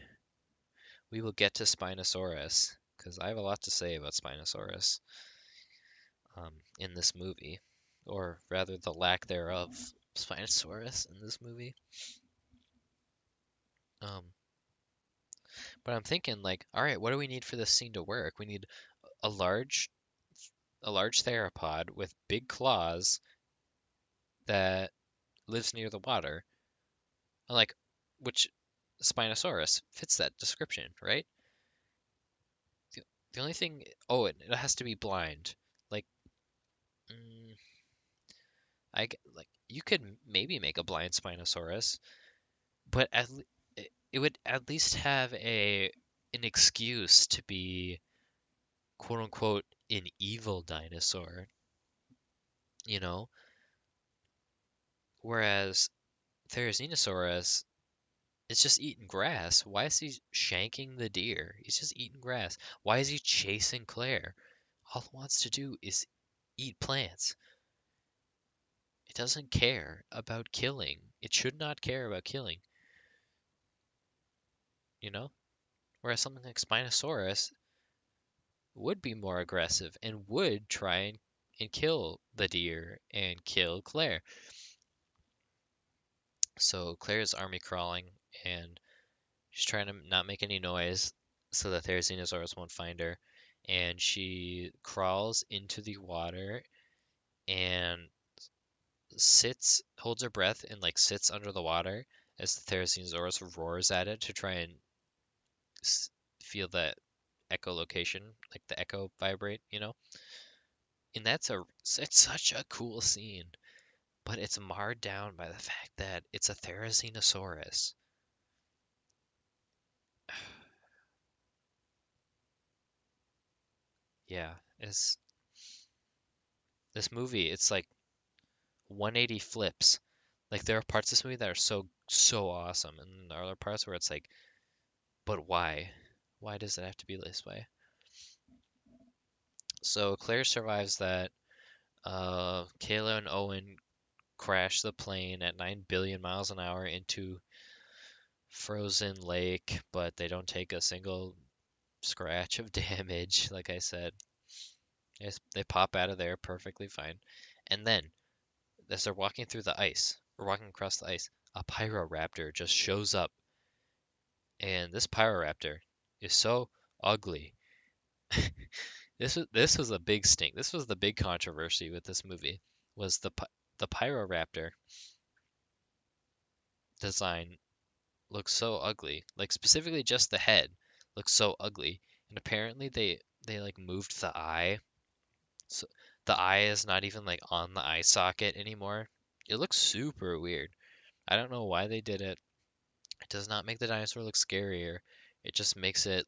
We will get to Spinosaurus because I have a lot to say about Spinosaurus in this movie, or rather the lack thereof Spinosaurus in this movie. Um, but I'm thinking like, all right, what do we need for this scene to work? We need a large a large theropod with big claws that lives near the water. Like, which Spinosaurus fits that description, right? The, the only thing, oh, it has to be blind. Like, mm, like you could maybe make a blind Spinosaurus, but it would at least have a an excuse to be quote unquote an evil dinosaur, you know? Whereas Therizinosaurus is just eating grass. Why is he shanking the deer? He's just eating grass. Why is he chasing Claire? All he wants to do is eat plants. It doesn't care about killing. It should not care about killing, you know? Whereas something like Spinosaurus would be more aggressive and would try and kill the deer and kill Claire. So Claire's army crawling and she's trying to not make any noise so that Therizinosaurus won't find her. And she crawls into the water and sits, holds her breath, and like sits under the water as the Therizinosaurus roars at it to try and feel that echolocation, like the echo vibrate, you know? And it's such a cool scene, but it's marred down by the fact that it's a Therizinosaurus. Yeah, it's this movie, it's like 180 flips. Like there are parts of this movie that are so awesome, and there are other parts where it's like, but why? Why does it have to be this way? So Claire survives that. Kayla and Owen crash the plane at 9 billion miles an hour into frozen lake, but they don't take a single scratch of damage. Like I said, they pop out of there perfectly fine. And then, as they're walking through the ice, or walking across the ice, a Pyroraptor just shows up. And this Pyroraptor is so ugly. This was a big stink. This was the big controversy with this movie. Was the Pyroraptor design looks so ugly. Like specifically just the head looks so ugly. And apparently they like moved the eye. So the eye is not even like on the eye socket anymore. It looks super weird. I don't know why they did it. It does not make the dinosaur look scarier. It just makes the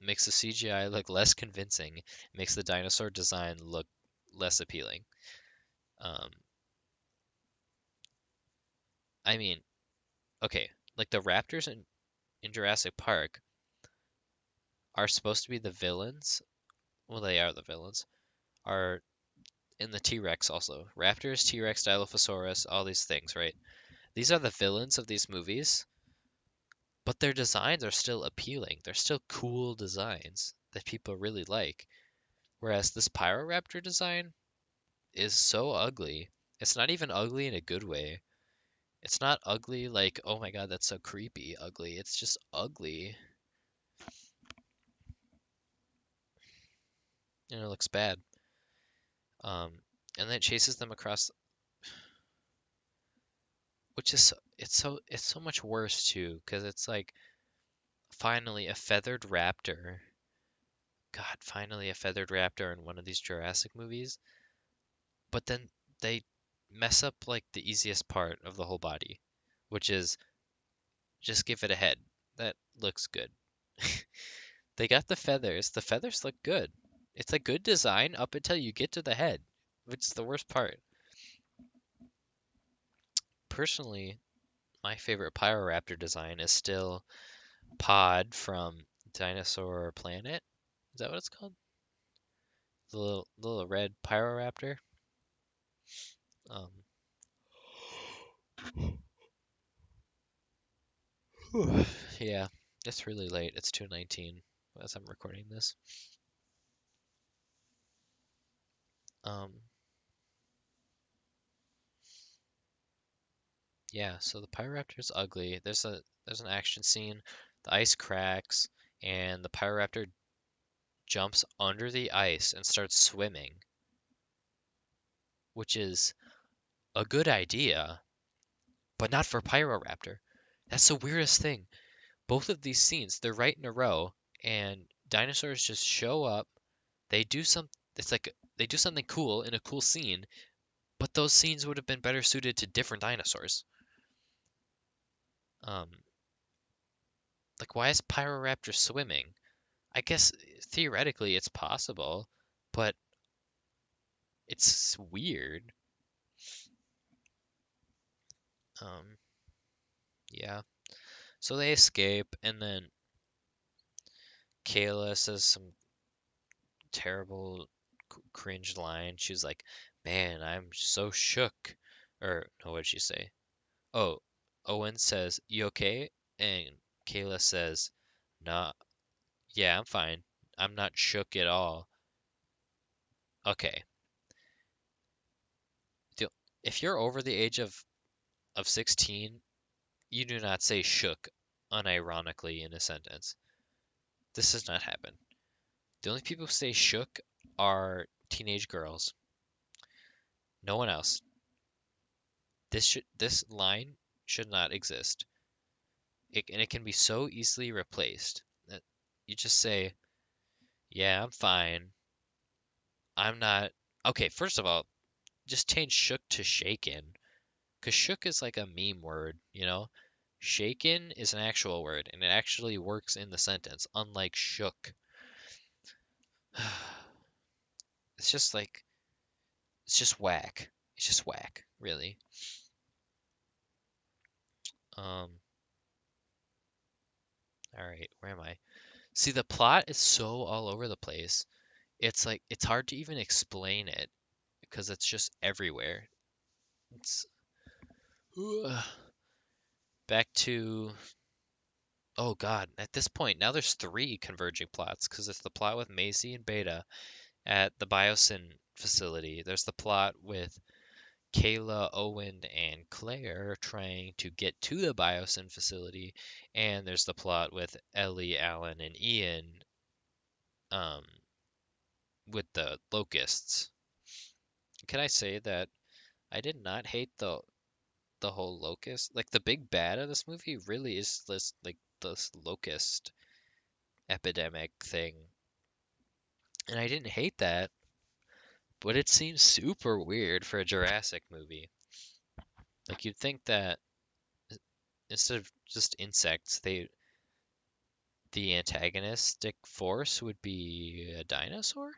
CGI look less convincing. It makes the dinosaur design look less appealing. Um, I mean, okay, like the raptors in Jurassic Park are supposed to be the villains. Well, they are the villains. Are in the T-Rex also. Raptors, T-Rex, Dilophosaurus, all these things, right? These are the villains of these movies, but their designs are still appealing. They're still cool designs that people really like. Whereas this Pyroraptor design is so ugly. It's not even ugly in a good way. It's not ugly like, oh my god, that's so creepy ugly. It's just ugly and it looks bad. Um, and then it chases them across, which is it's so much worse too, because it's like finally a feathered raptor. God, finally a feathered raptor in one of these Jurassic movies. But then they mess up like the easiest part of the whole body, which is just give it a head. That looks good. They got the feathers. The feathers look good. It's a good design up until you get to the head, which is the worst part. Personally, my favorite Pyroraptor design is still Pod from Dinosaur Planet. Is that what it's called? The little red Pyroraptor. Um, yeah, it's really late. It's 2:19 as I'm recording this. Um, yeah, so the Pyroraptor's ugly. There's an action scene. The ice cracks, and the Pyroraptor jumps under the ice and starts swimming, which is a good idea, but not for Pyroraptor. That's the weirdest thing. Both of these scenes, they're right in a row, and dinosaurs just show up. They do some. It's like they do something cool in a cool scene, but those scenes would have been better suited to different dinosaurs. Um, Like, why is Pyroraptor swimming? I guess theoretically it's possible, but it's weird. Um, yeah. So they escape, and then Kayla says some terrible, cringe line. She's like, "Man, I'm so shook." Or no, what'd she say? Oh, Owen says, "You okay?" And Kayla says, "Nah, yeah, I'm fine. I'm not shook at all." Okay, the- if you're over the age of 16, you do not say shook unironically in a sentence. This does not happen. The only people who say shook are teenage girls. No one else. This line should not exist. And it can be so easily replaced that you just say, "Yeah, I'm fine. I'm not." Okay, first of all, just change shook to shaken, because shook is like a meme word, you know? Shaken is an actual word, and it actually works in the sentence, unlike shook. It's just like, it's just whack. It's just whack, really. Um, all right, where am I? See, the plot is so all over the place. It's like, it's hard to even explain it because it's just everywhere. It's back to, oh God, at this point, now there's three converging plots because it's the plot with Maisie and Beta at the Biosyn facility. There's the plot with Kayla, Owen, and Claire trying to get to the Biosyn facility, and there's the plot with Ellie, Alan, and Ian um, with the locusts. Can I say that I did not hate the whole locust? Like the big bad of this movie really is this locust epidemic thing, and I didn't hate that, but it seems super weird for a Jurassic movie. Like you'd think that instead of just insects, the antagonistic force would be a dinosaur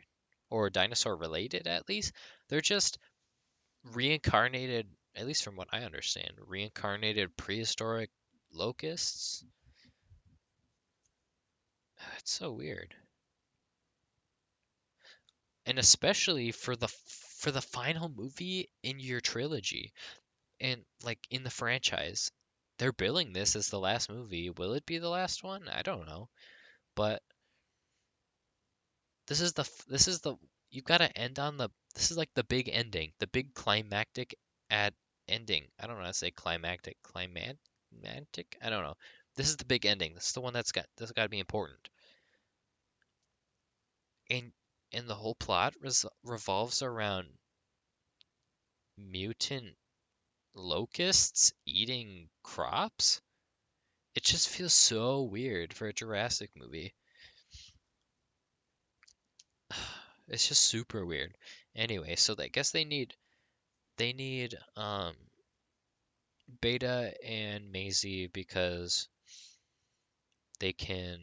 or dinosaur related at least. They're just reincarnated, at least from what I understand, reincarnated prehistoric locusts. It's so weird. And especially for the final movie in your trilogy and like in the franchise. They're billing this as the last movie. Will it be the last one? I don't know. But this is the you've got to end on the this is like the big ending, the big climactic at ending. I don't know how to say climactic. I don't know. This is the big ending. This is the one that's got to be important. And the whole plot revolves around mutant locusts eating crops. It just feels so weird for a Jurassic movie. It's just super weird. Anyway, so I guess they need Beta and Maisie because they can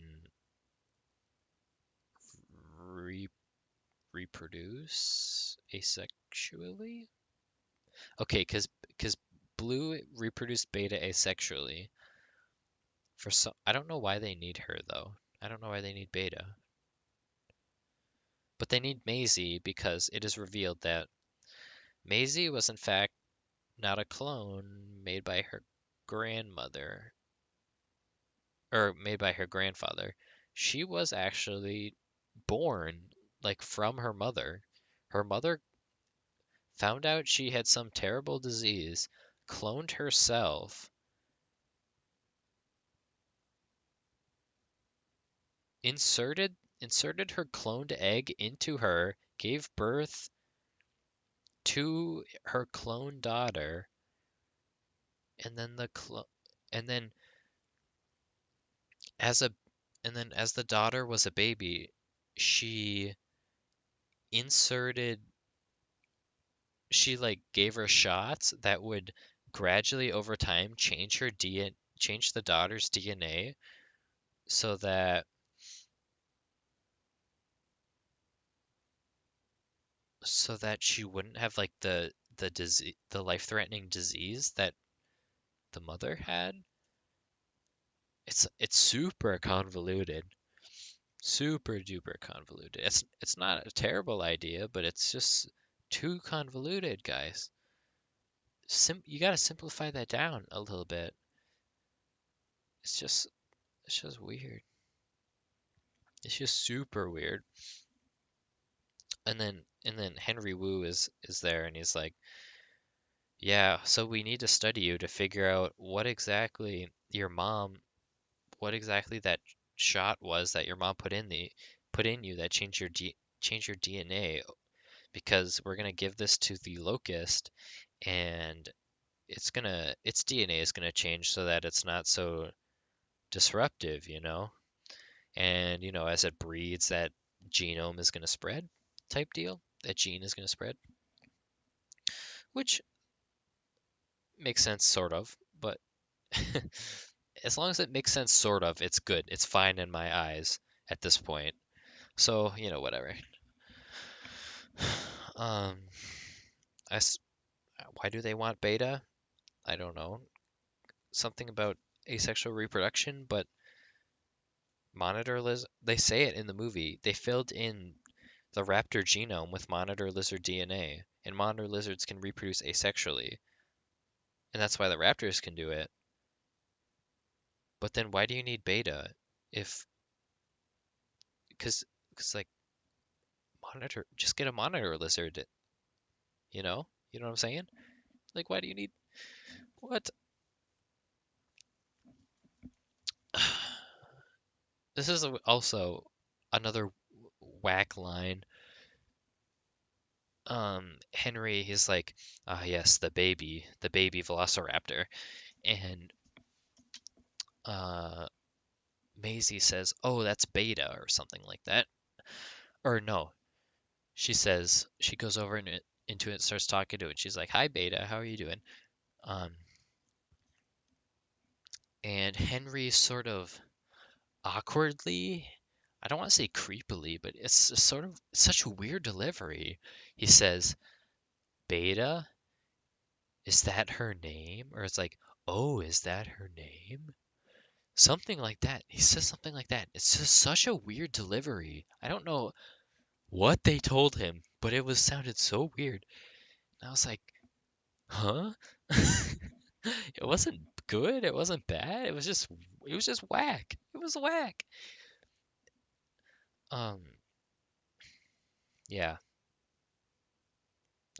re reproduce asexually. Okay, because Blue reproduced Beta asexually. For some, I don't know why they need her though. I don't know why they need Beta, but they need Maisie because it is revealed that Maisie was in fact not a clone made by her grandmother or made by her grandfather. She was actually born like from her mother. Her mother found out she had some terrible disease, cloned herself, inserted her cloned egg into her, gave birth to her clone daughter, and then and then as a as the daughter was a baby, she inserted she like gave her shots that would gradually over time change the daughter's DNA so that she wouldn't have like the disease, the life-threatening disease that the mother had. It's super convoluted. Super duper convoluted. It's not a terrible idea, but it's just too convoluted, guys. You gotta simplify that down a little bit. It's just weird. It's just super weird. And then Henry Wu is there and he's like, "Yeah, so we need to study you to figure out what exactly that shot was that your mom put in you that changed your DNA because we're gonna give this to the locust and its DNA is gonna change so that it's not so disruptive, you know? And as it breeds, that genome is gonna spread type deal. That gene is gonna spread, which makes sense sort of, but as long as it makes sense sort of, it's good. It's fine in my eyes at this point. So, whatever. Um, I s Why do they want beta? I don't know. Something about asexual reproduction, but they say it in the movie. They filled in the raptor genome with monitor lizard DNA, and monitor lizards can reproduce asexually, and that's why the raptors can do it. But then why do you need beta if because like just get a monitor lizard, you know? You know what I'm saying? Like why do you need what? This is also another whack line. Henry, he's like, ah, yes, the baby velociraptor. And uh, Maisie says, oh, that's beta or something like that. Or no, she goes over into it and starts talking to it. She's like, hi, beta, how are you doing? Um, and Henry sort of awkwardly, I don't want to say creepily, but it's sort of such a weird delivery. He says, beta, is that her name? Or it's like, oh, is that her name? Something like that. He says something like that. It's just such a weird delivery. I don't know what they told him, but it was sounded so weird. And I was like, huh? It wasn't good. It wasn't bad. It was just whack. It was whack. Um, yeah.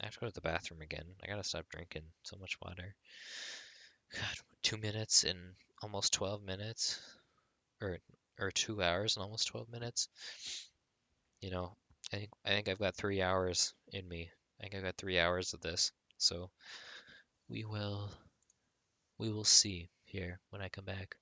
I have to go to the bathroom again. I gotta stop drinking so much water. God, 2 minutes and almost 12 minutes, or 2 hours and almost 12 minutes. You know, I think I've got 3 hours in me. I think I've got 3 hours of this. So we will we will see here when I come back.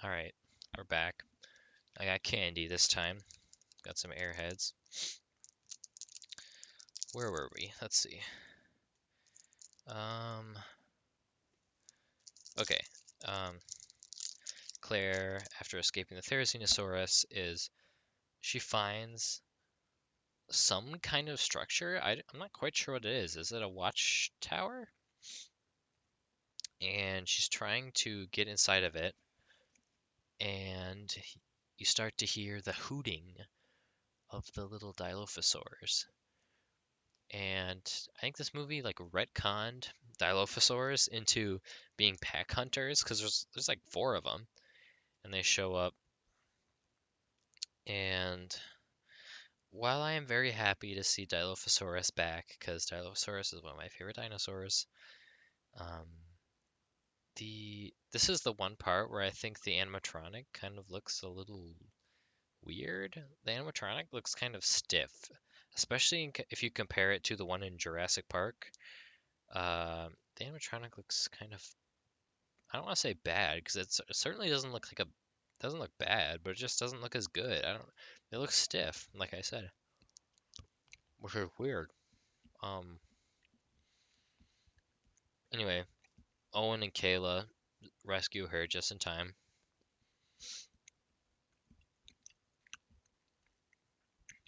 All right, we're back. I got candy this time. Got some airheads. Where were we? Let's see. Um, okay. Um, Claire, after escaping the Therizinosaurus, she finds some kind of structure. I'm not quite sure what it is. Is it a watchtower? And she's trying to get inside of it, and you start to hear the hooting of the little Dilophosaurs. And I think this movie like retconned Dilophosaurs into being pack hunters because there's like four of them, and they show up. And while I am very happy to see Dilophosaurus back, because Dilophosaurus is one of my favorite dinosaurs, um, this is the one part where I think the animatronic kind of looks a little weird. The animatronic looks kind of stiff, especially if you compare it to the one in Jurassic Park. The animatronic looks kind of, I don't want to say bad because it certainly doesn't look bad, but it just doesn't look as good. I don't It looks stiff, like I said, which is weird. Um anyway, Owen and Kayla rescue her just in time.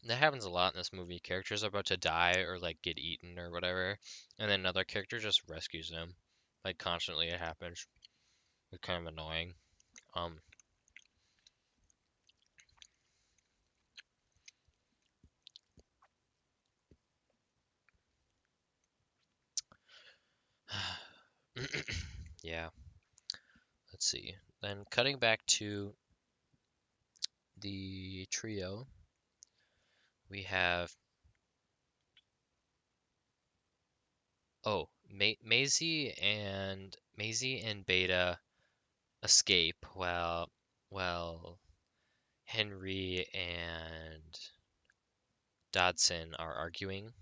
That happens a lot in this movie. Characters are about to die or like get eaten or whatever, and then another character just rescues them. Like constantly it happens. It's kind of annoying. Um yeah, let's see. Then cutting back to the trio, we have Maisie and Beta escape while Henry and Dodson are arguing.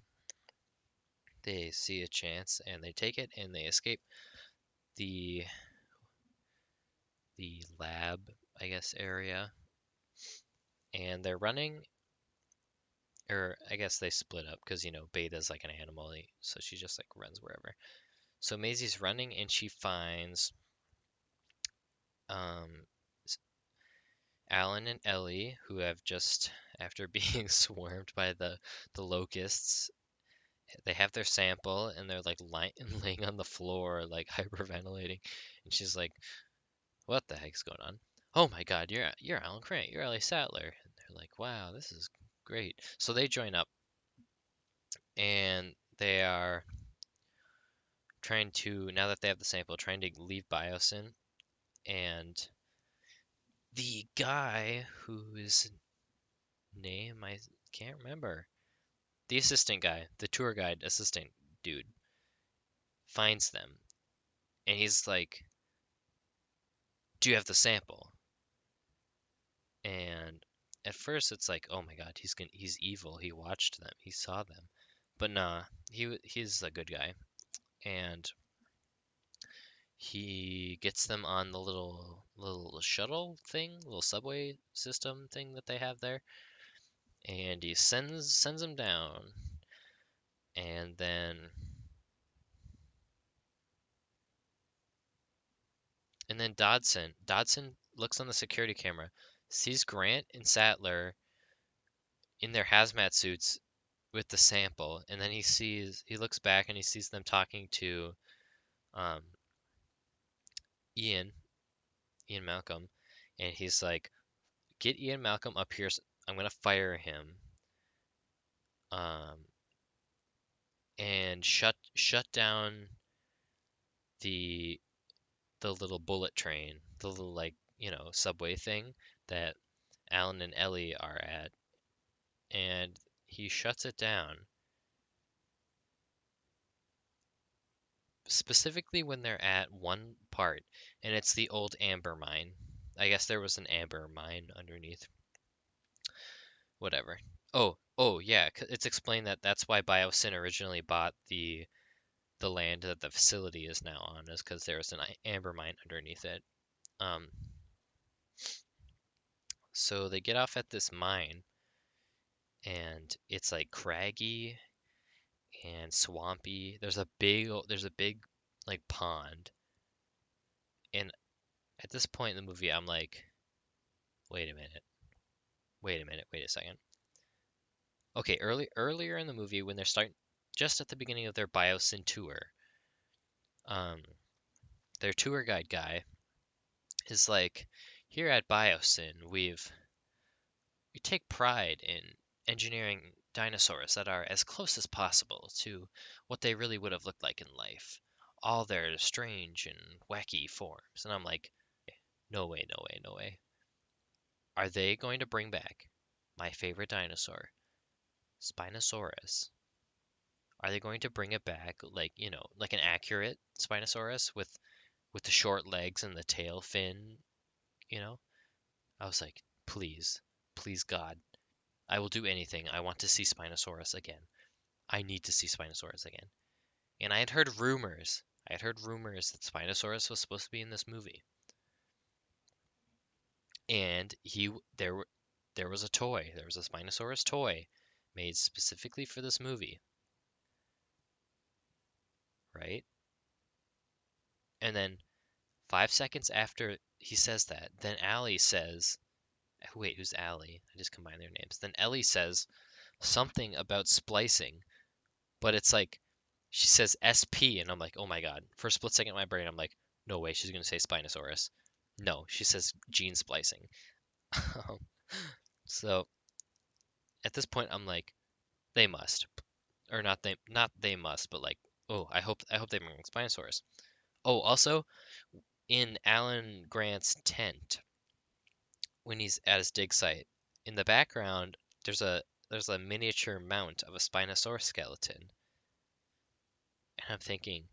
They see a chance and they take it and they escape the the lab, I guess, area. And they're running, or I guess they split up because Beta's like an animal, so she just like runs wherever. So Maisie's running and she finds um Alan and Ellie, who have just, after being swarmed by the locusts, they have their sample and they're like laying on the floor, like hyperventilating. And she's like, "What the heck's going on? Oh my God, you're Alan Grant, you're Ellie Sattler." And they're like, "Wow, this is great." So they join up and they are trying to, now that they have the sample, trying to leave Biosyn. And the guy whose name I can't remember, the assistant guy, the tour guide assistant dude, finds them and he's like, "Do you have the sample?" And at first it's like, "Oh my God, he's evil. He watched them. He saw them." But nah, he's a good guy, and he gets them on the little shuttle thing, little subway system thing that they have there, and he sends them down, and then Dodson looks on the security camera, sees Grant and Sattler in their hazmat suits with the sample, and then he looks back and he sees them talking to um, Ian Ian Malcolm, and he's like, "Get Ian Malcolm up here. I'm gonna fire him, um, and shut down the the little bullet train, the little like subway thing that Alan and Ellie are at." And he shuts it down, specifically when they're at one part, and it's the old amber mine. I guess there was an amber mine underneath. Whatever. Oh yeah, it's explained that that's why Biosyn originally bought the land that the facility is now on, is because there was an amber mine underneath it. Um, So they get off at this mine, and it's like craggy and swampy. There's a big like pond. And at this point in the movie, I'm like, wait a minute, wait a second. Okay, earlier in the movie when they're starting, just at the beginning of their Biosyn tour, um, their tour guide guy is like, here at Biosyn, we take pride in engineering dinosaurs that are as close as possible to what they really would have looked like in life, all their strange and wacky forms. And I'm like, no way, no way, no way. Are they going to bring back my favorite dinosaur, Spinosaurus? Are they going to bring it back like, like an accurate Spinosaurus with the short legs and the tail fin, you know? I was like, please, please God, I will do anything. I want to see Spinosaurus again. I need to see Spinosaurus again. And I had heard rumors. I had heard rumors that Spinosaurus was supposed to be in this movie. And there was a toy. There was a Spinosaurus toy made specifically for this movie, right? And then 5 seconds after he says that, then Allie says, wait, who's Allie? I just combined their names. Then Ellie says something about splicing, but it's like she says SP, and I'm like, oh my God. For a split second in my brain, I'm like, no way, she's gonna say Spinosaurus. No, she says gene splicing. So at this point, I'm like, they must, or not they must, but like, oh, I hope they bring Spinosaurus. Oh, also in Alan Grant's tent when he's at his dig site, in the background, there's a miniature mount of a Spinosaurus skeleton, and I'm thinking,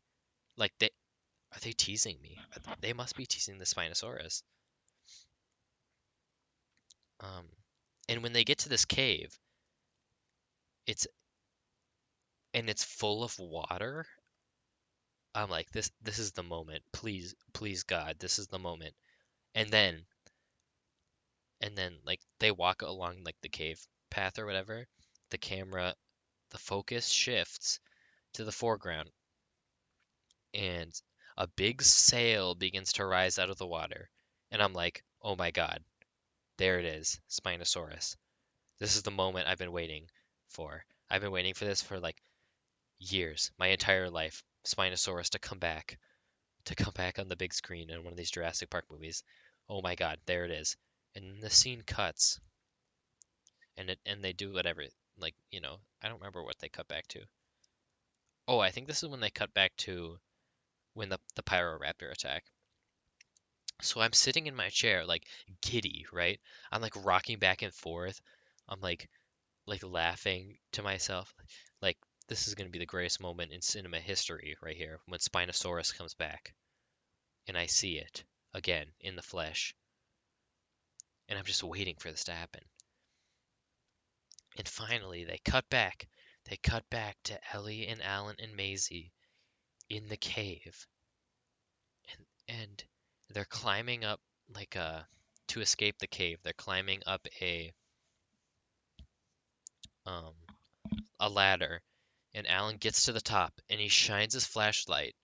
like, are they teasing me? They must be teasing the Spinosaurus. Um, and when they get to this cave, it's it's full of water. I'm like, this is the moment. Please, please God, this is the moment. And then like they walk along like the cave path or whatever. The camera, the focus shifts to the foreground, and a big sail begins to rise out of the water. And I'm like, oh my God, there it is, Spinosaurus. This is the moment I've been waiting for. I've been waiting for this for like years, my entire life. Spinosaurus to come back on the big screen in one of these Jurassic Park movies. Oh my God, there it is. And the scene cuts, and they do whatever. Like, I don't remember what they cut back to. Oh, I think this is when they cut back to when the Pyroraptor attack. So I'm sitting in my chair, like giddy, right? I'm like rocking back and forth. I'm like laughing to myself, like this is gonna be the greatest moment in cinema history right here when Spinosaurus comes back, and I see it again in the flesh, and I'm just waiting for this to happen. And finally, they cut back. They cut back to Ellie and Alan and Maisie in the cave, and they're climbing up like to escape the cave. They're climbing up um a ladder, and Alan gets to the top and he shines his flashlight,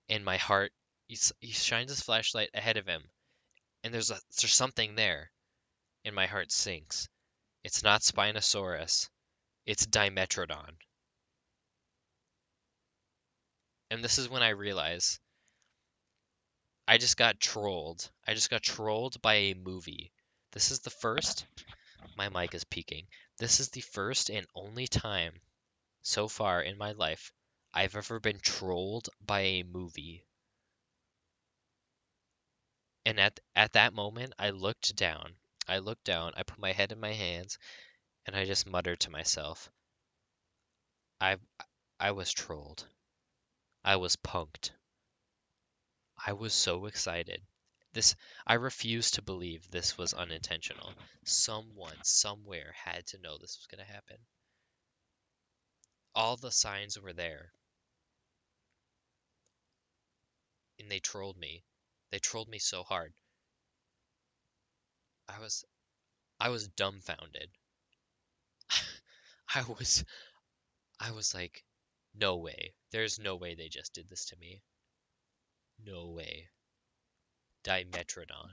and my heart he shines his flashlight ahead of him, and there's something there, and my heart sinks. It's not Spinosaurus, it's Dimetrodon. And this is when I realize I just got trolled by a movie. This is the first, my mic is peaking. This is the first and only time so far in my life I've ever been trolled by a movie. And at that moment, I looked down. I put my head in my hands, and I just muttered to myself, I I was trolled. I was punked. I was so excited. This I refuse to believe this was unintentional. Someone somewhere had to know this was going to happen. All the signs were there, and they trolled me. They trolled me so hard. I was I was dumbfounded. I was I was like, no way. There's no way they just did this to me. No way. Dimetrodon.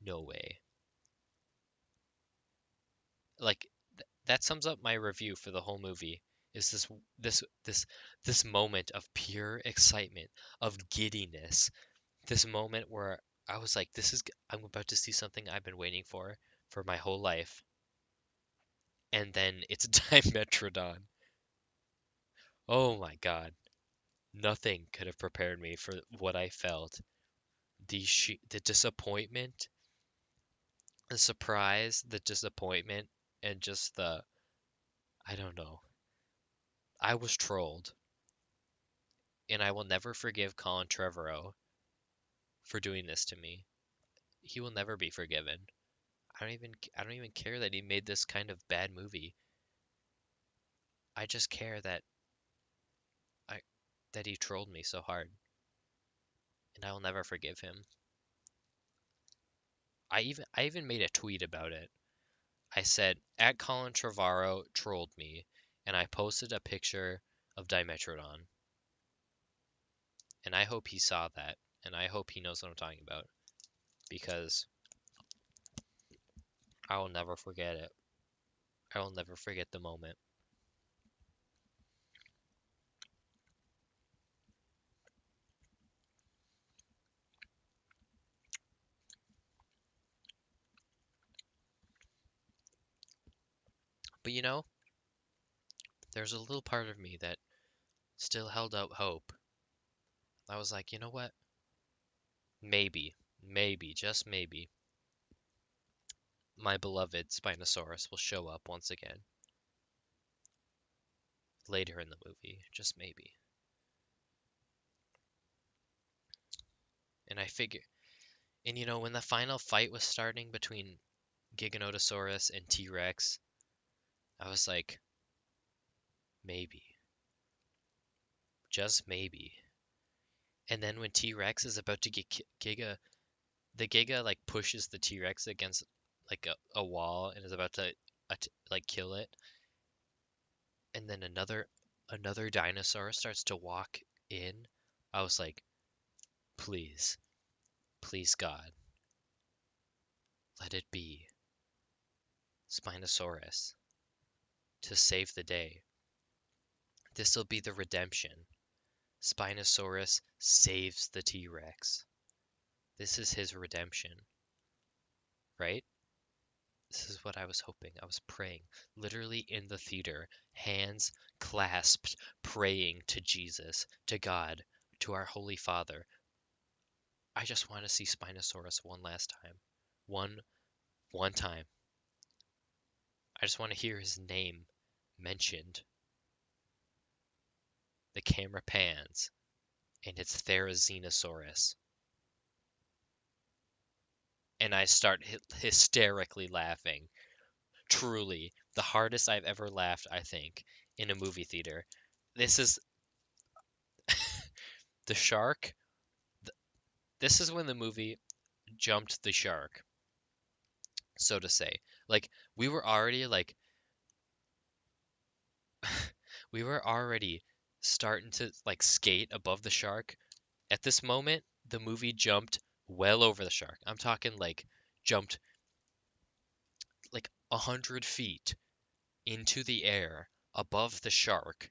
No way. Like that sums up my review for the whole movie. Is this this this moment of pure excitement, of giddiness. This moment where I was like, I'm about to see something I've been waiting for my whole life. And then it's Dimetrodon. Oh my God. Nothing could have prepared me for what I felt. The disappointment, the surprise, the disappointment, and just I don't know. I was trolled, and I will never forgive Colin Trevorrow for doing this to me. He will never be forgiven. I don't even care that he made this kind of bad movie. I just care I that he trolled me so hard, and I will never forgive him. I even made a tweet about it. I said, at Colin Trevorrow trolled me, and I posted a picture of Dimetrodon. And I hope he saw that, and I hope he knows what I'm talking about, because I will never forget it. I will never forget the moment. But there's a little part of me that still held out hope. I was like, you know what? Maybe, maybe, just maybe, my beloved Spinosaurus will show up once again later in the movie, just maybe. And I figure, and when the final fight was starting between Giganotosaurus and T-Rex, I was like, maybe, just maybe. And then when T-Rex is about to get the Giga like pushes the T-Rex against like a wall and is about to like kill it, and then another dinosaur starts to walk in. I was like, please, please God, let it be Spinosaurus to save the day. This will be the redemption. Spinosaurus saves the T-Rex. This is his redemption, right? This is what I was hoping. I was praying, literally in the theater, hands clasped, praying to Jesus, to God, to our Holy Father. I just want to see Spinosaurus one last time. One one time. I just want to hear his name mentioned. The camera pans, and it's Therizinosaurus. And I start hysterically laughing. Truly, the hardest I've ever laughed, I think, in a movie theater. This is the shark. This is when the movie jumped the shark, so to say. Like we were already like we were already starting to like skate above the shark. At this moment, the movie jumped well over the shark. I'm talking like jumped like 100 feet into the air above the shark,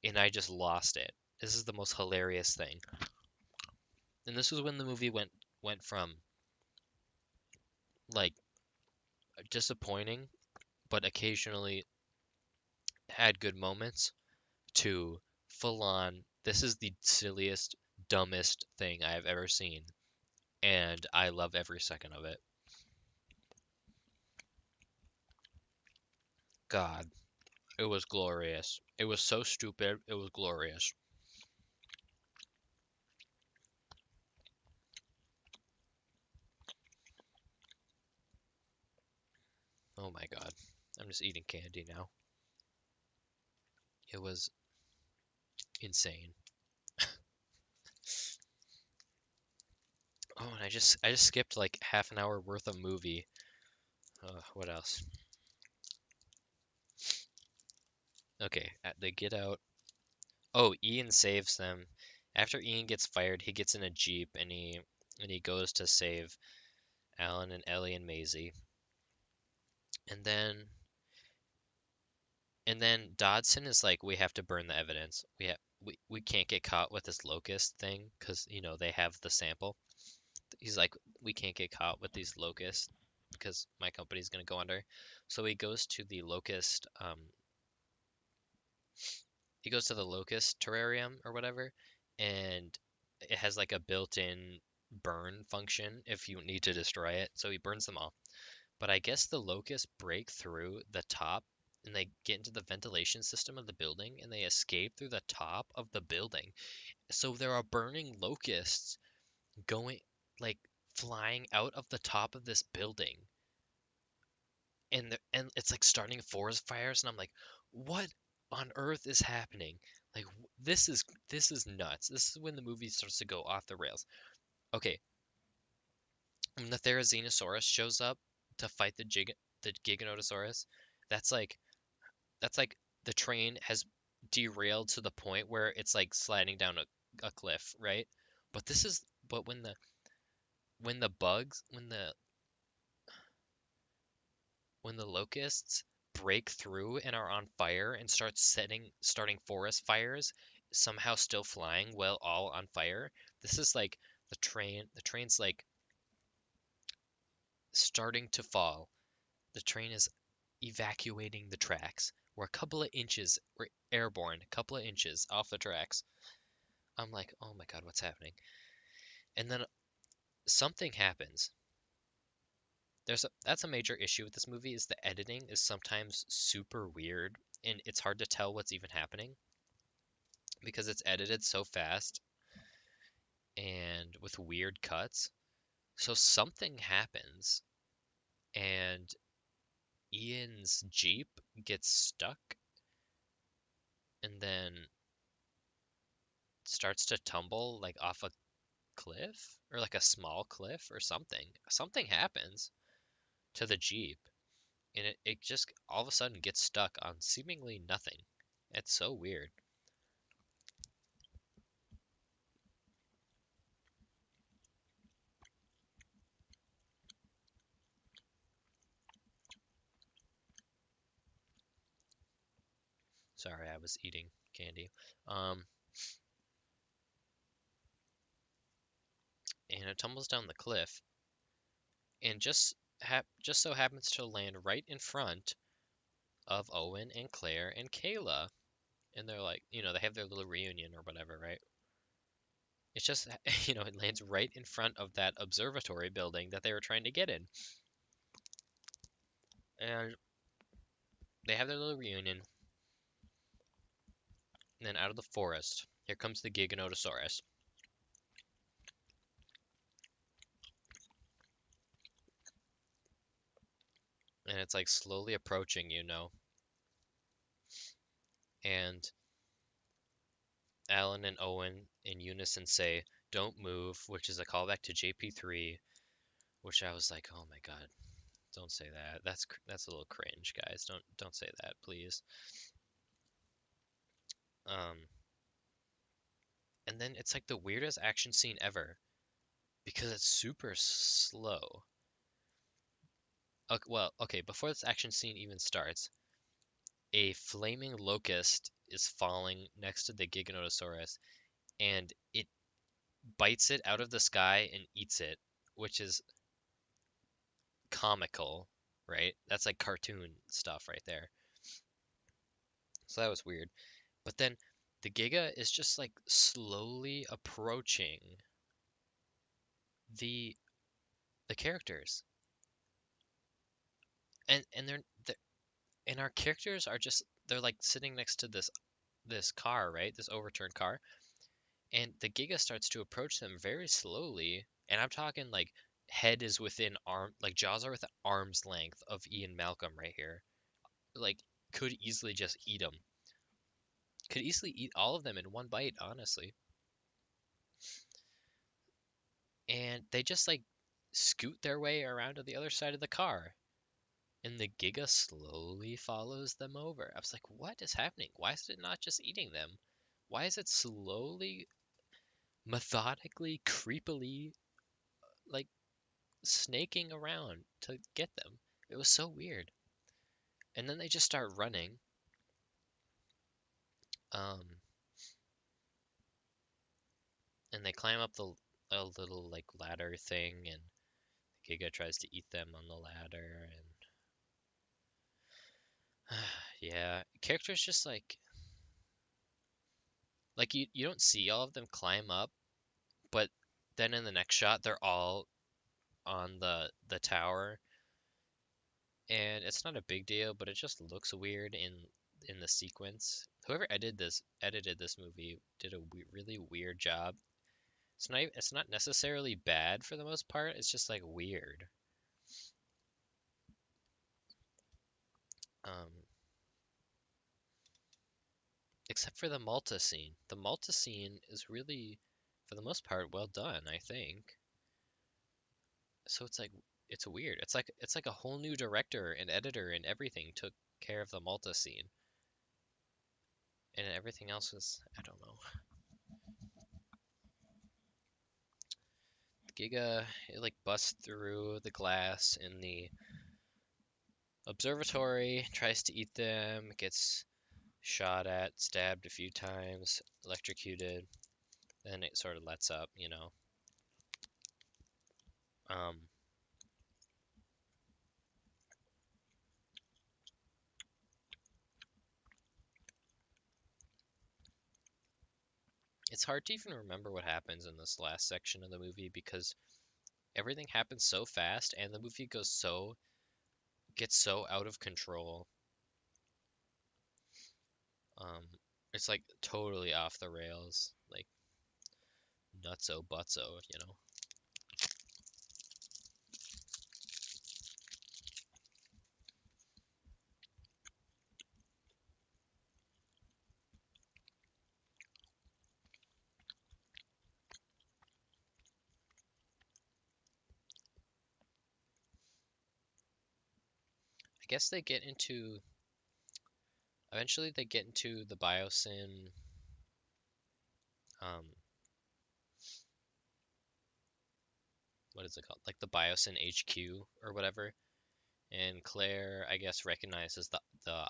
and I just lost it. This is the most hilarious thing. And this was when the movie went from like disappointing, but occasionally had good moments, to full on, this is the silliest, dumbest thing I have ever seen, and I love every second of it. God, it was glorious. It was so stupid, it was glorious. Oh my God. I'm just eating candy now. It was insane. Oh, and I just skipped like half an hour worth of movie. What else? Okay, they get out. Oh, Ian saves them. After Ian gets fired, he gets in a Jeep and he goes to save Alan and Ellie and Maisie. And then Dodson is like, we have to burn the evidence. We can't get caught with this locust thing because they have the sample. He's like, we can't get caught with these locusts because my company's gonna go under. So he goes to the locust terrarium or whatever, and it has like a built-in burn function if you need to destroy it. So he burns them all. But I guess the locusts break through the top and they get into the ventilation system of the building and they escape through the top of the building. So there are burning locusts going like flying out of the top of this building and it's like starting forest fires and I'm like, what on earth is happening? Like this is nuts. This is when the movie starts to go off the rails. Okay, when the Therizinosaurus shows up to fight the Giganotosaurus, that's like that's like the train has derailed to the point where it's like sliding down a cliff, right? But when the bugs when the locusts break through and are on fire and starting forest fires, somehow still flying while all on fire. This is like the train's like starting to fall. The train is evacuating the tracks. We're airborne, a couple of inches off the tracks. I'm like, oh my god, what's happening? And then something happens. That's a major issue with this movie is the editing is sometimes super weird and it's hard to tell what's even happening because it's edited so fast and with weird cuts. So something happens and Ian's Jeep gets stuck and then starts to tumble like off a cliff or like a small cliff or something. Something happens to the Jeep and it just all of a sudden gets stuck on seemingly nothing. It's so weird. Sorry, I was eating candy. Um, and it tumbles down the cliff and just so happens to land right in front of Owen and Claire and Kayla. And they're like, they have their little reunion or whatever, right? It's just, it lands right in front of that observatory building that they were trying to get in. And they have their little reunion. And then out of the forest, here comes the Giganotosaurus. And it's like slowly approaching. And Alan and Owen in unison say, "Don't move," which is a callback to JP3, which I was like, "Oh my god, don't say that. That's a little cringe, guys. Don't say that, please." Um, and then it's like the weirdest action scene ever because it's super slow. Okay, well, okay, before this action scene even starts, a flaming locust is falling next to the Giganotosaurus, and it bites it out of the sky and eats it, which is comical, right? That's like cartoon stuff right there. So that was weird. But then the Giga is just like slowly approaching the the characters. And and our characters are just they're like sitting next to this car, right? This overturned car. And the Giga starts to approach them very slowly. And I'm talking like head is within like jaws are within arm's length of Ian Malcolm right here. Like could easily just eat them. Could easily eat all of them in one bite, honestly. and they just like scoot their way around to the other side of the car. And the Giga slowly follows them over. I was like, what is happening? Why is it not just eating them? Why is it slowly, methodically, creepily, like snaking around to get them? It was so weird. And then they just start running. Um, and they climb up a little like ladder thing, and Giga tries to eat them on the ladder, and yeah, characters just like you don't see all of them climb up, but then in the next shot they're all on the tower, and it's not a big deal, but it just looks weird in the sequence. Whoever edited this movie did a really weird job. It's not necessarily bad for the most part. It's just like weird. Um, except for the Malta scene. The Malta scene is really, for the most part, well done, I think. So it's weird. It's like a whole new director and editor and everything took care of the Malta scene, and everything else was, I don't know. Giga, it like busts through the glass in the observatory, tries to eat them, gets shot at, stabbed a few times, electrocuted, then it sort of lets up. Um, it's hard to even remember what happens in this last section of the movie because everything happens so fast and the movie gets so out of control. Um, it's like totally off the rails, like nutso butso. I guess eventually they get into the Biosyn, um, what is it called? Like the Biosyn HQ or whatever. And Claire, I guess, recognizes the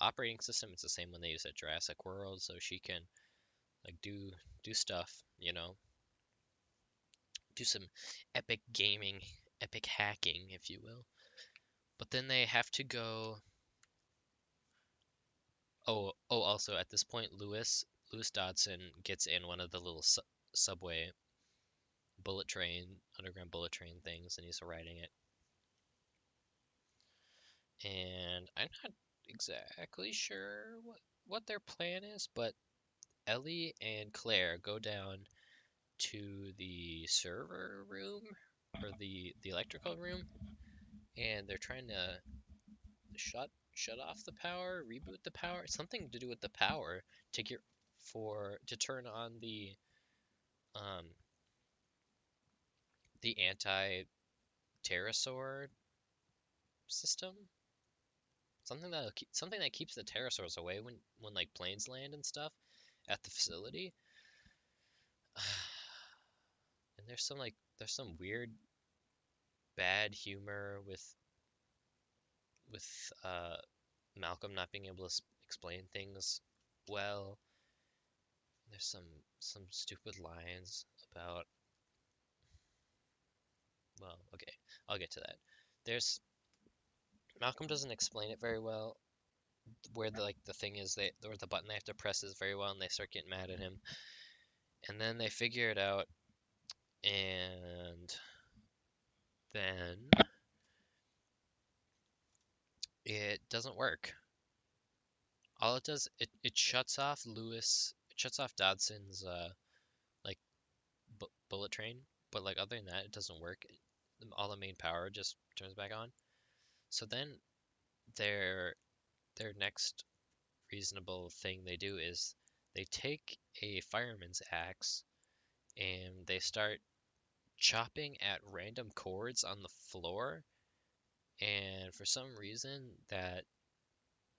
operating system. It's the same one they use at Jurassic World, so she can like do stuff, do some epic gaming, epic hacking, if you will. But then they have to go. Oh, also at this point, Lewis Dodson gets in one of the little subway underground bullet train things, and he's riding it. And I'm not exactly sure what their plan is, but Ellie and Claire go down to the server room or the electrical room, and they're trying to shut off the power, reboot the power, something to do with the power to get to turn on um the anti pterosaur system. Something that keeps the pterosaurs away when like planes land and stuff at the facility. And there's some weird bad humor with Malcolm not being able to explain things well. There's some stupid lines about, well, okay, I'll get to that. There's Malcolm doesn't explain it very well. Where the thing is, or the button they have to press is very well, and they start getting mad at him. And then they figure it out, and then it doesn't work. All it does, it shuts off Dodson's like bullet train, but like other than that, it doesn't work. All the main power just turns back on. So then their their next reasonable thing they do is they take a fireman's axe and they start chopping at random chords on the floor, and for some reason that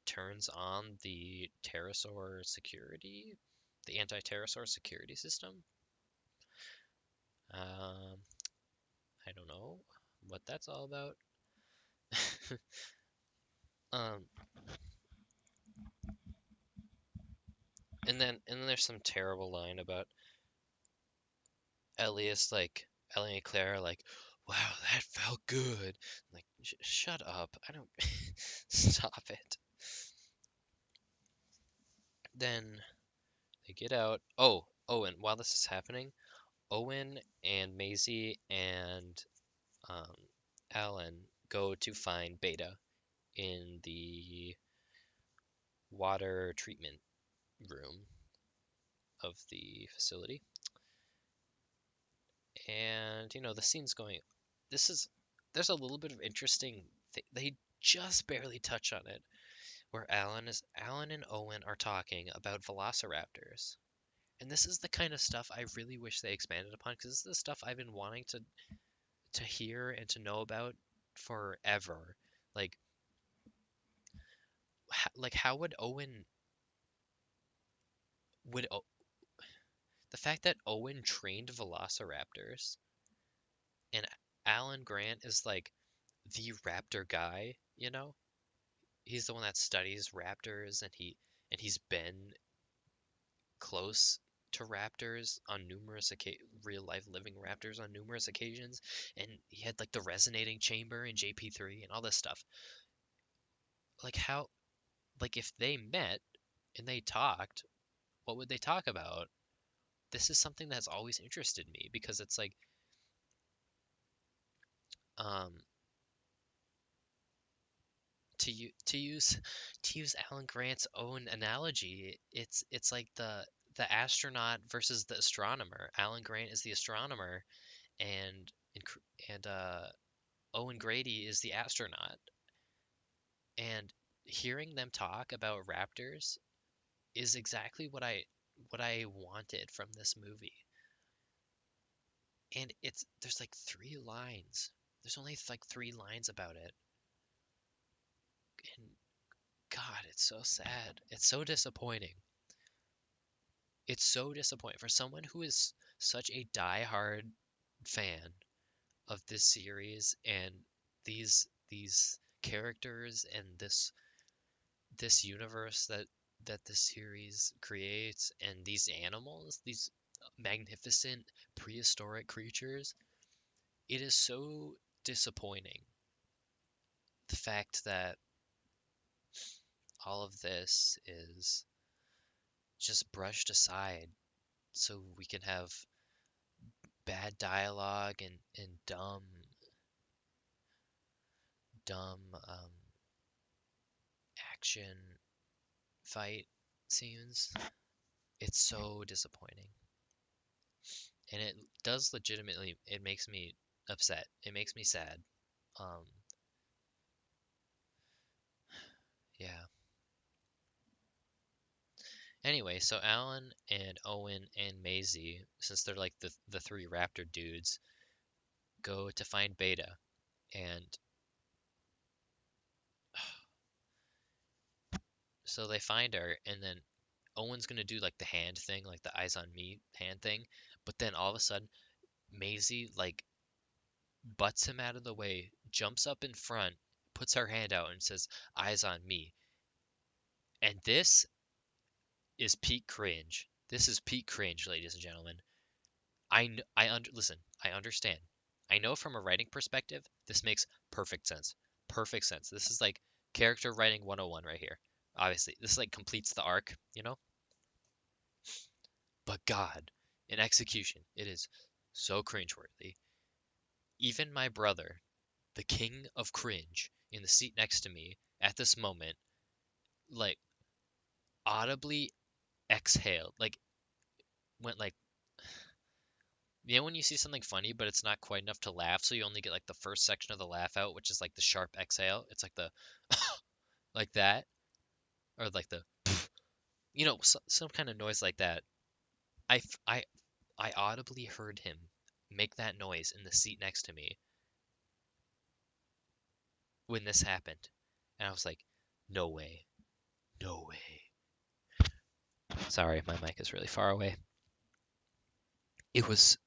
turns on the pterosaur security, the anti-pterosaur security system. Um, I don't know what that's all about. um, and then there's some terrible line about Elias, like Ellie and Claire, are like, "Wow, that felt good." Like, shut up! I don't. Stop it. Then they get out. Oh, Owen. While this is happening, Owen and Maisie and um, Alan go to find Beta in the water treatment room of the facility. And, the scene's going. This is. There's a little bit of interesting. They just barely touch on it, where Alan and Owen are talking about velociraptors. And this is the kind of stuff I really wish they expanded upon, because this is the stuff I've been wanting to hear and to know about forever. Like, how would Owen would the fact that Owen trained velociraptors and Alan Grant is like the raptor guy, He's the one that studies raptors, and he's been close to raptors on numerous real life living raptors on numerous occasions, and he had like the resonating chamber in JP3 and all this stuff. Like, how, like, if they met and they talked, what would they talk about? This is something that's always interested me, because it's like, um to use Alan Grant's own analogy, it's like the astronaut versus the astronomer. Alan Grant is the astronomer, and Owen Grady is the astronaut. And hearing them talk about raptors is exactly what I wanted from this movie. And there's like 3 lines. There's only like 3 lines about it. And God, it's so sad. It's so disappointing. It's so disappointing for someone who is such a die-hard fan of this series and these characters and this universe that this series creates, and these animals, these magnificent prehistoric creatures. It is so disappointing, the fact that all of this is just brushed aside so we can have bad dialogue and dumb action fight scenes. It's so disappointing. And it does legitimately, it makes me upset. It makes me sad. Um, yeah. Anyway, so Alan and Owen and Maisie, since they're like the 3 raptor dudes, go to find Beta. And so they find her, and then Owen's gonna do like the hand thing, like the eyes on me hand thing. But then all of a sudden, Maisie like butts him out of the way, jumps up in front, puts her hand out, and says, "Eyes on me." And this is peak cringe. This is peak cringe, ladies and gentlemen. Listen. I understand. I know from a writing perspective, this makes perfect sense. Perfect sense. This is like character writing 101 right here. Obviously, this like completes the arc. But God, in execution, it is so cringeworthy. Even my brother, the king of cringe, in the seat next to me at this moment, like audibly exhaled, like went like, when you see something funny but it's not quite enough to laugh, so you only get like the first section of the laugh out, which is like the sharp exhale. It's like the like that, or like the some kind of noise like that. I audibly heard him make that noise in the seat next to me when this happened. And I was like, no way. No way. Sorry, my mic is really far away. It was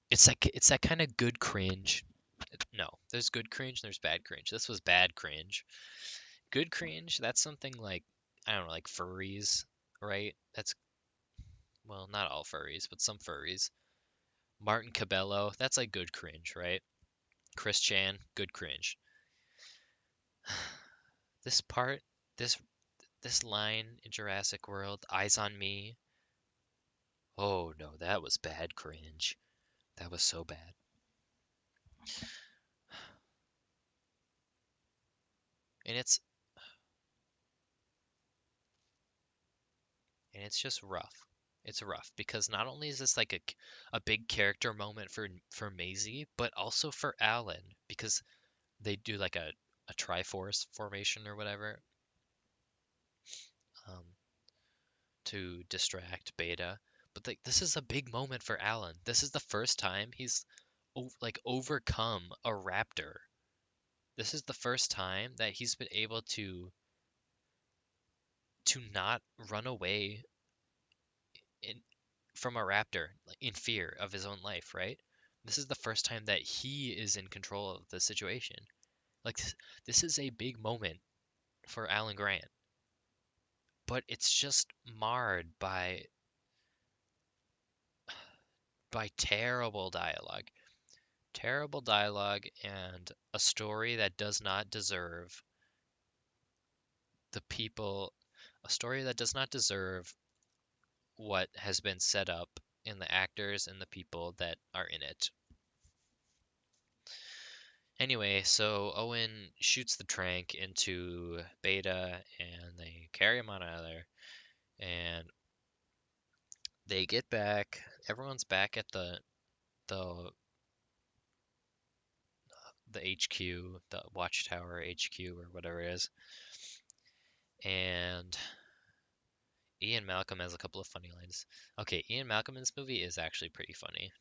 it's that kind of good cringe. No, there's good cringe and there's bad cringe. This was bad cringe. Good cringe, that's something like I don't know, like furries, right? That's well, not all furries, but some furries. Martin Cabello, that's like good cringe, right? Chris Chan, good cringe. This part, this this line in Jurassic World, Eyes on Me. Oh no, that was bad cringe. That was so bad. And it's just rough. It's rough because not only is this like a big character moment for Maisie, but also for Alan because they do like a Triforce formation or whatever um, to distract Beta. But like this is a big moment for Alan. This is the first time he's like overcome a raptor. This is the first time that he's been able to not run away in from a raptor like, in fear of his own life, right? This is the first time that he is in control of the situation. Like this is a big moment for Alan Grant, but it's just marred by terrible dialogue, and a story that does not deserve the people, a story that does not deserve what has been set up in the actors and the people that are in it. Anyway, so Owen shoots the trank into Beta and they carry him on out of there. And they get back. Everyone's back at the the HQ, the Watchtower HQ or whatever it is. And Ian Malcolm has a couple of funny lines. Okay, Ian Malcolm in this movie is actually pretty funny.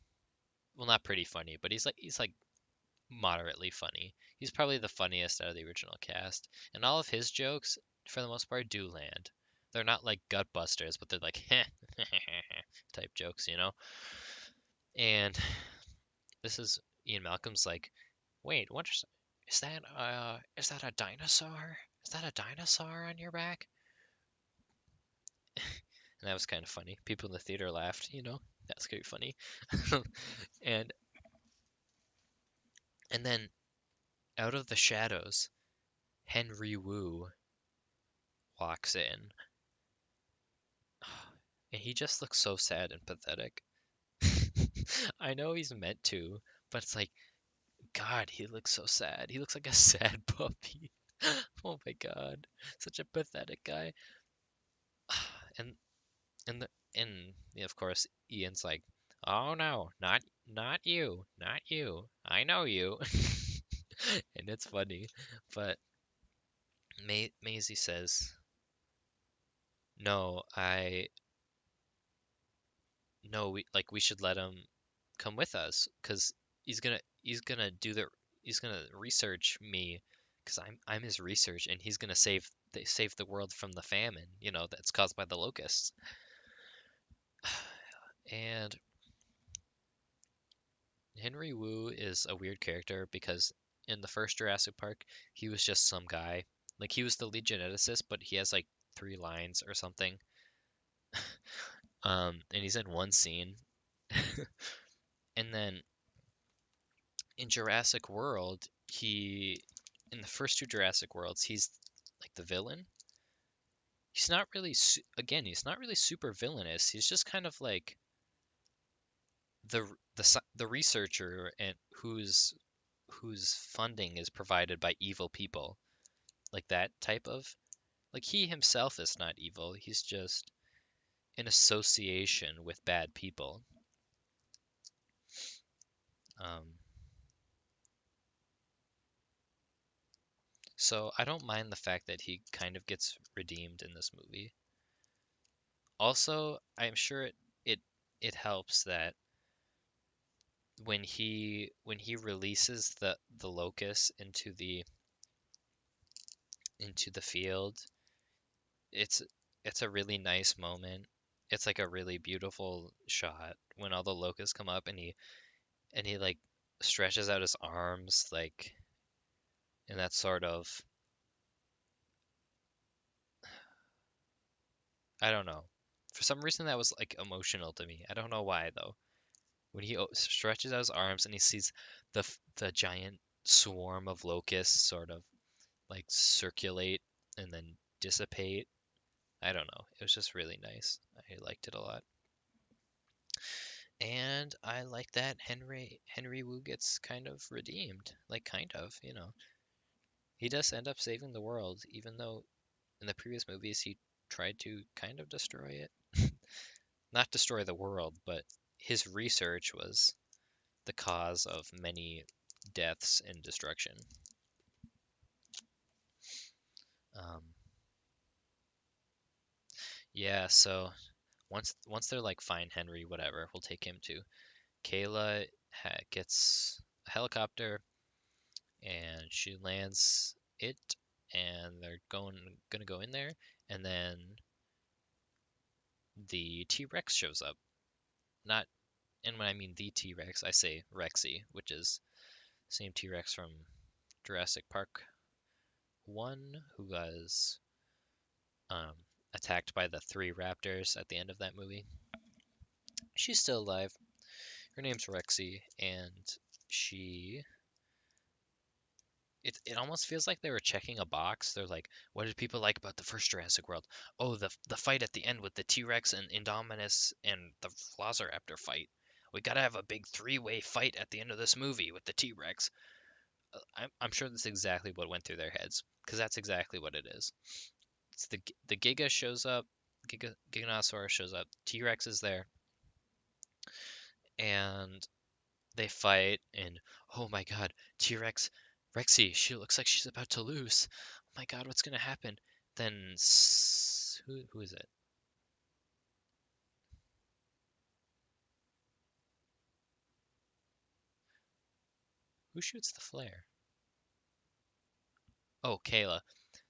Well, not pretty funny, but he's like moderately funny. He's probably the funniest out of the original cast, and all of his jokes, for the most part, do land. They're not like gut busters, but they're like type jokes, you know. And this is Ian Malcolm's like, wait, is that a dinosaur? Is that a dinosaur on your back? And that was kind of funny. People in the theater laughed, you know. That's pretty funny. and and then out of the shadows, Henry Wu walks in. And he just looks so sad and pathetic. I know he's meant to, but it's like, God, he looks so sad. He looks like a sad puppy. Oh my God, such a pathetic guy. And and the and yeah, of course Ian's like, oh no, not you, not you. I know you. And it's funny, but Maisie says, no, we should let him come with us because he's gonna research me because I'm his research and he's gonna save the world from the famine, you know, that's caused by the locusts. And Henry Wu is a weird character because in the first Jurassic Park he was just some guy, like he was the lead geneticist, but he has like 3 lines or something. And he's in one scene. And then in Jurassic World, in the first 2 Jurassic Worlds, he's like the villain. He's not really, again, he's not really super villainous. He's just kind of like the researcher and whose funding is provided by evil people, like that type of. Like he himself is not evil. He's just in association with bad people. Um, so I don't mind the fact that he kind of gets redeemed in this movie. Also, I'm sure it it helps that when he releases the locust into the field, it's it's a really nice moment. It's like a really beautiful shot when all the locusts come up, and he like stretches out his arms like in that sort of, I don't know. For some reason that was like emotional to me. I don't know why though. When he stretches out his arms and he sees the giant swarm of locusts sort of like circulate and then dissipate. I don't know. It was just really nice. I liked it a lot. And I like that Henry Wu gets kind of redeemed. Like kind of. He does end up saving the world, even though in the previous movies he tried to kind of destroy it. Not destroy the world, but his research was the cause of many deaths and destruction. Um, yeah, so once they're like, fine, Henry, whatever, we'll take him too. Kayla gets a helicopter and she lands it, and they're gonna go in there, and then the T-Rex shows up. Not, and when I mean the T-Rex, I say Rexy, which is same T-Rex from Jurassic Park 1, who was um, attacked by the three raptors at the end of that movie. She's still alive. Her name's Rexy, and she it almost feels like they were checking a box. They're like, what did people like about the first Jurassic World? Oh, the fight at the end with the T-Rex and Indominus and the Velociraptor fight. We gotta have a big three-way fight at the end of this movie with the T-Rex. I'm sure that's exactly what went through their heads, because that's exactly what it is. It's the Giga shows up, Giganosaurus shows up, T-Rex is there, and they fight, and oh my god, T-Rex, Rexy, she looks like she's about to lose. Oh my god, what's gonna happen? Then who is it? Who shoots the flare? Oh, Kayla.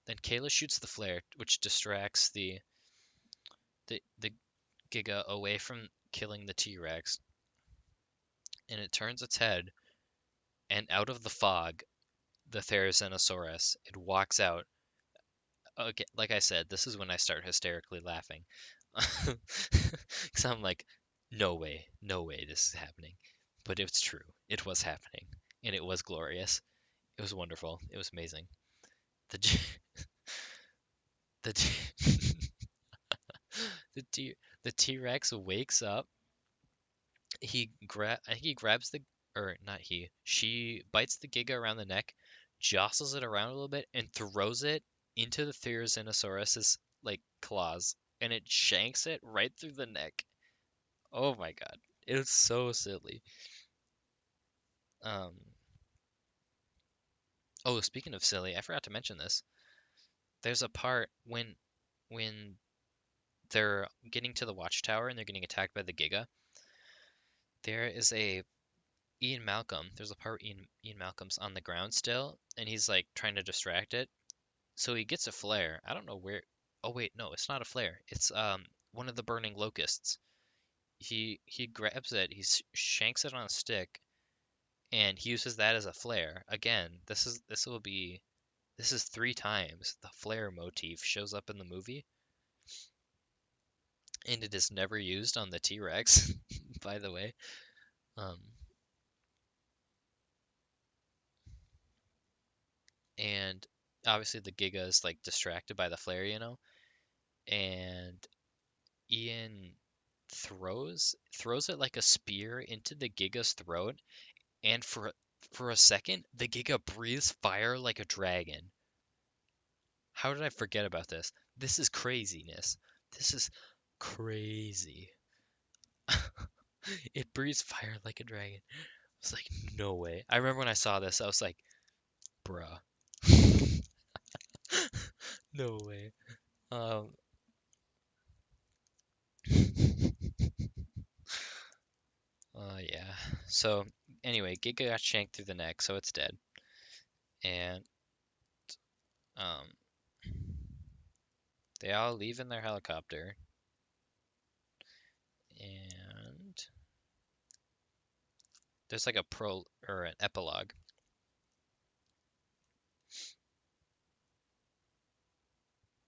Then Kayla shoots the flare, which distracts the Giga away from killing the T-Rex, and it turns its head, and out of the fog, the Therizinosaurus, it walks out. Okay, like I said, this is when I start hysterically laughing. Because I'm like, no way this is happening. But it's true. It was happening. And it was glorious. It was wonderful. It was amazing. The G- the T, the T the T-Rex wakes up. I think he grabs the, or not he. She bites the Giga around the neck, jostles it around a little bit, and throws it into the Therizinosaurus's like claws, and it shanks it right through the neck. Oh my god. It was so silly. Um, oh, speaking of silly, I forgot to mention this. There's a part when they're getting to the watchtower and they're getting attacked by the Giga. There is a Ian Malcolm. There's a part where Ian Malcolm's on the ground still, and he's like trying to distract it. So he gets a flare. I don't know where. Oh wait, no, it's not a flare. It's one of the burning locusts. He grabs it. Shanks it on a stick, and he uses that as a flare. Again, this is three times the flare motif shows up in the movie, and it is never used on the T-Rex, by the way. Um, and obviously the Giga is like distracted by the flare, and Ian throws it like a spear into the Giga's throat, and for a second, the Giga breathes fire like a dragon. How did I forget about this? This is craziness. This is crazy. It breathes fire like a dragon. I was like, no way. I remember when I saw this, I was like, bruh. No way. Um, Yeah. So anyway, Giga got shanked through the neck, so it's dead. And um, they all leave in their helicopter, and there's like a pro or an epilogue.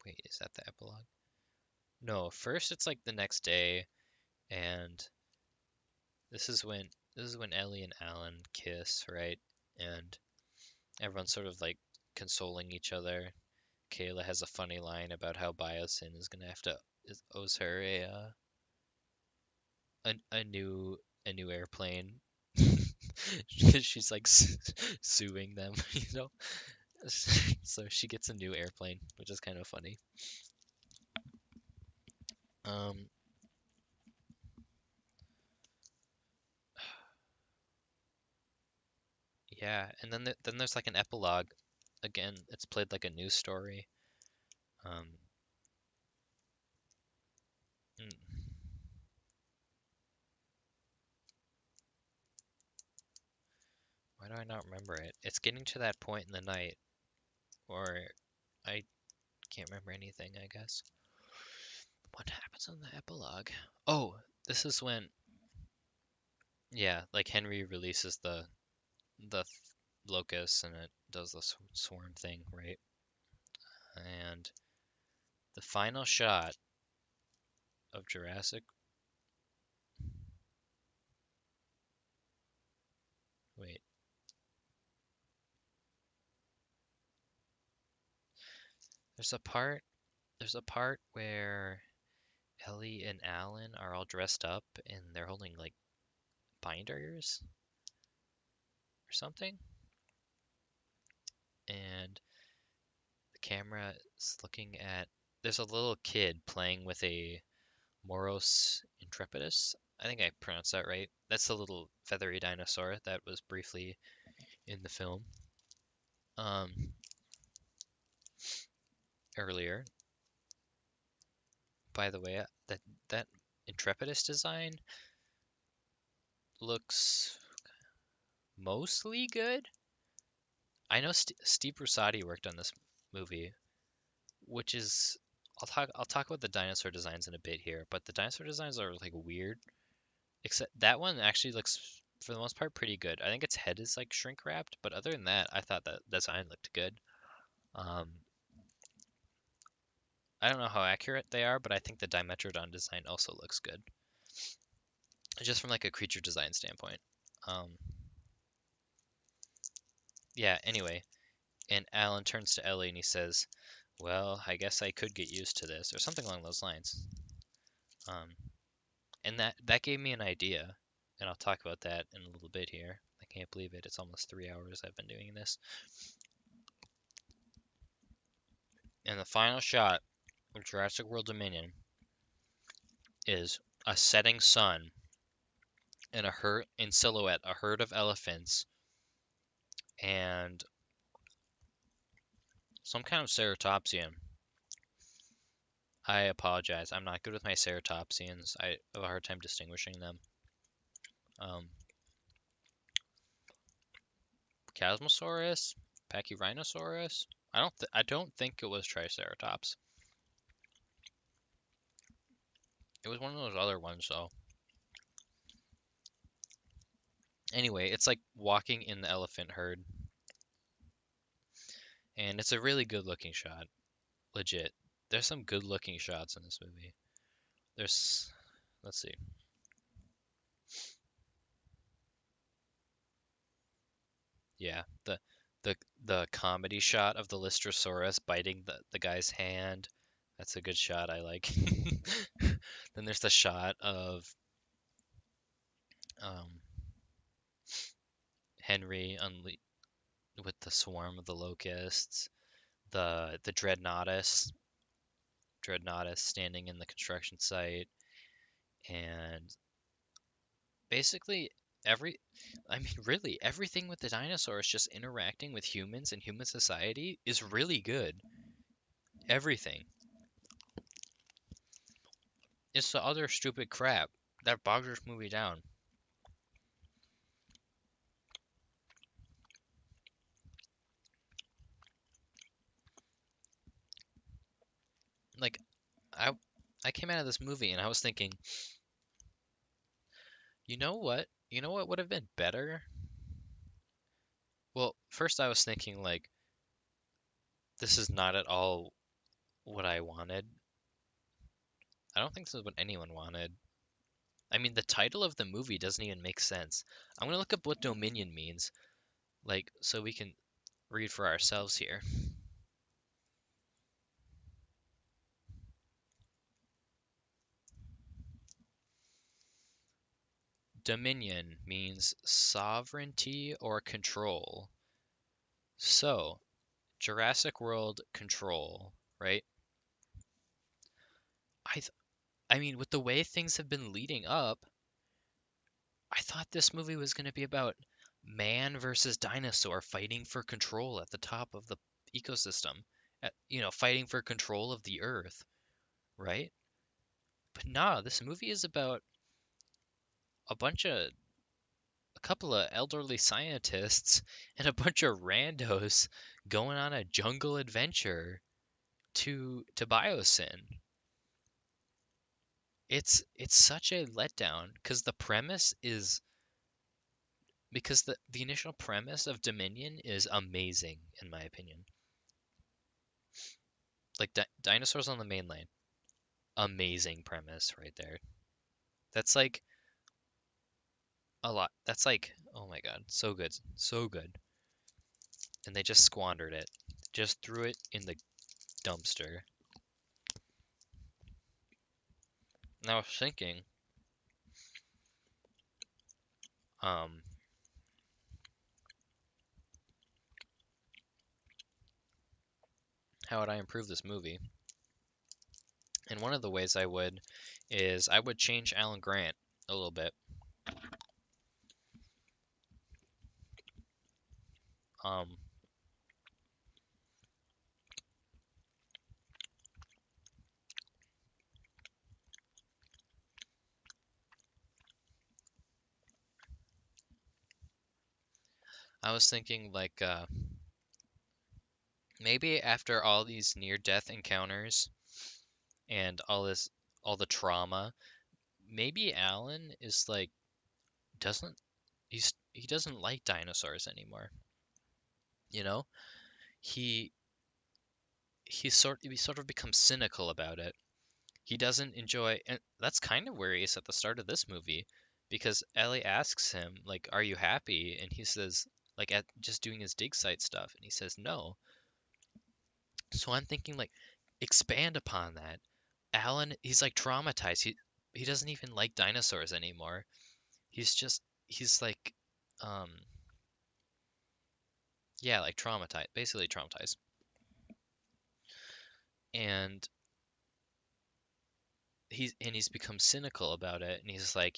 Wait, is that the epilogue? No, first it's like the next day, and this is when this is when Ellie and Alan kiss, right? And everyone's sort of like consoling each other. Kayla has a funny line about how Biosyn is gonna have to owes her a new airplane. She's like suing them, you know. So she gets a new airplane, which is kind of funny. Um, yeah, and then there's like an epilogue. Again, it's played like a news story. Um, mm, why do I not remember it? It's getting to that point in the night, or I can't remember anything, I guess. What happens in the epilogue? Oh, this is when, yeah, like Henry releases the locust and it does the swarm thing, right? And the final shot of Jurassic. Wait, there's a part. There's a part where Ellie and Alan are all dressed up and they're holding like binders or something, and the camera is looking at. There's a little kid playing with a Moros intrepidus. I think I pronounced that right. That's the little feathery dinosaur that was briefly in the film earlier. By the way, that intrepidus design looks mostly good. I know Steve Russotti worked on this movie, which is I'll talk about the dinosaur designs in a bit here, but the dinosaur designs are like weird. Except that one actually looks for the most part pretty good. I think its head is like shrink wrapped, but other than that, I thought that design looked good. Um, I don't know how accurate they are, but I think the Dimetrodon design also looks good, just from like a creature design standpoint. Um, yeah. Anyway, and Alan turns to Ellie and he says, "Well, I guess I could get used to this," or something along those lines. Um, and that gave me an idea, and I'll talk about that in a little bit here. I can't believe it. It's almost 3 hours I've been doing this. And the final shot of Jurassic World Dominion is a setting sun and a herd in silhouette, a herd of elephants and some kind of ceratopsian. I apologize. I'm not good with my ceratopsians. I have a hard time distinguishing them. Um, Chasmosaurus, Pachyrhinosaurus. I don't think it was Triceratops. It was one of those other ones though. Anyway, it's like walking in the elephant herd, and it's a really good looking shot. Legit. There's some good looking shots in this movie. There's, let's see. Yeah, the comedy shot of the Lystrosaurus biting the guy's hand. That's a good shot. I like. Then there's the shot of um, Henry with the swarm of the locusts. The dreadnoughtus standing in the construction site, and basically every I mean really everything with the dinosaurs just interacting with humans and human society is really good. Everything. It's the other stupid crap that bogs this movie down. I I came out of this movie and I was thinking, you know what? You know what would have been better? Well, first I was thinking like this is not at all what I wanted. I don't think this is what anyone wanted. I mean, the title of the movie doesn't even make sense. I'm gonna look up what Dominion means, like, so we can read for ourselves here. Dominion means sovereignty or control. So, Jurassic World control, right? I th I mean, with the way things have been leading up, I thought this movie was going to be about man versus dinosaur fighting for control at the top of the ecosystem, fighting for control of the Earth, right? But nah, this movie is about a bunch of a couple of elderly scientists and a bunch of randos going on a jungle adventure to Biosyn. It's such a letdown because the initial premise of Dominion is amazing in my opinion. Like dinosaurs on the mainland, amazing premise right there. That's like a lot. That's like, oh my God, so good, so good. And they just squandered it. Just threw it in the dumpster. And I was thinking, um, how would I improve this movie? And one of the ways I would is I would change Alan Grant a little bit. Um, I was thinking like maybe after all these near-death encounters and all the trauma, maybe Alan is like doesn't he doesn't like dinosaurs anymore. You know, he he sort of becomes cynical about it. He doesn't enjoy, and that's kind of where he is at the start of this movie, because Ellie asks him like, "Are you happy?" And he says like at just doing his dig site stuff, and he says no. So I'm thinking like expand upon that. Alan, he's like traumatized. He doesn't even like dinosaurs anymore. He's like um yeah, like traumatized, basically traumatized. And he's become cynical about it, and he's like,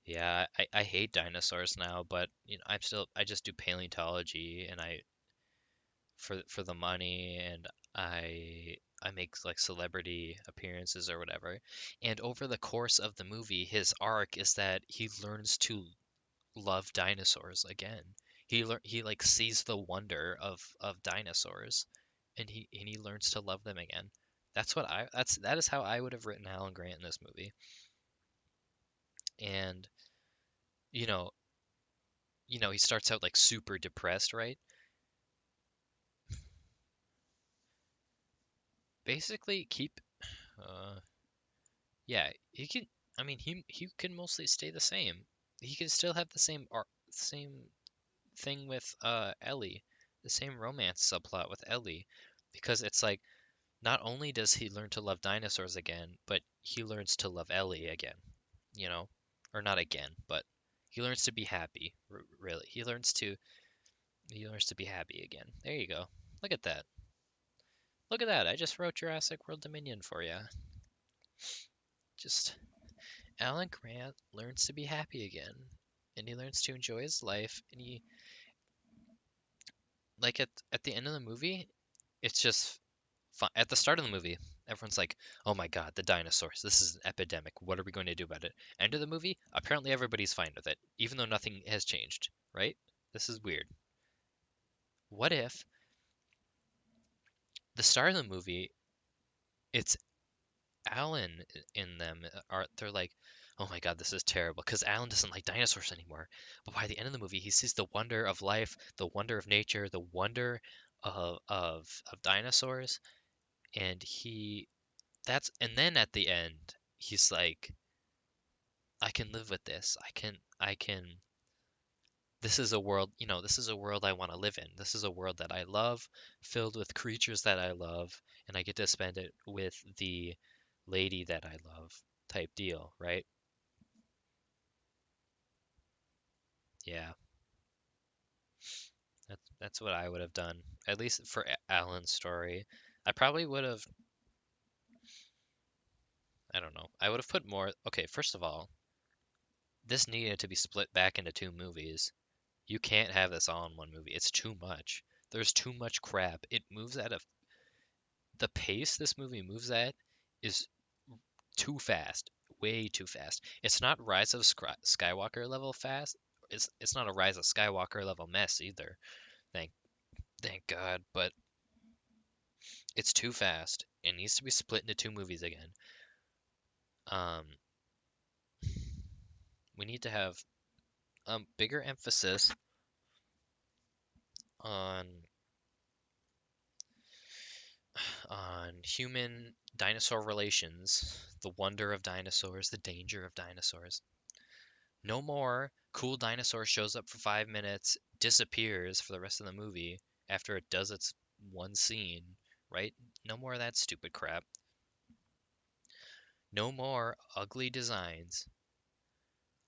yeah, I hate dinosaurs now, but I just do paleontology, and I for the money, and I make like celebrity appearances or whatever. And over the course of the movie, his arc is that he learns to love dinosaurs again. He like sees the wonder of dinosaurs, and he learns to love them again. That is how I would have written Alan Grant in this movie. And you know, he starts out like super depressed, right? Basically, keep uh yeah, he can. I mean, he can mostly stay the same. He can still have the same thing with Ellie, the same romance subplot with Ellie, because it's like not only does he learn to love dinosaurs again, but he learns to love Ellie again, you know, or not again, but he learns to be happy. Really, he learns to be happy again. There you go. Look at that. Look at that. I just wrote Jurassic World Dominion for you. Just Alan Grant learns to be happy again, and he learns to enjoy his life, and he like at the end of the movie, it's just fun. At the start of the movie, everyone's like, "Oh my God, the dinosaurs! This is an epidemic. What are we going to do about it?" End of the movie, apparently everybody's fine with it, even though nothing has changed. Right? This is weird. What if the start of the movie, it's Alan in them are they're like, oh my God, this is terrible because Alan doesn't like dinosaurs anymore. But by the end of the movie, he sees the wonder of life, the wonder of nature, the wonder of dinosaurs, and he that's and then at the end, he's like, I can live with this. I can this is a world, this is a world I want to live in. This is a world that I love, filled with creatures that I love, and I get to spend it with the lady that I love type deal, right? Yeah, that's what I would have done. At least for Alan's story. I probably would have, I don't know. I would have put more. Okay, first of all, this needed to be split back into two movies. You can't have this all in one movie. It's too much. There's too much crap. It moves at a the pace this movie moves at is too fast, way too fast. It's not Rise of Skywalker level fast. It's not a Rise of Skywalker level mess either. Thank thank God, but it's too fast. It needs to be split into two movies again. Um, we need to have bigger emphasis on human dinosaur relations, the wonder of dinosaurs, the danger of dinosaurs. No more cool dinosaur shows up for 5 minutes, disappears for the rest of the movie after it does its one scene, right? No more of that stupid crap. No more ugly designs.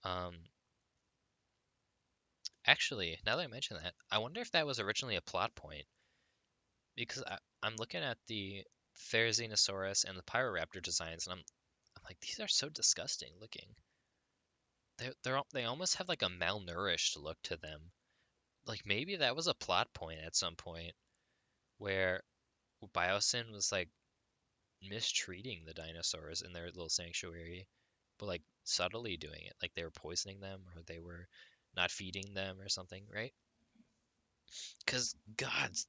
Um, Actually, now that I mention that, I wonder if that was originally a plot point because I'm looking at the Therizinosaurus and the Pyroraptor designs, and I'm like, these are so disgusting looking. They almost have like a malnourished look to them. Like maybe that was a plot point at some point where Biosyn was like mistreating the dinosaurs in their little sanctuary, but like subtly doing it. Like they were poisoning them or they were not feeding them or something, right? Because gods,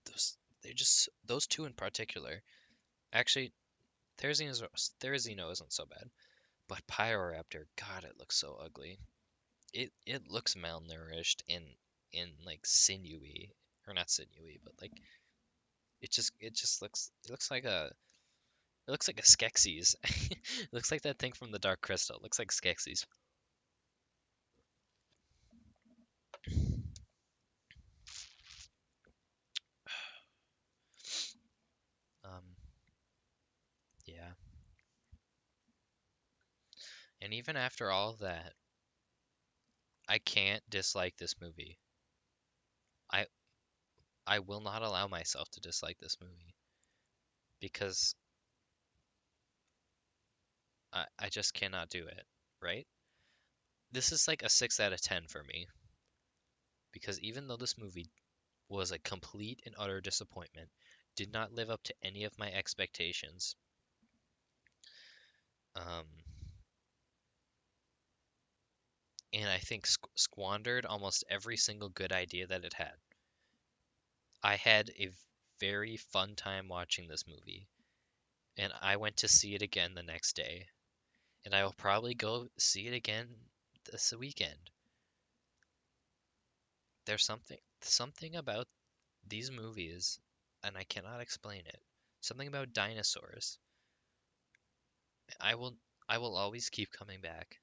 they're just those two in particular. Actually, Therizino isn't so bad, but Pyroraptor, God, it looks so ugly. It looks malnourished and like sinewy, or not sinewy, but like it just looks like a it looks like a Skeksis. It looks like that thing from the Dark Crystal. It looks like Skeksis. Um, yeah. And even after all of that, I can't dislike this movie. I I will not allow myself to dislike this movie because I just cannot do it, right? This is like a 6 out of 10 for me because even though this movie was a complete and utter disappointment, did not live up to any of my expectations. Um, and I think squandered almost every single good idea that it had. I had a very fun time watching this movie, and I went to see it again the next day, and I will probably go see it again this weekend. There's something about these movies, and I cannot explain it. Something about dinosaurs. I will I will always keep coming back.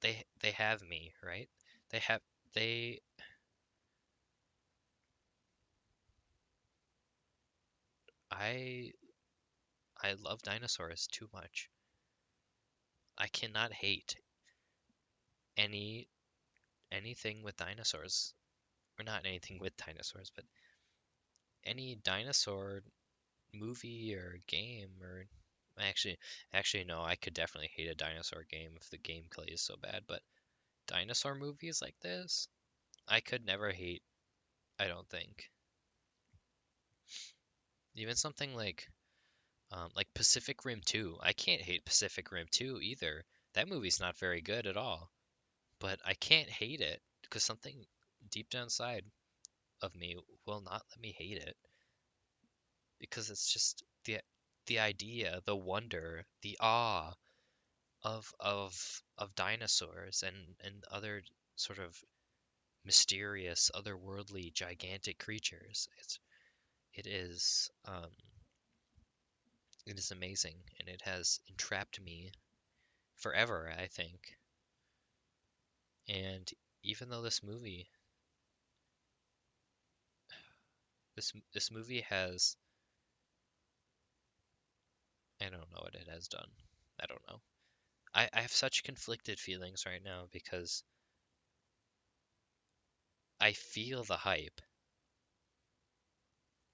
They have me, right? They have they I I love dinosaurs too much. I cannot hate any anything with dinosaurs, or not anything with dinosaurs, but any dinosaur movie or game or actually actually no, I could definitely hate a dinosaur game if the gameplay is so bad, but dinosaur movies like this, I could never hate, I don't think. Even something like Pacific Rim 2. I can't hate Pacific Rim 2 either. That movie's not very good at all, but I can't hate it because something deep down inside of me will not let me hate it because it's just the the idea, the wonder, the awe of dinosaurs and other sort of mysterious, otherworldly, gigantic creatures. It is it is amazing, and it has entrapped me forever, I think. And even though this movie has, I don't know what it has done. I don't know. I have such conflicted feelings right now because I feel the hype.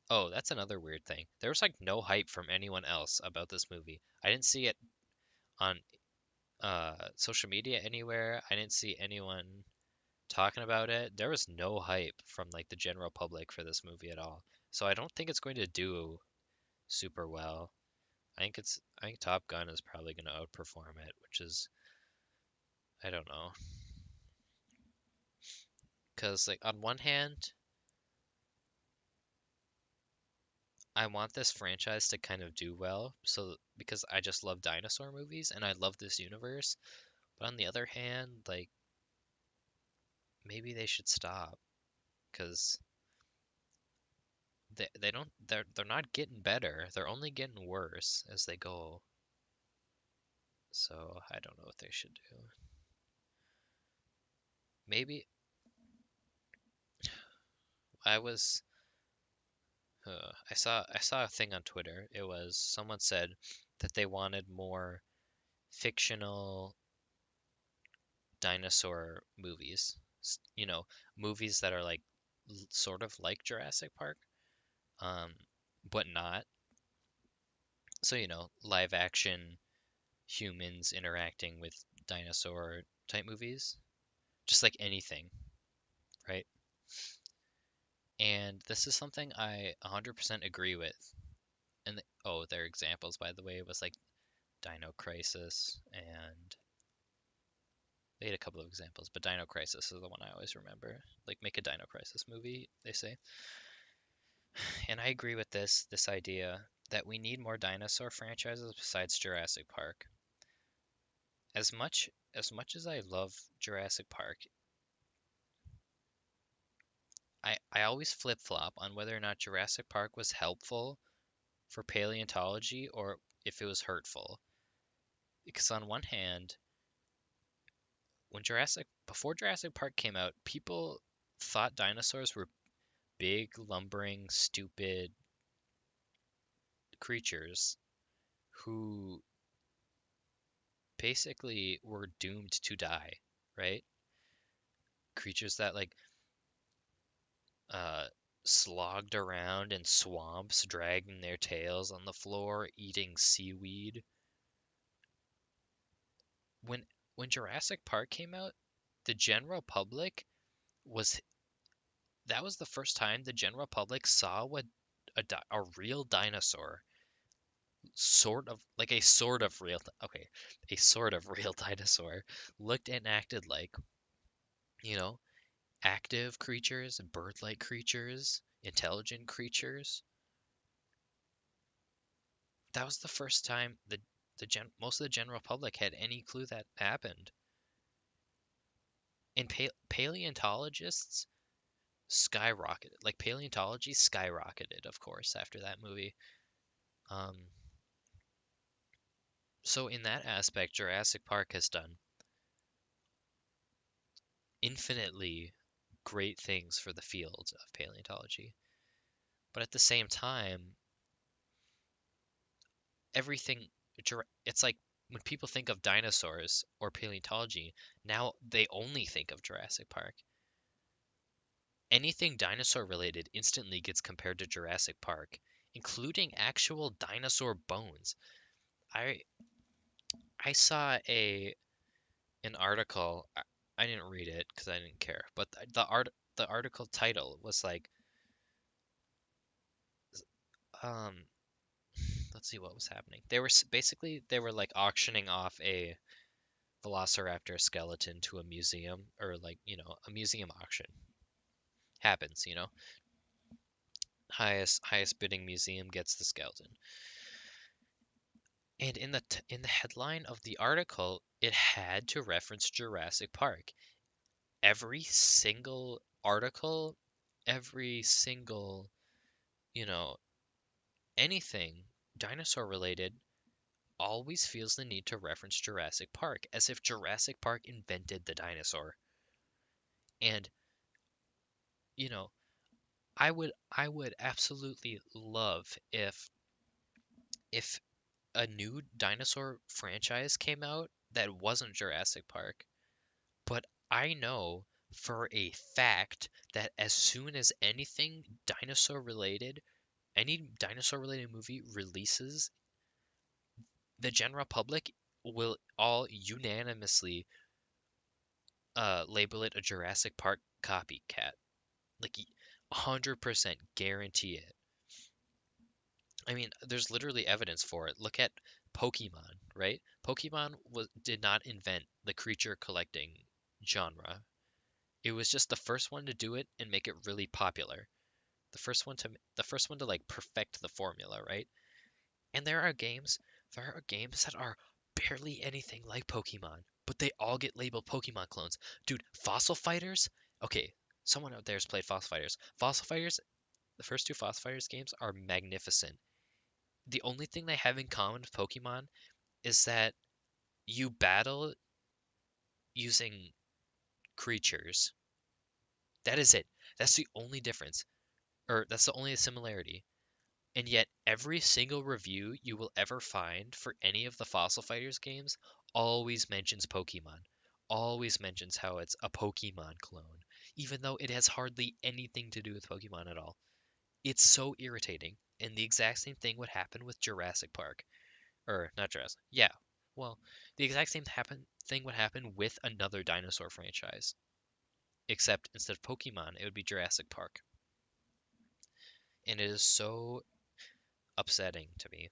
Oh, that's another weird thing. There was like no hype from anyone else about this movie. I didn't see it on social media anywhere. I didn't see anyone talking about it. There was no hype from like the general public for this movie at all. So I don't think it's going to do super well. I think Top Gun is probably going to outperform it, which is I don't know. Cuz like on one hand, I want this franchise to kind of do well, so because I just love dinosaur movies and I love this universe. But on the other hand, like maybe they should stop because they don't they're not getting better. They're only getting worse as they go. So I don't know what they should do. Maybe I was I saw a thing on Twitter. It was someone said that they wanted more fictional dinosaur movies. You know, movies that are like sort of like Jurassic Park, um, but not. So, you know, live action humans interacting with dinosaur type movies, just like anything, right? And this is something I 100% agree with. And oh, their examples, by the way, was like Dino Crisis, and they had a couple of examples, but Dino Crisis is the one I always remember. Like, make a Dino Crisis movie, they say. And I agree with this idea that we need more dinosaur franchises besides Jurassic Park. As much as I love Jurassic Park, I always flip flop on whether or not Jurassic Park was helpful for paleontology or if it was hurtful. Because on one hand, when Jurassic before Jurassic Park came out, people thought dinosaurs were big, lumbering, stupid creatures who basically were doomed to die, right? Creatures that like uh slogged around in swamps, dragging their tails on the floor, eating seaweed. When when Jurassic Park came out, the general public was that was the first time the general public saw what a real dinosaur, sort of like a sort of real, okay, a sort of real dinosaur looked and acted like, you know, active creatures, bird-like creatures, intelligent creatures. That was the first time most of the general public had any clue that happened. And paleontologists skyrocketed. Like paleontology skyrocketed, of course, after that movie. Um, so in that aspect, Jurassic Park has done infinitely great things for the field of paleontology. But at the same time, everything it's like when people think of dinosaurs or paleontology, now they only think of Jurassic Park. Anything dinosaur related instantly gets compared to Jurassic Park, including actual dinosaur bones. I I saw a an article. I didn't read it because I didn't care, but the article title was like, um, let's see what was happening. Basically they were like auctioning off a velociraptor skeleton to a museum, or like, you know, a museum auction happens, you know. Highest bidding museum gets the skeleton. And in the headline of the article, it had to reference Jurassic Park. Every single article, every single, you know, anything dinosaur related always feels the need to reference Jurassic Park as if Jurassic Park invented the dinosaur. And, you know, I would absolutely love if a new dinosaur franchise came out that wasn't Jurassic Park. But I know for a fact that as soon as any dinosaur related movie releases, the general public will all unanimously label it a Jurassic Park copycat. Like 100% guarantee it. I mean, there's literally evidence for it. Look at Pokemon, right? Did not invent the creature collecting genre. It was just the first one to do it and make it really popular. The first one to like perfect the formula, right? And there are games that are barely anything like Pokemon, but they all get labeled Pokemon clones. Dude, Fossil Fighters? Okay, someone out there has played Fossil Fighters. Fossil Fighters, the first two Fossil Fighters games are magnificent. The only thing they have in common with Pokemon is that you battle using creatures. That is it. That's the only difference, or that's the only similarity. And yet, every single review you will ever find for any of the Fossil Fighters games always mentions Pokemon. Always mentions how it's a Pokemon clone, even though it has hardly anything to do with Pokemon at all. It's so irritating. And the exact same thing would happen with Jurassic Park. Or, not Jurassic. Yeah. Well, the exact same thing would happen with another dinosaur franchise. Except instead of Pokemon, it would be Jurassic Park. And it is so upsetting to me.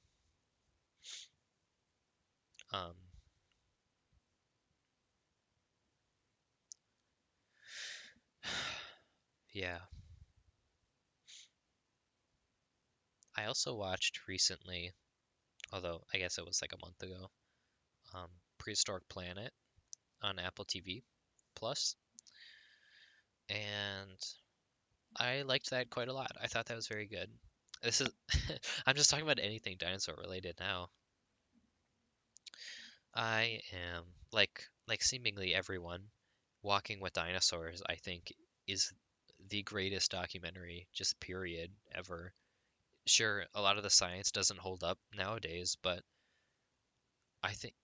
Um, yeah. I also watched recently, although I guess it was like a month ago, Prehistoric Planet on Apple TV Plus, and I liked that quite a lot. I thought that was very good. This is I'm just talking about anything dinosaur related now. I am like seemingly everyone, Walking with Dinosaurs, I think is the greatest documentary just period ever. Sure, a lot of the science doesn't hold up nowadays, but I think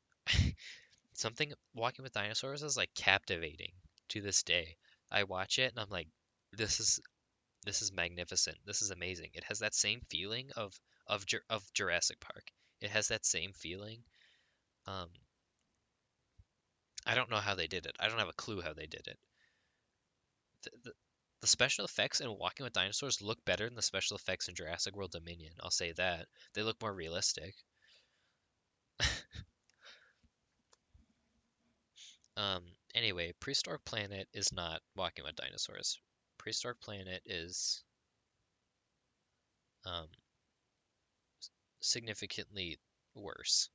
something Walking with Dinosaurs is like captivating to this day. I watch it and I'm like, this is this is magnificent. This is amazing. It has that same feeling of Jurassic Park. It has that same feeling. Um, I don't know how they did it. I don't have a clue how they did it. The special effects in Walking with Dinosaurs look better than the special effects in Jurassic World Dominion. I'll say that. They look more realistic. Um, anyway, Prehistoric Planet is not Walking with Dinosaurs. Prehistoric Planet is um, significantly worse.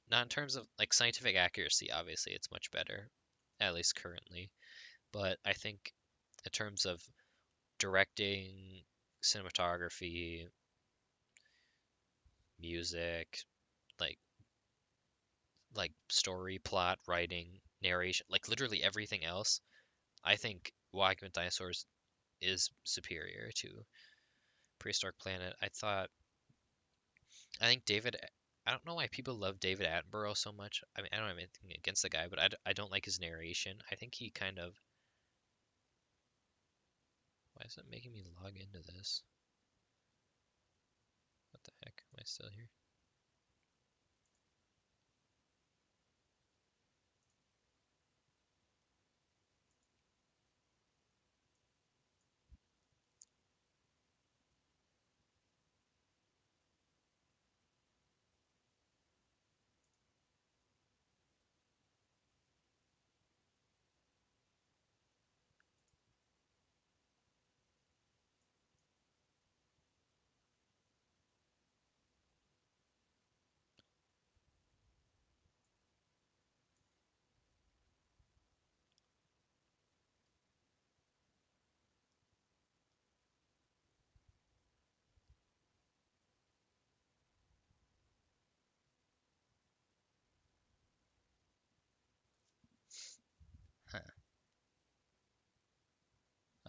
Not in terms of like scientific accuracy, obviously it's much better, at least currently. But I think in terms of directing, cinematography, music, like story, plot, writing, narration, like literally everything else, I think Walking with Dinosaurs is superior to Prehistoric Planet. I think I don't know why people love David Attenborough so much. I mean, I don't have anything against the guy, but I don't like his narration. I think he kind of. Why is it making me log into this? What the heck? Am I still here?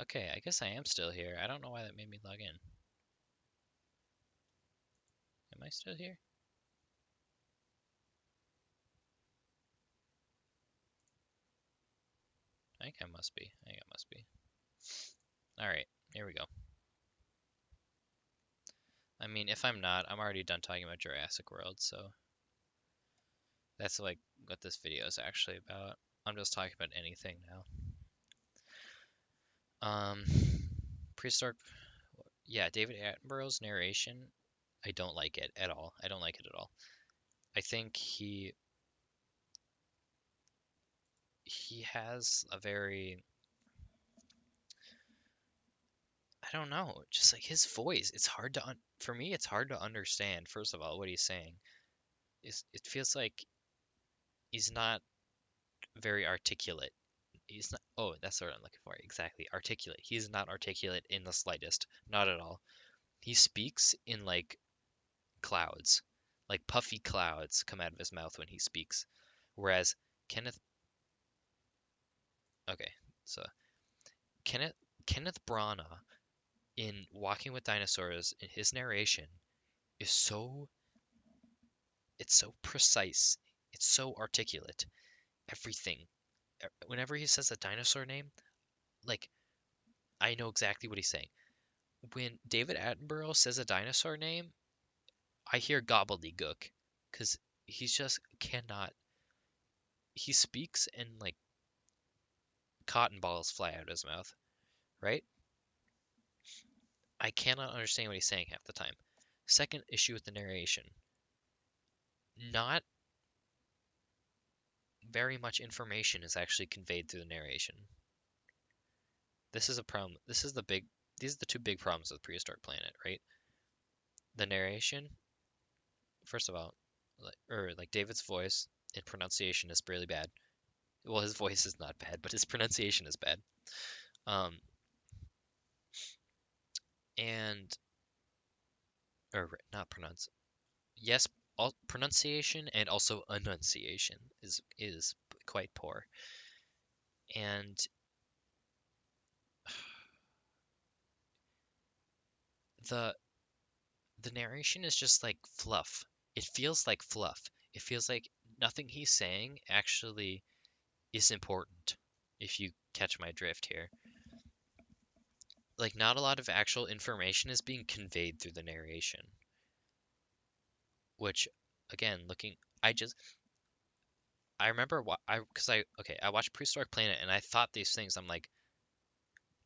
Okay, I guess I am still here. I don't know why that made me log in. Am I still here? I think I must be. I think I must be. Alright, here we go. I mean, if I'm not, I'm already done talking about Jurassic World, so that's like what this video is actually about. I'm just talking about anything now. Um, prehistoric, yeah, David Attenborough's narration, I don't like it at all. I don't like it at all. I think he has a very, I don't know, just like his voice. It's hard to for me. It's hard to understand. First of all, what he's saying is it feels like he's not very articulate. He's not. Oh, that's what I'm looking for. Exactly, articulate. He's not articulate in the slightest. Not at all. He speaks in like clouds, like puffy clouds come out of his mouth when he speaks. Whereas Kenneth, okay, so Kenneth Kenneth Branagh in Walking with Dinosaurs, in his narration is it's so precise, it's so articulate. Everything. Whenever he says a dinosaur name, like I know exactly what he's saying. When David Attenborough says a dinosaur name, I hear gobbledygook because he's just cannot. He speaks and like cotton balls fly out of his mouth, right? I cannot understand what he's saying half the time. Second issue with the narration. Not very much information is actually conveyed through the narration. This is a problem. These are the two big problems with Prehistoric Planet, right? The narration, first of all, like David's voice and pronunciation is really bad. Well, his voice is not bad, but his pronunciation is bad. Um, and or not pronounce. Yes, all pronunciation and also enunciation is quite poor. And the the narration is just like fluff. It feels like fluff. It feels like nothing he's saying actually is important, if you catch my drift here. Like, not a lot of actual information is being conveyed through the narration, which, again, I remember because I watched Prehistoric Planet and I thought these things. I'm like,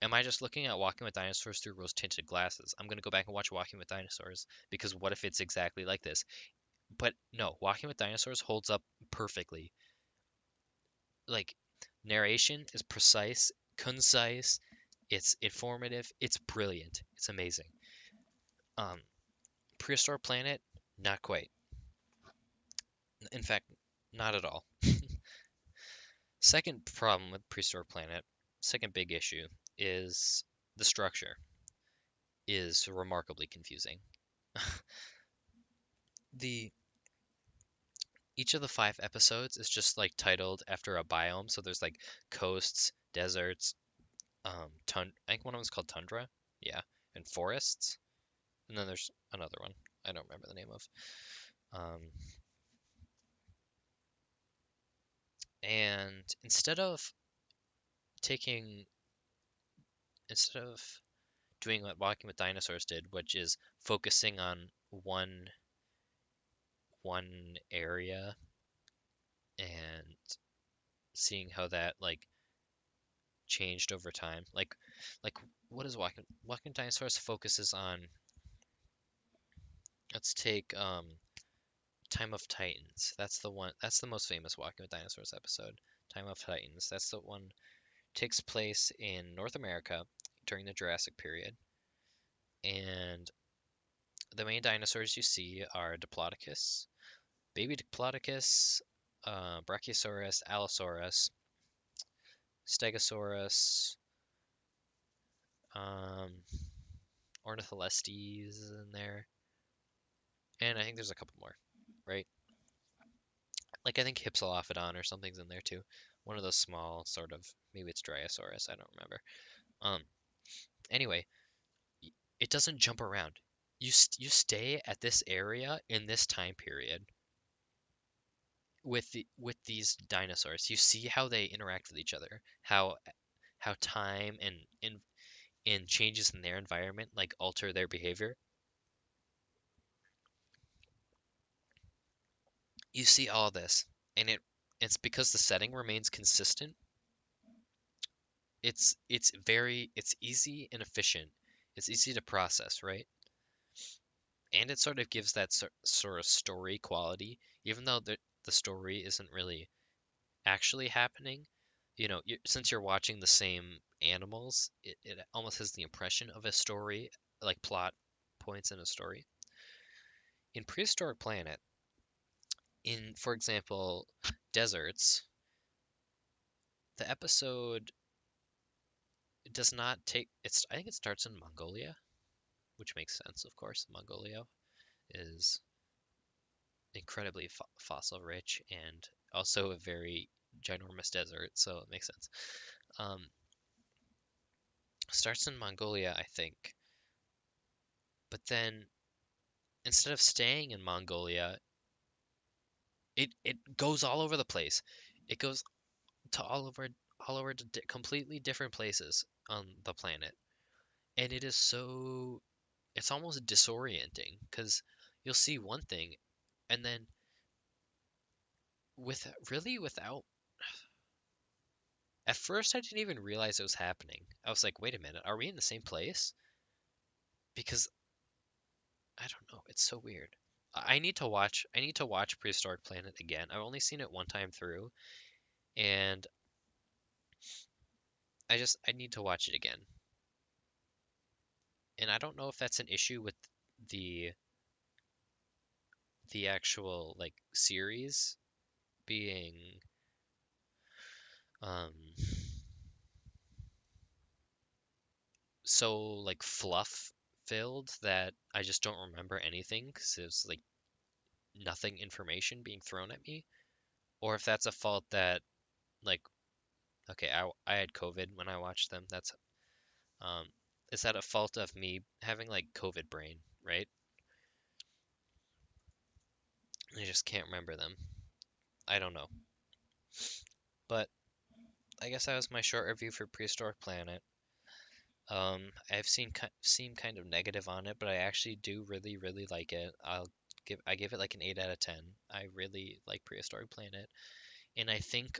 am I just looking at Walking with Dinosaurs through rose-tinted glasses? I'm gonna go back and watch Walking with Dinosaurs because what if it's exactly like this? But no, Walking with Dinosaurs holds up perfectly. Like, narration is precise, concise, it's informative, it's brilliant, it's amazing. Um, Prehistoric Planet, not quite. In fact, not at all. Second problem with Prehistoric Planet, second big issue, is the structure is remarkably confusing. the Each of the 5 episodes is just like titled after a biome. So there's like coasts, deserts, I think one of them is called tundra, yeah, and forests. And then there's another one I don't remember the name of. Um, and taking instead of doing what Walking with Dinosaurs did, which is focusing on one area and seeing how that like changed over time. Like what is Walking Dinosaurs focuses on. Let's take Time of Titans. That's the one. That's the most famous Walking with Dinosaurs episode. Time of Titans. That's the one takes place in North America during the Jurassic period. And the main dinosaurs you see are Diplodocus, baby Diplodocus, Brachiosaurus, Allosaurus, Stegosaurus, um, Ornitholestes is in there, and I think there's a couple more, right? Like I think Hypsilophodon or something's in there too. One of those small sort of, maybe it's Dryosaurus, I don't remember. Um, Anyway, it doesn't jump around. You stay at this area in this time period with these dinosaurs. You see how they interact with each other, how time and changes in their environment like alter their behavior. You see all this, and it's because the setting remains consistent. It's easy and efficient. It's easy to process, right? And it sort of gives that sort of story quality, even though the story isn't really actually happening. Since you're watching the same animals, it almost has the impression of a story, like plot points in a story. In Prehistoric Planet, for example, deserts, the episode does not take I think it starts in Mongolia, which makes sense, of course. Mongolia is incredibly fossil rich and also a very ginormous desert, so it makes sense. Um, Starts in Mongolia, I think, but then instead of staying in Mongolia, it goes all over the place. It goes to all over to completely different places on the planet, and it's almost disorienting because you'll see one thing and then without at first I didn't even realize it was happening. I was like, wait a minute, are we in the same place? Because I don't know, it's so weird. I need to watch Prehistoric Planet again. I've only seen it one time through, and I need to watch it again. And I don't know if that's an issue with the the actual like series being um so like fluff filled that I just don't remember anything because it's like nothing information being thrown at me, or if that's a fault that like okay, I had COVID when I watched them. That's um is that a fault of me having like COVID brain, right? I just can't remember them. I don't know. But I guess that was my short review for Prehistoric Planet. I've seen kind of negative on it, but I actually do really really like it. I give it like an 8 out of 10. I really like Prehistoric Planet, and I think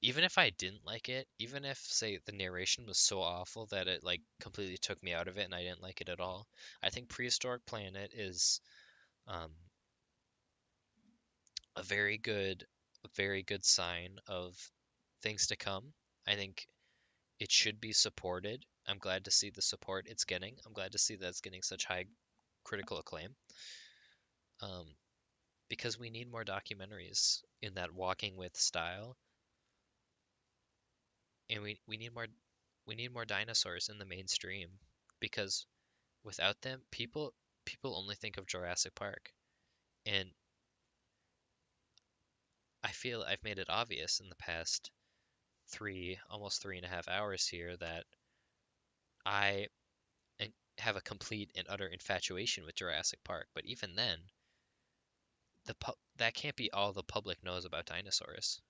even if I didn't like it, even if say the narration was so awful that it like completely took me out of it and I didn't like it at all, I think Prehistoric Planet is um, a very good sign of things to come. I think it should be supported. I'm glad to see the support it's getting. I'm glad to see that it's getting such high critical acclaim. Um, because we need more documentaries in that walking with style, and we need more dinosaurs in the mainstream because without them, people only think of Jurassic Park, and I feel I've made it obvious in the past almost 3.5 hours here that I have a complete and utter infatuation with Jurassic Park. But even then, that can't be all the public knows about dinosaurs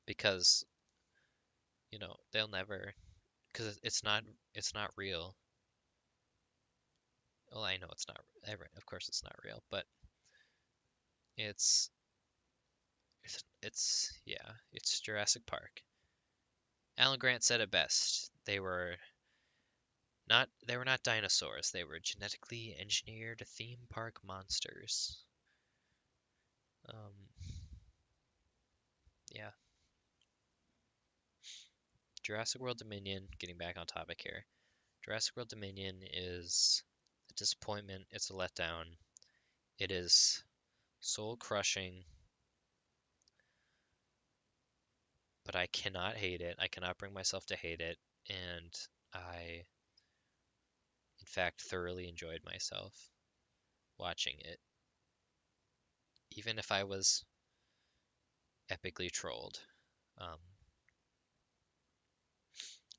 because they'll never because it's not real. Well, I know it's not. Of course, it's not real, but it's yeah, it's Jurassic Park. Alan Grant said it best. They were not dinosaurs. They were genetically engineered theme park monsters. Um, yeah, Jurassic World Dominion. Getting back on topic here. Jurassic World Dominion is a disappointment. It's a letdown. It is soul crushing, but I cannot hate it. I cannot bring myself to hate it, and I, in fact, thoroughly enjoyed myself watching it, even if I was epically trolled. Um,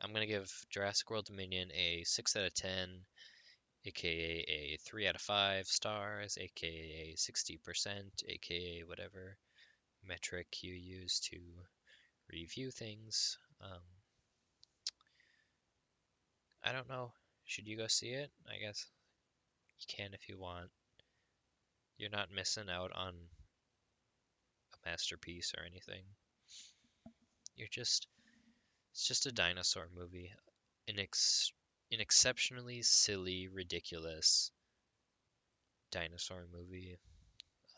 I'm gonna give Jurassic World Dominion a 6 out of 10, aka a 3 out of 5 stars, aka 60%, aka whatever metric you use to review things. I don't know. Should you go see it? I guess you can if you want. You're not missing out on a masterpiece or anything. It's just a dinosaur movie. An exceptionally silly, ridiculous dinosaur movie.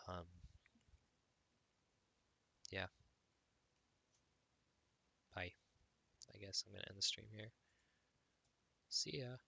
Um, yeah, bye. I guess I'm gonna end the stream here. See ya.